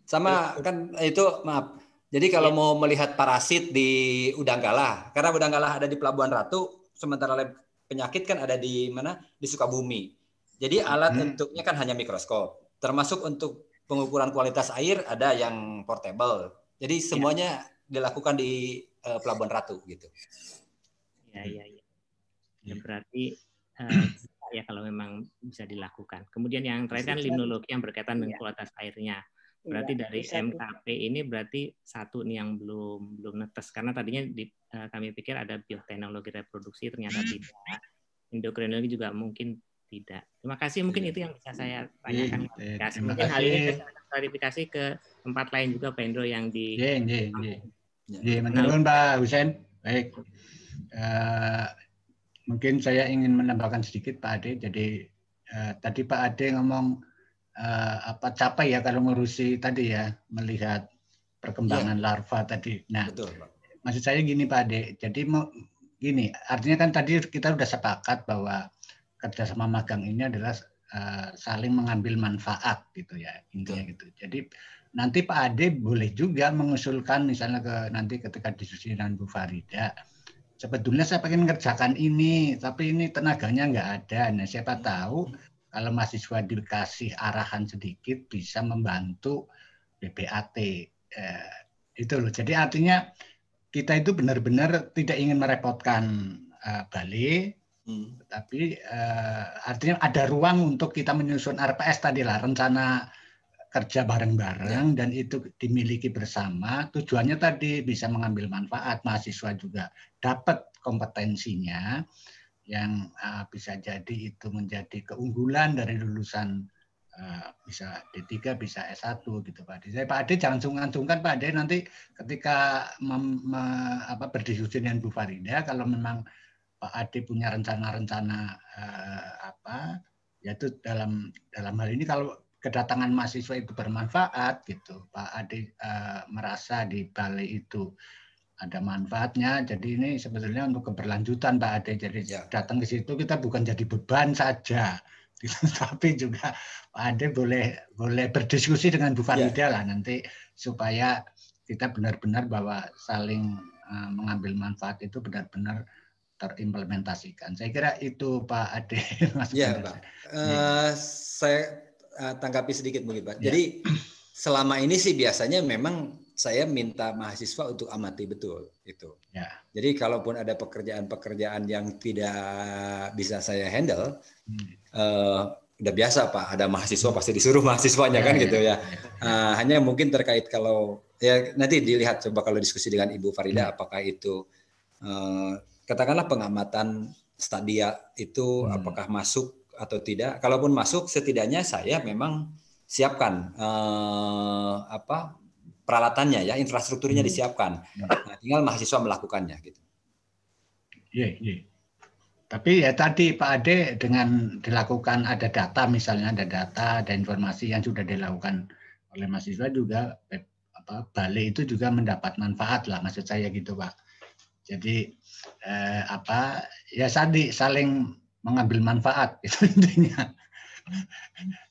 Sama kan itu maaf. Jadi kalau mau melihat parasit di Udanggala, karena Udanggala ada di Pelabuhan Ratu, sementara lab penyakit kan ada di mana? Di Sukabumi. Jadi alat untuknya kan hanya mikroskop. Termasuk untuk pengukuran kualitas air ada yang portable. Jadi semuanya dilakukan di Pelabuhan Ratu gitu. Iya. Ya, berarti ya kalau memang bisa dilakukan. Kemudian yang terakhir kan limnologi yang berkaitan dengan kualitas airnya. Berarti dari MKP ini berarti satu nih yang belum netes karena tadinya kami pikir ada bioteknologi reproduksi ternyata tidak. Endokrinologi juga mungkin tidak. Terima kasih, mungkin itu yang bisa saya tanyakan. Mungkin hal ini bisa klarifikasi ke tempat lain juga Pak Endro yang di menurut Pak Husen. Baik. Mungkin saya ingin menambahkan sedikit Pak Ade. Jadi tadi Pak Ade ngomong capek ya kalau ngurusi tadi ya, melihat perkembangan larva tadi. Nah, betul, Pak. Maksud saya gini Pak Ade. Jadi gini, artinya kan tadi kita sudah sepakat bahwa kerjasama magang ini adalah saling mengambil manfaat gitu ya, intinya gitu. Jadi nanti Pak Ade boleh juga mengusulkan misalnya nanti ketika diskusi dengan Bu Farida, sebetulnya saya pengen ngerjakan ini, tapi ini tenaganya nggak ada. Nah, siapa tahu kalau mahasiswa dikasih arahan sedikit bisa membantu BPAT. Itu loh. Jadi artinya kita itu benar-benar tidak ingin merepotkan Bali, tapi artinya ada ruang untuk kita menyusun RPS tadi lah, rencana kerja bareng-bareng dan itu dimiliki bersama. Tujuannya tadi bisa mengambil manfaat, mahasiswa juga dapat kompetensinya yang bisa jadi itu menjadi keunggulan dari lulusan bisa D3 bisa S1 gitu Pak Ade. Pak Ade jangan sungkan-sungkan Pak Ade nanti ketika berdiskusi dengan Bu Farida kalau memang Pak Ade punya rencana-rencana yaitu dalam hal ini kalau kedatangan mahasiswa itu bermanfaat gitu. Pak Ade merasa di Bali itu ada manfaatnya. Jadi ini sebetulnya untuk keberlanjutan Pak Ade. Jadi datang ke situ kita bukan jadi beban saja, tapi juga Pak Ade boleh berdiskusi dengan Bu Farida lah nanti supaya kita benar-benar bahwa saling mengambil manfaat itu benar-benar terimplementasikan. Saya kira itu Pak Ade. Iya Pak. Saya tanggapi sedikit mungkin Pak. Jadi selama ini sih biasanya memang saya minta mahasiswa untuk amati betul itu. Jadi kalaupun ada pekerjaan-pekerjaan yang tidak bisa saya handle, udah biasa Pak. Ada mahasiswa pasti disuruh mahasiswanya kan gitu ya. Hanya mungkin terkait kalau ya nanti dilihat coba kalau diskusi dengan Ibu Farida apakah itu katakanlah pengamatan stadia itu apakah masuk atau tidak. Kalaupun masuk, setidaknya saya memang siapkan peralatannya ya, infrastrukturnya disiapkan. Nah, tinggal mahasiswa melakukannya gitu. Iya. Tapi ya tadi Pak Ade dengan dilakukan ada data misalnya ada informasi yang sudah dilakukan oleh mahasiswa juga Bali itu juga mendapat manfaat lah maksud saya gitu Pak. Jadi ya saling mengambil manfaat itu intinya.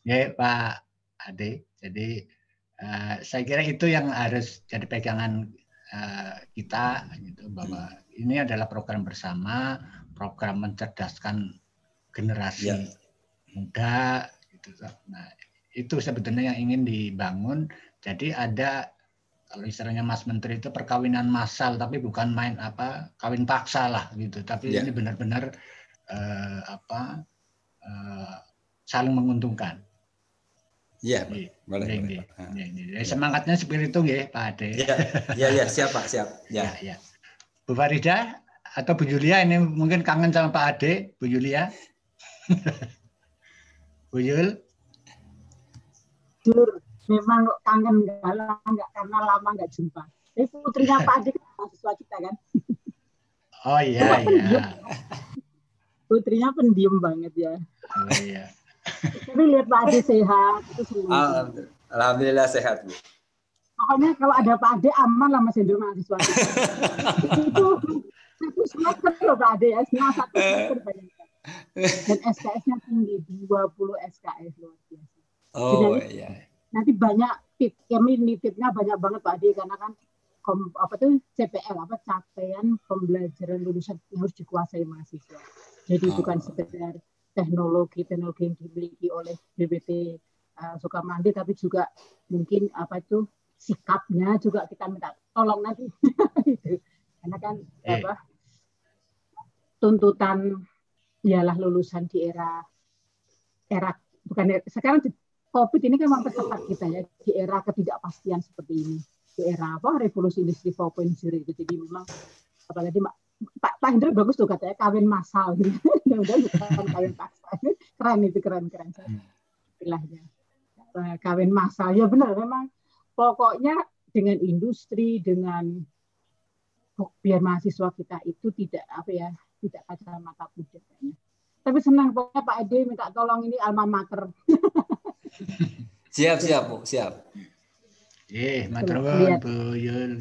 Ya Pak Ade. Jadi saya kira itu yang harus jadi pegangan kita gitu, bahwa ini adalah program bersama, program mencerdaskan generasi muda gitu. Nah, itu sebetulnya yang ingin dibangun. Jadi ada, kalau istilahnya Mas Menteri itu perkawinan massal, tapi bukan main kawin paksa lah gitu. Tapi ini benar-benar saling menguntungkan. Iya, boleh. Semangatnya seperti itu ya Pak Ade. Iya, siap Pak, siap. Ya. Bu Farida atau Bu Yulia ini mungkin kangen sama Pak Ade, Bu Yulia. Bu Yul. Memang kangen nggak karena lama nggak jumpa. Ini putrinya Pak Ade mahasiswa kita kan. Oh iya. Putrinya pendiam banget ya. Oh iya. Tapi lihat Pak Ade sehat itu Alhamdulillah sehat Bu. Pokoknya kalau ada Pak Ade aman lah Mas Hendro mahasiswa kita. Itu satu semester loh Pak Ade ya, satu semester banyak. Dan SKS-nya tinggi, 20 SKS luar biasa. Oh iya. Nanti banyak kami nitipnya banyak banget Pak Ade, karena kan CPL capaian pembelajaran lulusan yang harus dikuasai mahasiswa. Jadi bukan sekedar teknologi yang dimiliki oleh BPT Sukamandi, tapi juga mungkin sikapnya juga kita minta tolong nanti. Karena kan tuntutan ialah lulusan di era sekarang COVID ini kan mempercepat kita ya, di era ketidakpastian seperti ini, di era revolusi industri 4.0 itu. Jadi memang apalagi Pak Hendro bagus tuh katanya kawin massal gitu. Mudah-mudahan bukan kawin paksa. Keren itu, keren istilahnya. Kawin massal ya benar, memang pokoknya dengan industri, dengan biar mahasiswa kita itu tidak tidak kacamata kuda kayaknya. Tapi senang pokoknya Pak Ade minta tolong ini alma mater. Siap Bu, siap. Matur nuwun Bu Yul.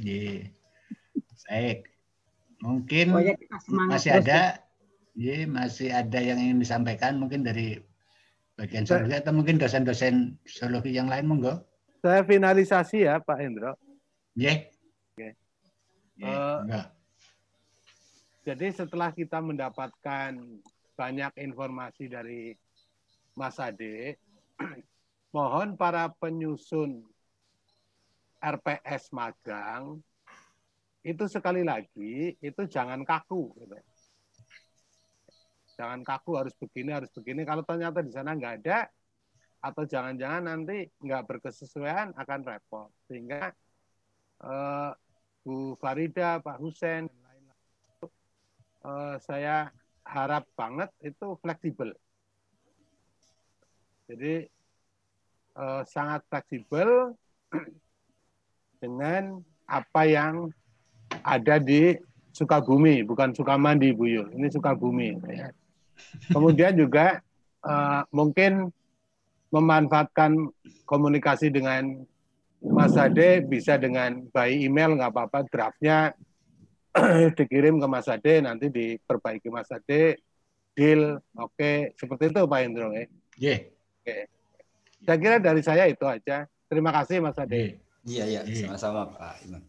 Baik. Mungkin masih ada yang ingin disampaikan mungkin dari bagian zoologi atau mungkin dosen-dosen zoologi yang lain, monggo. Saya finalisasi ya Pak Hendro. Jadi setelah kita mendapatkan banyak informasi dari Mas Ade, mohon para penyusun RPS magang itu sekali lagi itu jangan kaku. Gitu. Jangan kaku harus begini. Kalau ternyata di sana nggak ada, atau jangan-jangan nanti nggak berkesesuaian akan repot. Sehingga Bu Farida, Pak Husen, saya harap banget itu fleksibel. Jadi sangat fleksibel dengan apa yang ada di Sukabumi, bukan Sukamandi, Bu Yul. Ini Sukabumi. Ya. Kemudian juga mungkin memanfaatkan komunikasi dengan Mas Ade, bisa dengan by email, nggak apa-apa, draftnya dikirim ke Mas Ade, nanti diperbaiki Mas Ade, deal, oke. Seperti itu Pak Hendro. Oke. Saya kira dari saya itu aja. Terima kasih Mas Ade. Iya, sama-sama Pak Iman.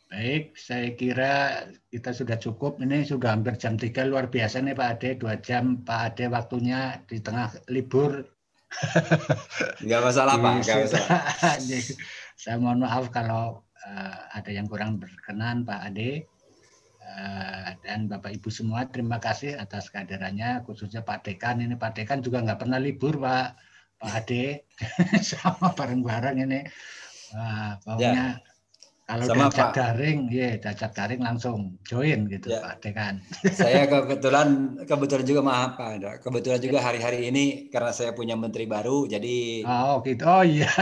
Baik, saya kira kita sudah cukup. Ini sudah hampir jam 3, luar biasa nih Pak Ade, 2 jam Pak Ade waktunya di tengah libur. Enggak masalah Pak, enggak masalah. Saya mohon maaf kalau ada yang kurang berkenan Pak Ade. Dan Bapak Ibu semua, terima kasih atas kehadirannya, khususnya Pak Dekan. Ini Pak Dekan juga nggak pernah libur Pak Ade. Sama bareng-bareng ini. Pokoknya kalau diajak daring langsung join gitu Pak Dekan. Saya kebetulan juga maaf Pak. Kebetulan juga hari-hari ini karena saya punya menteri baru, jadi gitu. Oh iya.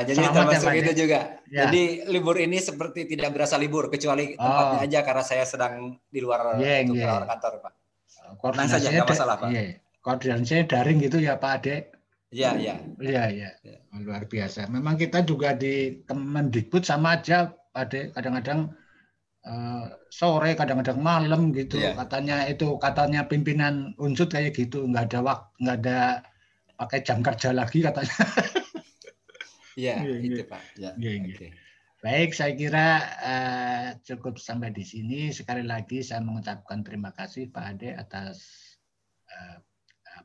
Jadi termasuk itu juga. Ya. Jadi libur ini seperti tidak berasa libur, kecuali tempatnya aja karena saya sedang di luar kantor Pak. Tenang saja, nggak masalah Pak. Koordinasinya daring gitu ya Pak Ade. Iya. Luar biasa. Memang kita juga di Kemendikbud sama aja Pak Ade. Kadang-kadang sore, kadang-kadang malam gitu. Iya. Katanya pimpinan unsut kayak gitu, nggak ada pakai jam kerja lagi katanya. Iya, itu Pak. Ya. Oke. Baik, saya kira cukup sampai di sini. Sekali lagi saya mengucapkan terima kasih Pak Ade atas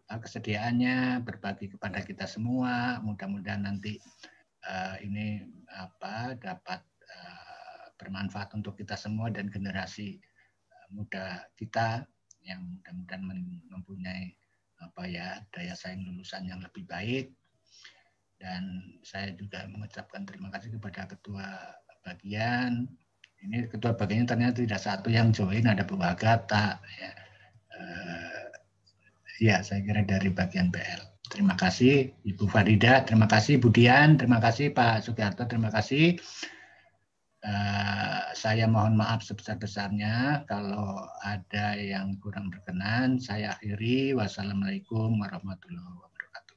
kesediaannya berbagi kepada kita semua. Mudah-mudahan nanti ini dapat bermanfaat untuk kita semua dan generasi muda kita yang mudah-mudahan mempunyai daya saing lulusan yang lebih baik. Dan saya juga mengucapkan terima kasih kepada ketua bagian. Ini ketua bagiannya ternyata tidak satu yang join, ada Bu Agatha. Ya, saya kira dari bagian PL. Terima kasih Ibu Farida, terima kasih Bu Dian, terima kasih Pak Sugiarto, terima kasih. Saya mohon maaf sebesar-besarnya kalau ada yang kurang berkenan. Saya akhiri. Wassalamualaikum warahmatullahi wabarakatuh.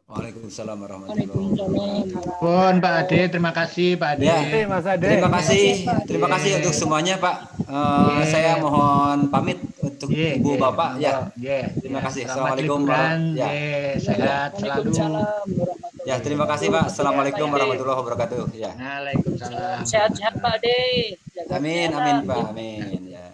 Waalaikumsalam warahmatullahi wabarakatuh. Pun Pak Ade, terima kasih Pak Ade. Ya, Mas Ade. Terima kasih untuk semuanya Pak. Saya mohon pamit untuk Ibu Bapak. Ya, terima kasih. Assalamualaikum warahmatullahi wabarakatuh. Sehat selalu. Ya, terima kasih Pak. Assalamualaikum warahmatullahi wabarakatuh. Ya. Waalaikumsalam. Sehat-sehat Pak Ade. Amin, amin Pak, amin. Ya.